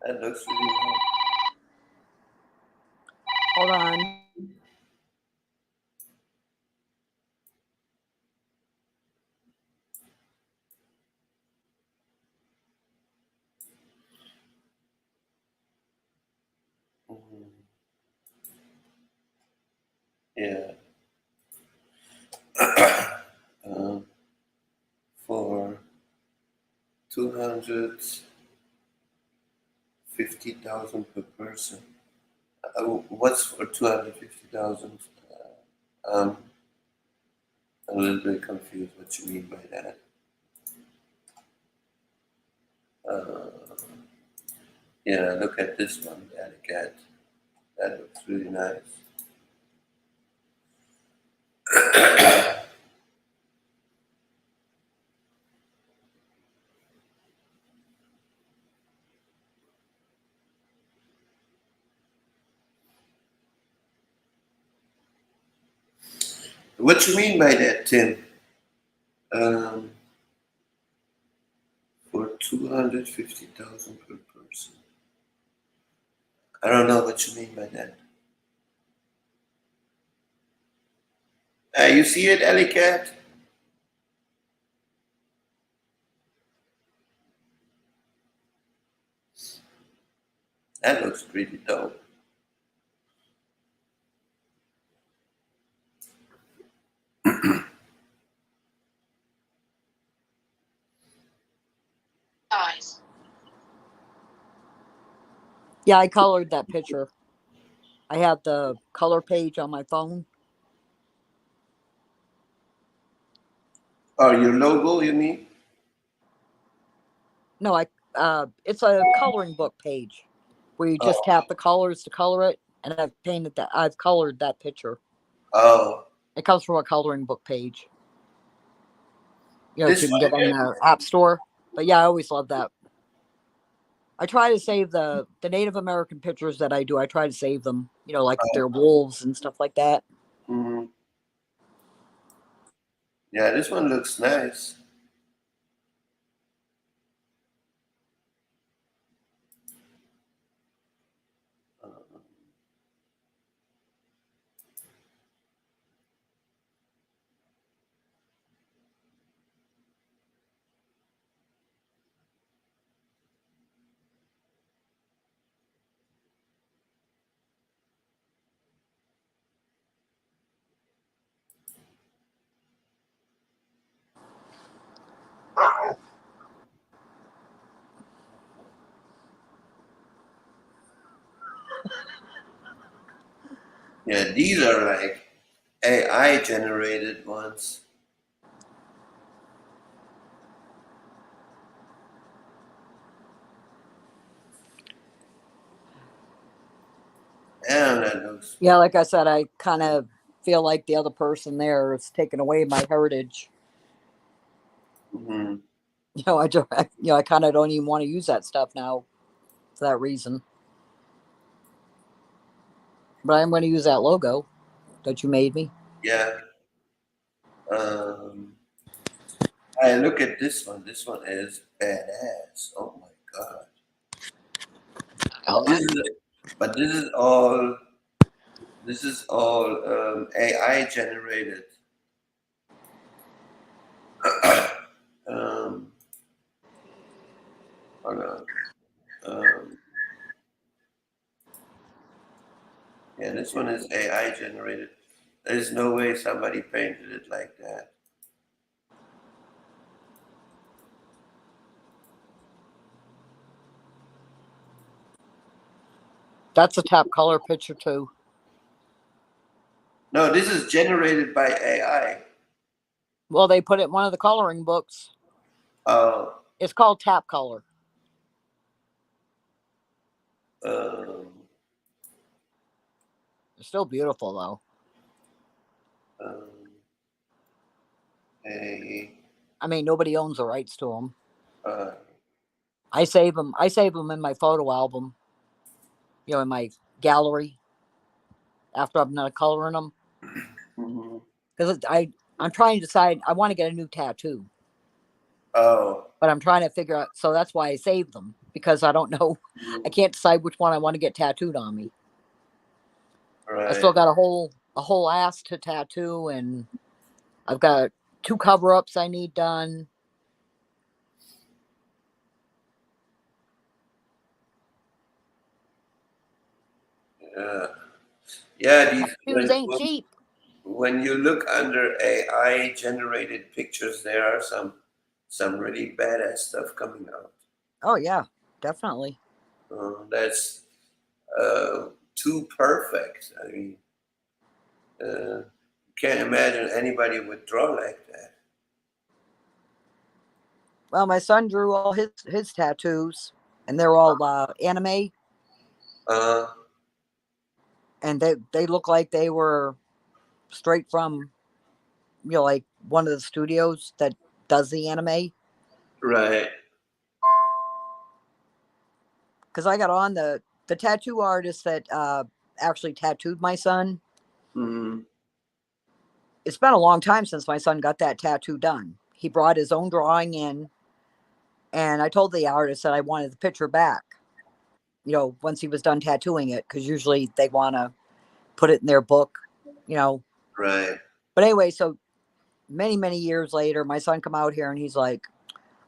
that looks really nice. Hold on. Mhm. Yeah. For 250,000 per person. What's for 250,000? I'm a little bit confused what you mean by that. Uh, yeah, look at this one, the alley cat. That looks really nice. What you mean by that, Tim? Um, for 250,000 per person. I don't know what you mean by that. You see it, alley cat? That looks pretty dope. Yeah, I colored that picture. I have the color page on my phone. Oh, your logo, you mean? No, it's a coloring book page where you just tap the colors to color it, and I've colored that picture. Oh, It comes from a coloring book page. this You can one get on again? the App Store. But yeah, I always love that. I try to save the Native American pictures that I do. I try to save them, like if they're wolves and stuff like that. Hmm. Yeah, this one looks nice. Yeah, these are like AI generated ones. And that looks. Yeah, like I said, I kind of feel like the other person there is taking away my heritage. Hmm. I kind of don't even want to use that stuff now for that reason. But I'm going to use that logo that you made me. Yeah. Um, I look at this one. This one is badass. Oh my god. Oh, This is But this is all AI generated. um, hold on. Yeah, this one is AI generated. There's no way somebody painted it like that. That's a top color picture too. No, this is generated by AI. Well, they put it in one of the coloring books. Oh, It's called tap color. um, It's still beautiful though. um, a, I mean, nobody owns the rights to them. uh, I save them. I save them in my photo album. You know, in my gallery after I'm not coloring them mhm. because I'm trying to decide. I want to get a new tattoo, Oh, but I'm trying to figure out. So that's why I saved them because I don't know. I can't decide which one I want to get tattooed on me. I still right. got a whole ass to tattoo, and I've got 2 cover ups I need done. Yeah, yeah. These Tattoos ain't cheap. when you look under AI generated pictures, there are some really badass stuff coming out. Oh yeah, definitely. That's too perfect. I mean, can't imagine anybody would draw like that. Well, my son drew all his tattoos, and they're all anime, Uh, and they look like they were straight from like one of the studios that does the anime. right. Because I got on the tattoo artist that actually tattooed my son. Mm, It's been a long time since my son got that tattoo done. He brought his own drawing in, and I told the artist that I wanted the picture back. You know, once he was done tattooing it, because usually they want to put it in their book. You know, right. but anyway, so many years later, my son come out here and he's like,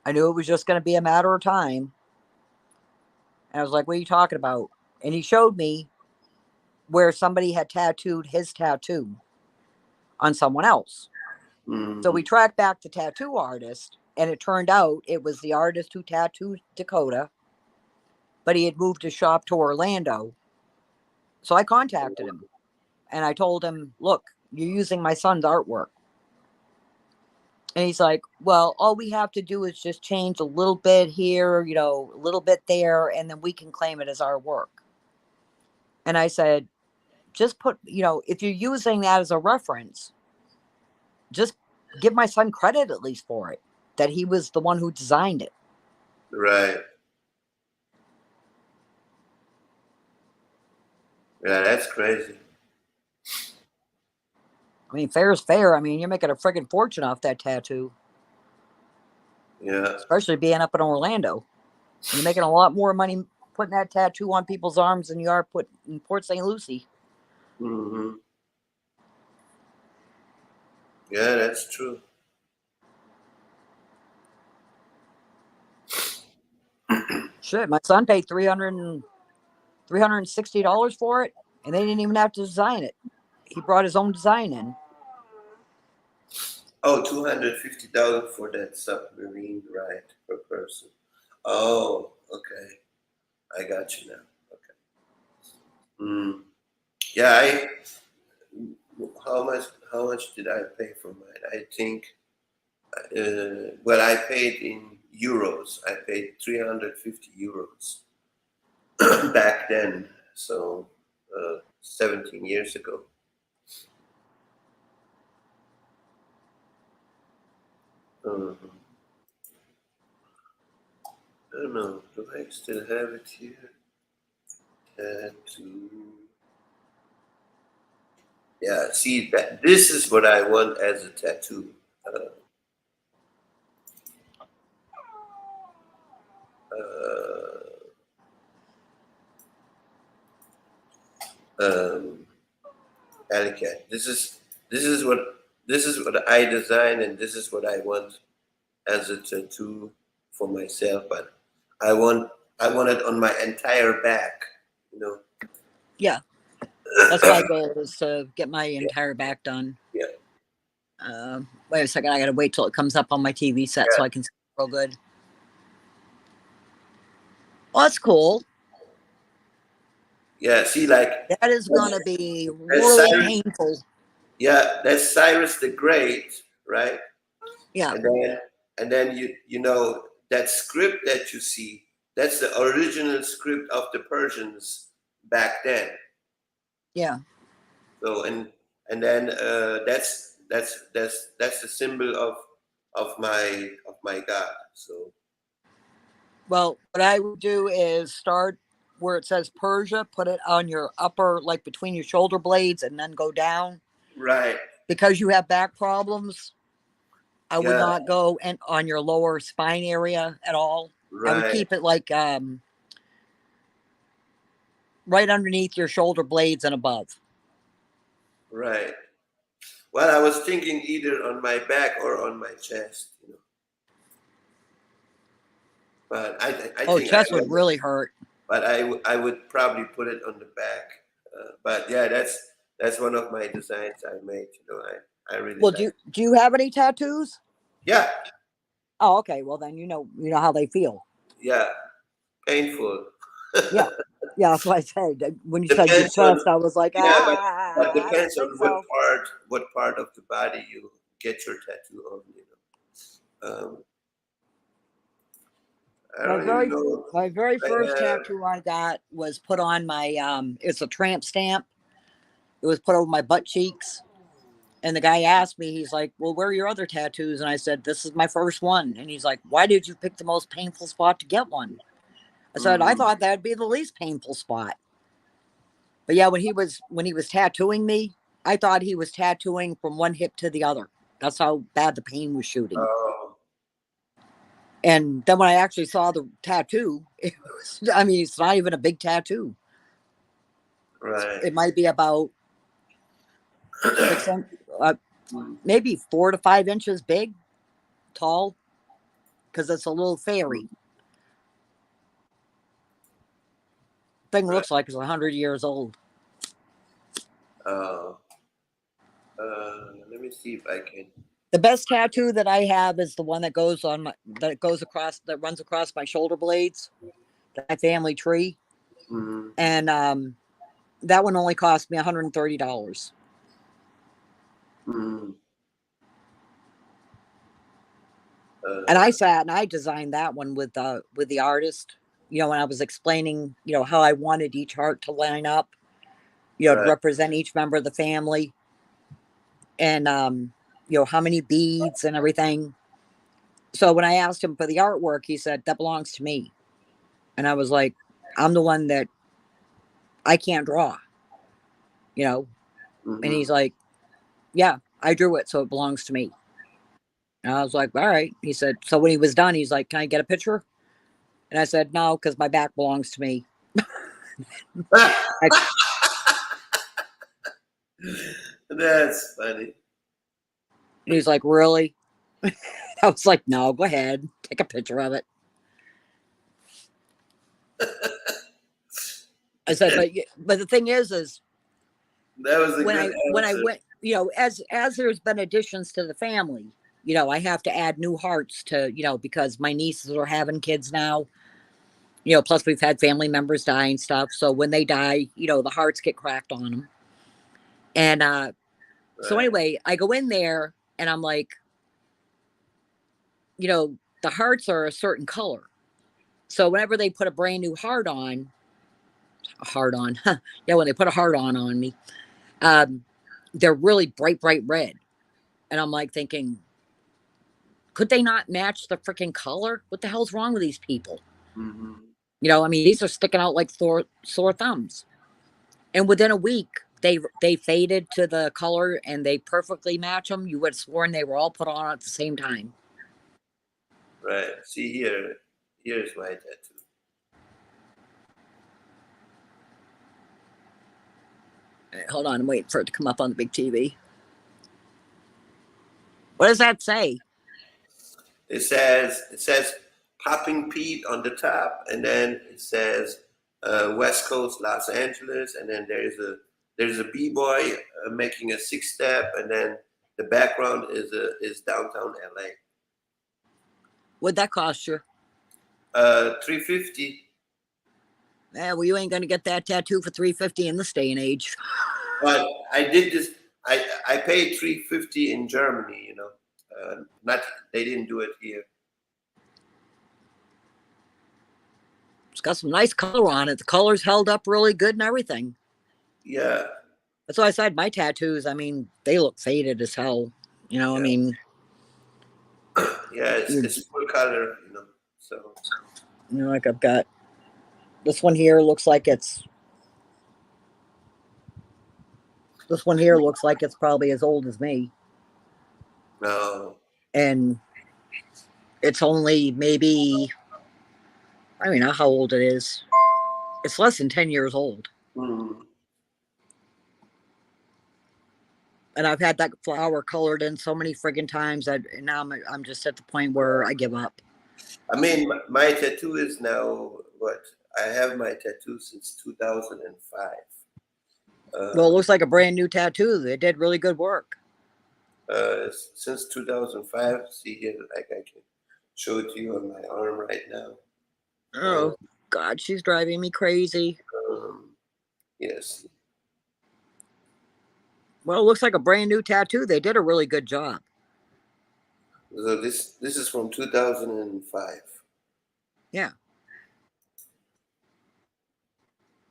"I knew it was just going to be a matter of time." And I was like, "What are you talking about?" And he showed me where somebody had tattooed his tattoo on someone else. So Mm, we tracked back the tattoo artist, and it turned out it was the artist who tattooed Dakota, but he had moved his shop to Orlando. So I contacted him and I told him, "Look, you're using my son's artwork." And he's like, "Well, all we have to do is just change a little bit here, you know, a little bit there, and then we can claim it as our work." And I said, "Just put, you know, if you're using that as a reference, just give my son credit at least for it, that he was the one who designed it." right. Yeah, that's crazy. I mean, fair is fair. I mean, you're making a friggin' fortune off that tattoo, Yeah. especially being up in Orlando. You're making a lot more money putting that tattoo on people's arms than you are putting in Port St. Lucie. Hmm. Yeah, that's true. Shit, my son paid $360 for it, and they didn't even have to design it. He brought his own design in. Oh, 250,000 for that submarine ride per person. Oh, okay. I got you now. Okay. Mm. Yeah, I how much did I pay for mine? I think well I paid in euros. I paid 350 euros back then. So 17 years ago. Mhm. I don't know. Do I still have it here? Tattoo. Yeah, see that this is what I want as a tattoo. Uh, uh, um, Alley Cat. This is what I design, and this is what I want as a tattoo for myself. But I want I want it on my entire back. You know. Yeah, that's my goal is to get my Yeah. entire back done. Yeah. Wait a second, I gotta wait till it comes up on my TV set so I can see it real good. Well, that's cool. Yeah. See, like That is gonna be that's really Cyrus. painful. Yeah, that's Cyrus the Great, right? Yeah, And then you know that script that you see, that's the original script of the Persians back then. yeah. So and then that's the symbol of my God. So Well, what I would do is start where it says Persia, put it on your upper, like between your shoulder blades, and then go down. right, Because you have back problems, I would yeah, not go and on your lower spine area at all. I would right, keep it like right underneath your shoulder blades and above. right. Well, I was thinking either on my back or on my chest, you know. But I Oh, think I chest would will. really hurt. But I would probably put it on the back. But yeah, that's one of my designs I made. You know, I really Well, like. do you have any tattoos? Yeah, Oh, okay. Well, then you know how they feel. yeah, painful. Yeah, yeah. That's what I said. When you said your Depends chest, on I was like, yeah, but I don't depends think on so. what part of the body you get your tattoo on. You know, I My don't even very know. my very I first have. tattoo I got was put on my it's a tramp stamp. It was put over my butt cheeks. And the guy asked me, he's like, well, where are your other tattoos? And I said, this is my first one. And he's like, why did you pick the most painful spot to get one? I said, I Mm, thought that'd be the least painful spot. But yeah, when he was tattooing me, I thought he was tattooing from one hip to the other. That's how bad the pain was shooting. oh, And then when I actually saw the tattoo, it was, I mean, it's not even a big tattoo. right. It might be about maybe 4 to 5 inches big, tall, because it's a little fairy. Thing Right. looks like it's 100 years old. Uh, let me see if I can. The best tattoo that I have is the one that goes on my that runs across my shoulder blades, my family tree, Mm, and that one only cost me $130. mm, And I uh, sat and I designed that one with the artist. You know, when I was explaining, you know, how I wanted each heart to line up, you know, to right. represent each member of the family, and you know, how many beads and everything. So when I asked him for the artwork, he said that belongs to me, and I was like, I'm the one that I can't draw, you know. And Mm-hmm. he's like, yeah, I drew it, so it belongs to me. And I was like, all right. He said, so when he was done, he's like, can I get a picture? And I said, no, because my back belongs to me. I, That's funny. and he's like, really? I was like, no, go ahead, take a picture of it. I said, but the thing is That was a good when I answer. went, you know, as there's been additions to the family, you know, I have to add new hearts to, you know, because my nieces are having kids now. You know, plus we've had family members die and stuff. So when they die, you know, the hearts get cracked on them. And so Right. anyway, I go in there and I'm like, you know, the hearts are a certain color. So whenever they put a brand new heart on, yeah, when they put a heart on me, um, they're really bright red. And I'm like thinking, could they not match the freaking color? What the hell's wrong with these people? Mm-hmm. You know, I mean, these are sticking out like sore thumbs. And within a week, they faded to the color and they perfectly match them. You would have sworn they were all put on at the same time. Right. See here. Here's my tattoo. Hold on, I'm waiting for it to come up on the big TV. What does that say? It says Popping Pete on the top, and then it says West Coast Los Angeles, and then there's a b-boy making a six step, and then the background is downtown LA. What'd that cost you? $350. Yeah, well, you ain't gonna get that tattoo for $350 in this day and age. But I did this. I paid $350 in Germany. Not they didn't do it here. It's got some nice color on it. The color's held up really good and everything. Yeah, That's why I said my tattoos, I mean, they look faded as hell. I Yeah. mean, yeah, it's full color. So like I've got this one here looks like it's probably as old as me. no, And it's only maybe, I don't know how old it is. It's less than 10 years old. mm, And I've had that flower colored in so many friggin' times that now I'm just at the point where I give up. I mean my tattoo is now what? I have my tattoo since 2005. Well, it looks like a brand new tattoo. They did really good work. Since 2005. See here, like I can show it to you on my arm right now. Oh, God, she's driving me crazy. Yes. Well, it looks like a brand new tattoo. They did a really good job. So this is from 2005. Yeah.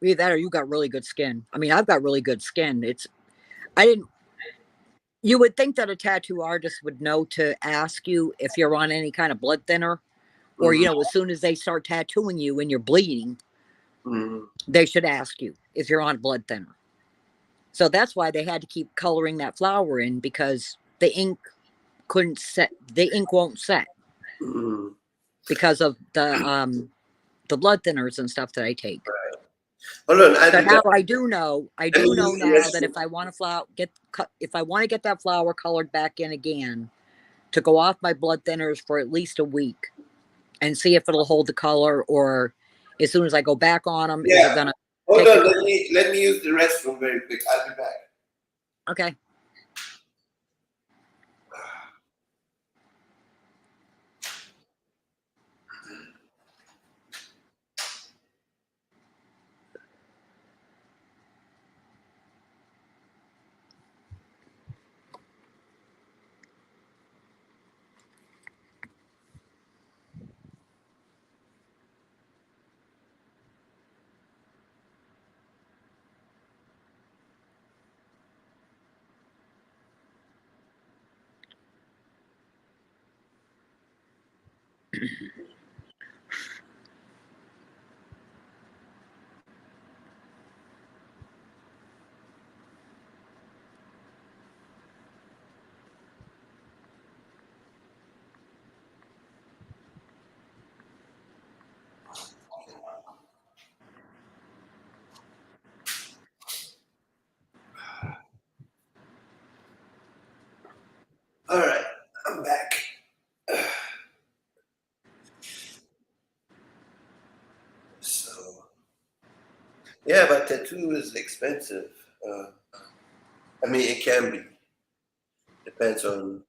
Either that or you got really good skin. I mean, I've got really good skin. You would think that a tattoo artist would know to ask you if you're on any kind of blood thinner, or, Mhm. as soon as they start tattooing you and you're bleeding, Mhm. they should ask you if you're on blood thinner. So that's why they had to keep coloring that flower in, because the ink won't set Mhm. because of the blood thinners and stuff that I take. Hold on, So I'll be now back. I do know Let me use the now that restroom. if I want to get that flower colored back in again, to go off my blood thinners for at least a week and see if it'll hold the color, or as soon as I go back on them, is it Yeah. gonna Hold take on, the let me use the restroom very quick. I'll be back. Okay. All right, I'm back. So, yeah, but tattoo is expensive. I mean, it can be. Depends on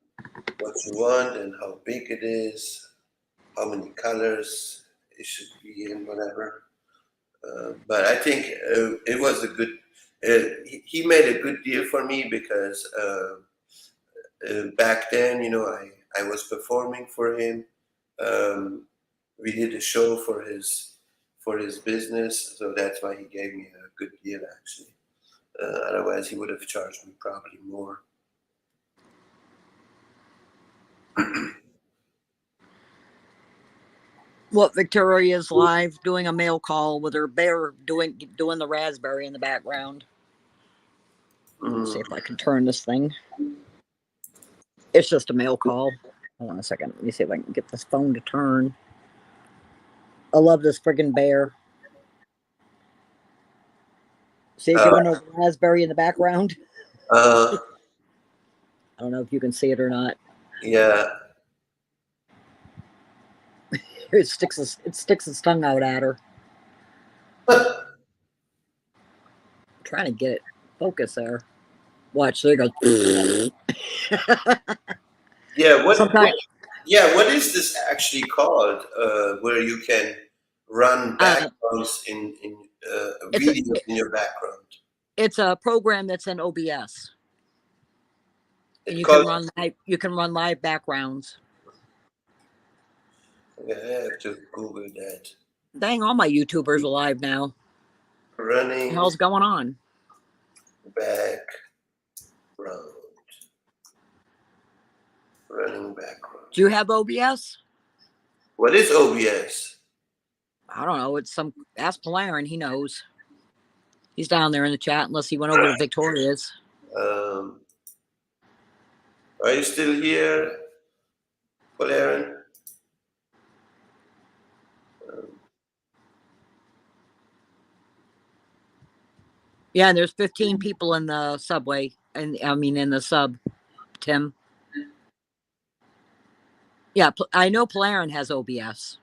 what you want and how big it is, how many colors it should be in, whatever. But I think it was a good. He made a good deal for me because back then, I was performing for him. Um, we did a show for his business, so that's why he gave me a good deal actually. Otherwise, he would have charged me probably more. What, Victoria's live doing a mail call with her bear doing the raspberry in the background. Let's see if I can turn this thing. It's just a mail call. Hold on a second. Let me see if I can get this phone to turn. I love this friggin' bear. See if you went over raspberry in the background. Uh, I don't know if you can see it or not. yeah. It sticks its tongue out at her. Trying to get it focus there. Watch, there it goes. Yeah. Sometimes What is this actually called? Where you can run backgrounds in it's a videos in your background. it's a program that's in OBS, and It's you called. can run live backgrounds. Yeah, I have to Google that. Dang, all my YouTubers are live now. What the Running hell's going on? background. Running background. Do you have OBS? What is OBS? I don't know. It's some ask Polarin. He knows. He's down there in the chat, unless he went over to Victoria's. Are you still here, Polarin? Yeah, and there's 15 people in the subway, and I mean in the sub. Tim. Yeah, I know Polarin has OBS.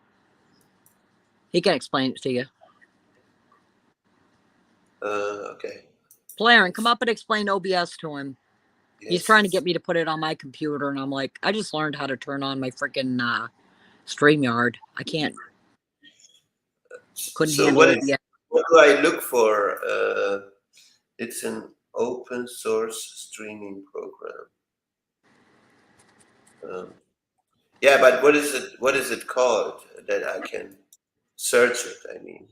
He can explain it to you. Okay. Polarin, come up and explain OBS to him. Yes. He's trying to get me to put it on my computer, and I'm like, I just learned how to turn on my freaking StreamYard. I can't. Couldn't So handle OBS. what do I look for? It's an open source streaming program. Yeah, but what is it? What is it called that I can search it? I mean,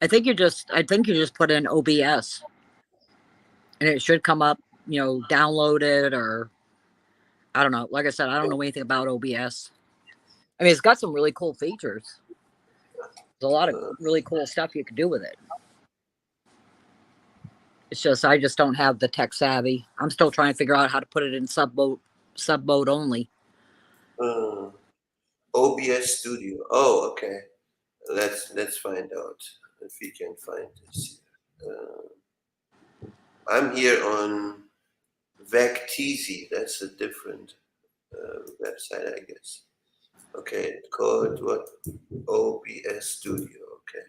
I think you just put in OBS, and it should come up. Download it, or I don't know. Like I said, I don't know anything about OBS. I mean, it's got some really cool features. There's a lot of really cool stuff you can do with it. It's just I just don't have the tech savvy. I'm still trying to figure out how to put it in sub mode only. OBS Studio. Oh, okay. Let's find out if we can find this. I'm here on VecTeasy. That's a different website, I guess. Okay, called what? OBS Studio. Okay.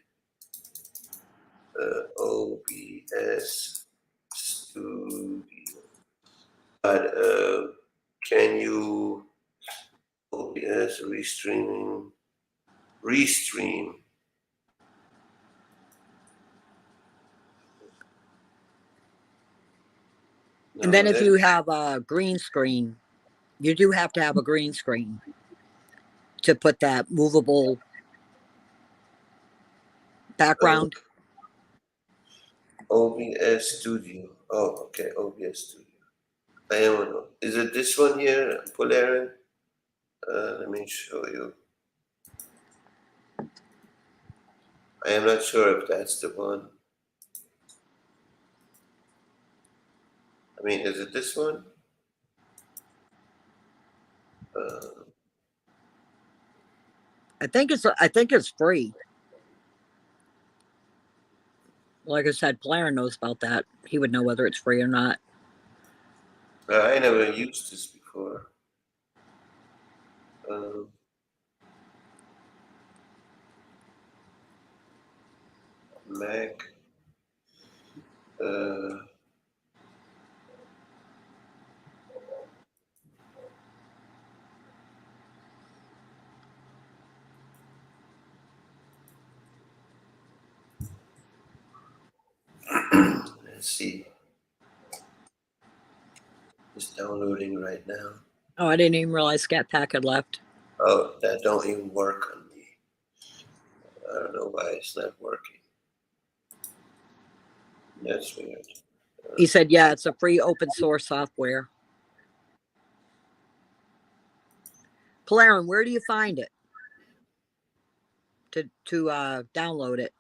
OBS Studio. But can you OBS restream? No, And then if you have a green screen, you do have to have a green screen to put that movable background. OBS Studio. Oh, okay, OBS Studio. I am on. Is it this one here, Polarin? Let me show you. I am not sure if that's the one. I mean, is it this one? I think it's free. Like I said, Polarin knows about that. He would know whether it's free or not. I never used this before. Mac. Let's see. It's downloading right now. Oh, I didn't even realize Scat Pack had left. Oh, that don't even work on me. I don't know why it's not working. That's weird. He said, yeah, it's a free open source software. Polarin, where do you find it to download it?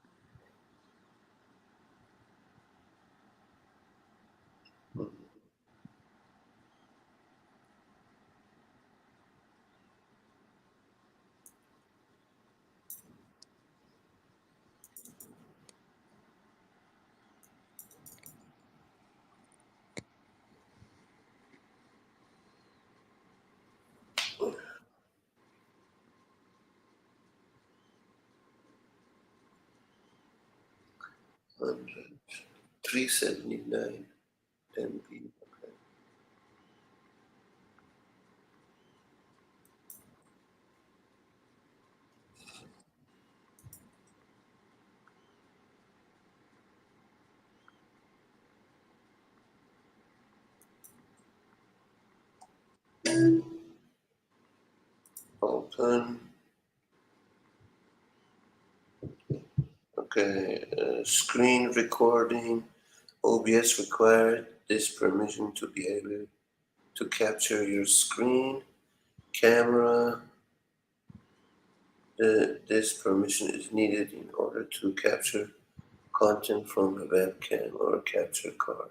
379 MB. Okay. Open. Okay, screen recording. OBS required this permission to be able to capture your screen, camera. This permission is needed in order to capture content from a webcam or capture card.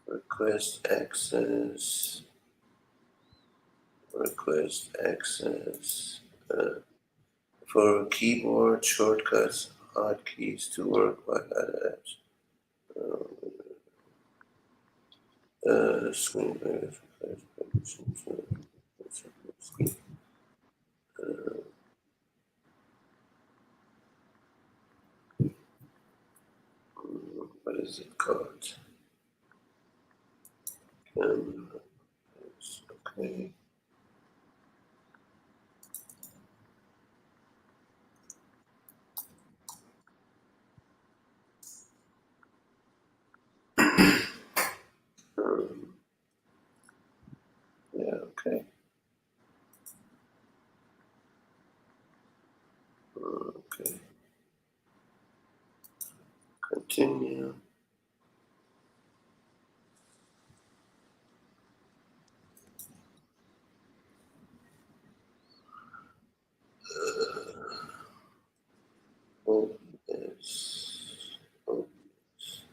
Request access. For keyboard shortcuts, hotkeys to work while other apps. Screen permission to screen. What is it called? Okay. Yeah, okay. Okay. Continue. OBS. OBS.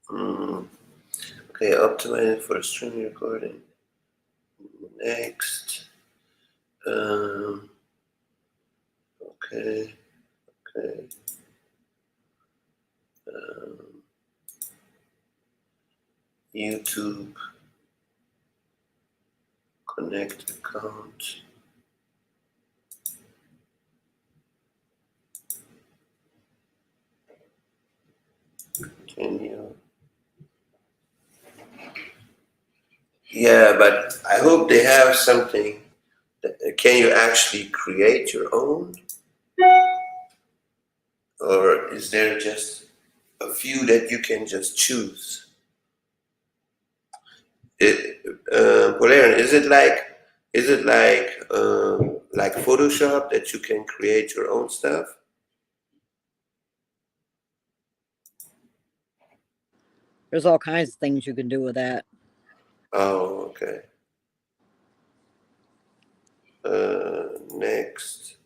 Um, okay, optimizing for stream recording. Next. Okay. Okay. YouTube. Connect account. Continue. Yeah, but I hope they have something. Can you actually create your own? Or is there just a few that you can just choose? Valerian, is it like Photoshop that you can create your own stuff? There's all kinds of things you can do with that. Oh, okay. Next,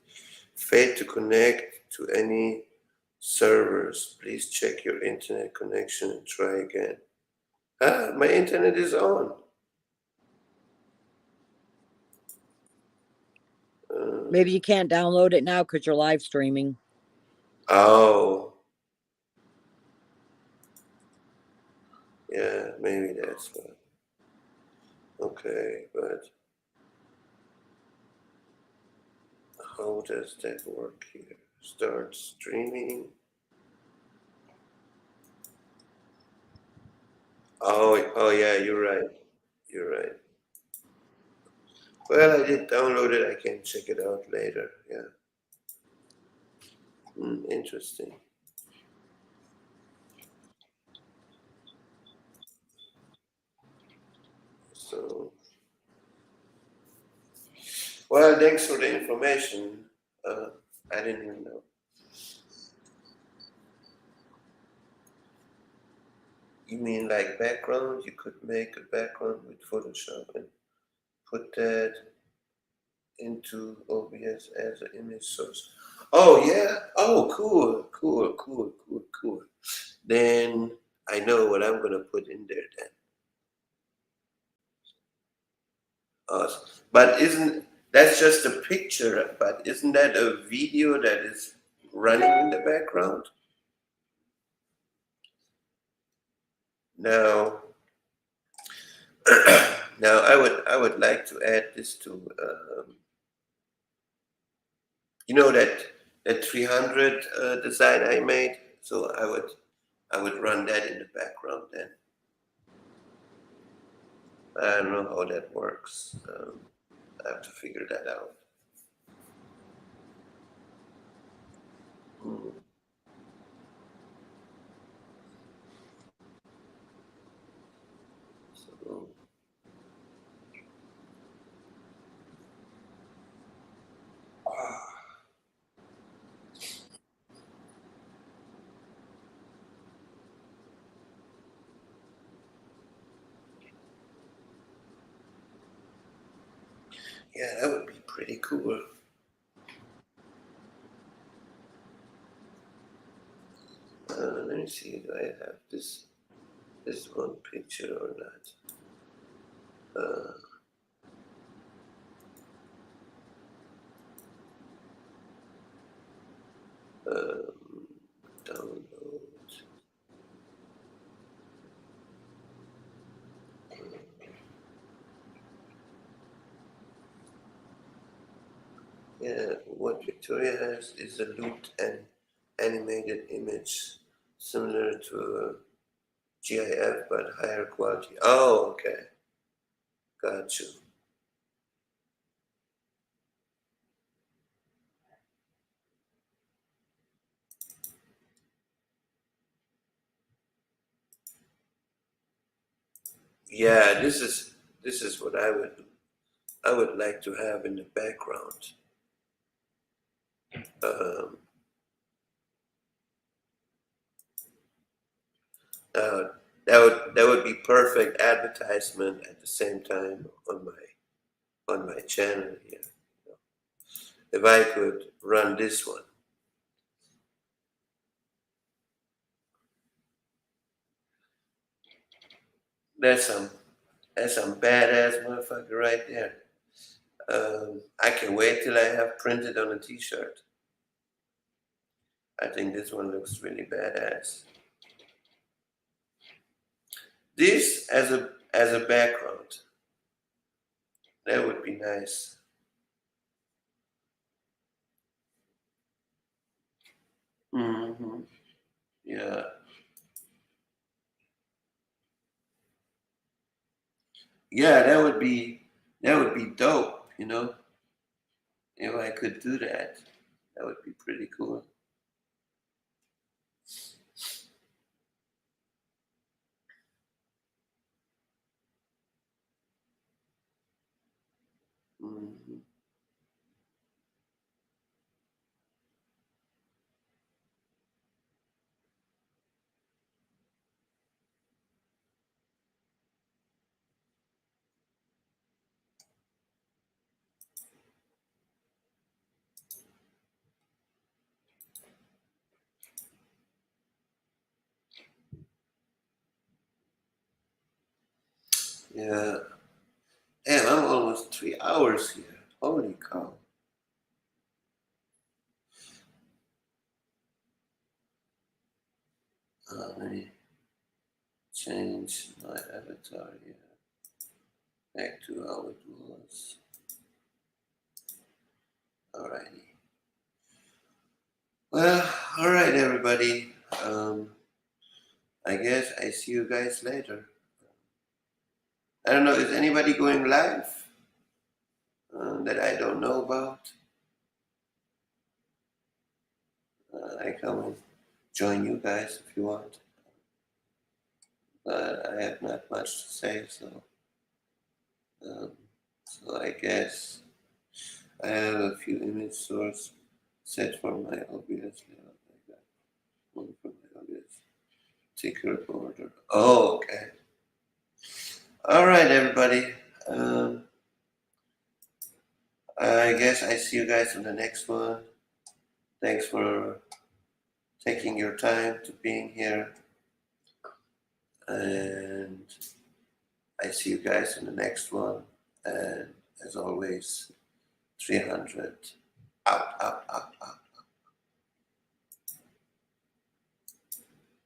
fail to connect to any servers. Please check your internet connection and try again. Ah, my internet is on. Maybe you can't download it now because you're live streaming. Oh. Yeah, maybe that's why. Okay, but how does that work here? Start streaming. Oh yeah, you're right. You're right. Well, I did download it. I can check it out later. Yeah. Interesting. So, well, thanks for the information. I didn't even know. You mean like background? You could make a background with Photoshop and put that into OBS as an image source. Oh yeah. Oh, cool. Then I know what I'm gonna put in there then. But that's just a picture, but isn't that a video that is running in the background? Now, now I would like to add this to, that 300 design I made. So I would run that in the background then. I don't know how that works. I have to figure that out. Hmm. So, yeah, that would be pretty cool. Let me see, do I have this one picture or not? Download. Yeah, what Victoria has is a looped and animated image similar to a GIF but higher quality. Oh, okay. Got you. Yeah, this is what I would like to have in the background. Um, uh, that would be perfect advertisement at the same time on my channel here. If I could run this one. That's some badass motherfucker right there. I can wait till I have printed on a t-shirt. I think this one looks really badass. This as a background. That would be nice. Mm-hmm. Yeah. Yeah, that would be dope, If I could do that. That would be pretty cool. Mm-hmm. Yeah. Damn, I'm almost 3 hours here. Holy cow. Let me change my avatar here. Back to how it was. Alrighty. Well, alright everybody. I guess I see you guys later. I don't know, is anybody going live that I don't know about? I come and join you guys if you want. But I have not much to say, um, so I guess I have a few image source set for my obvious layout like that. One for my obvious ticker border. Oh, okay. All right, everybody. I guess I see you guys on the next one. Thanks for taking your time to being here. And I see you guys in the next one. And as always, 300 out, out, out, out.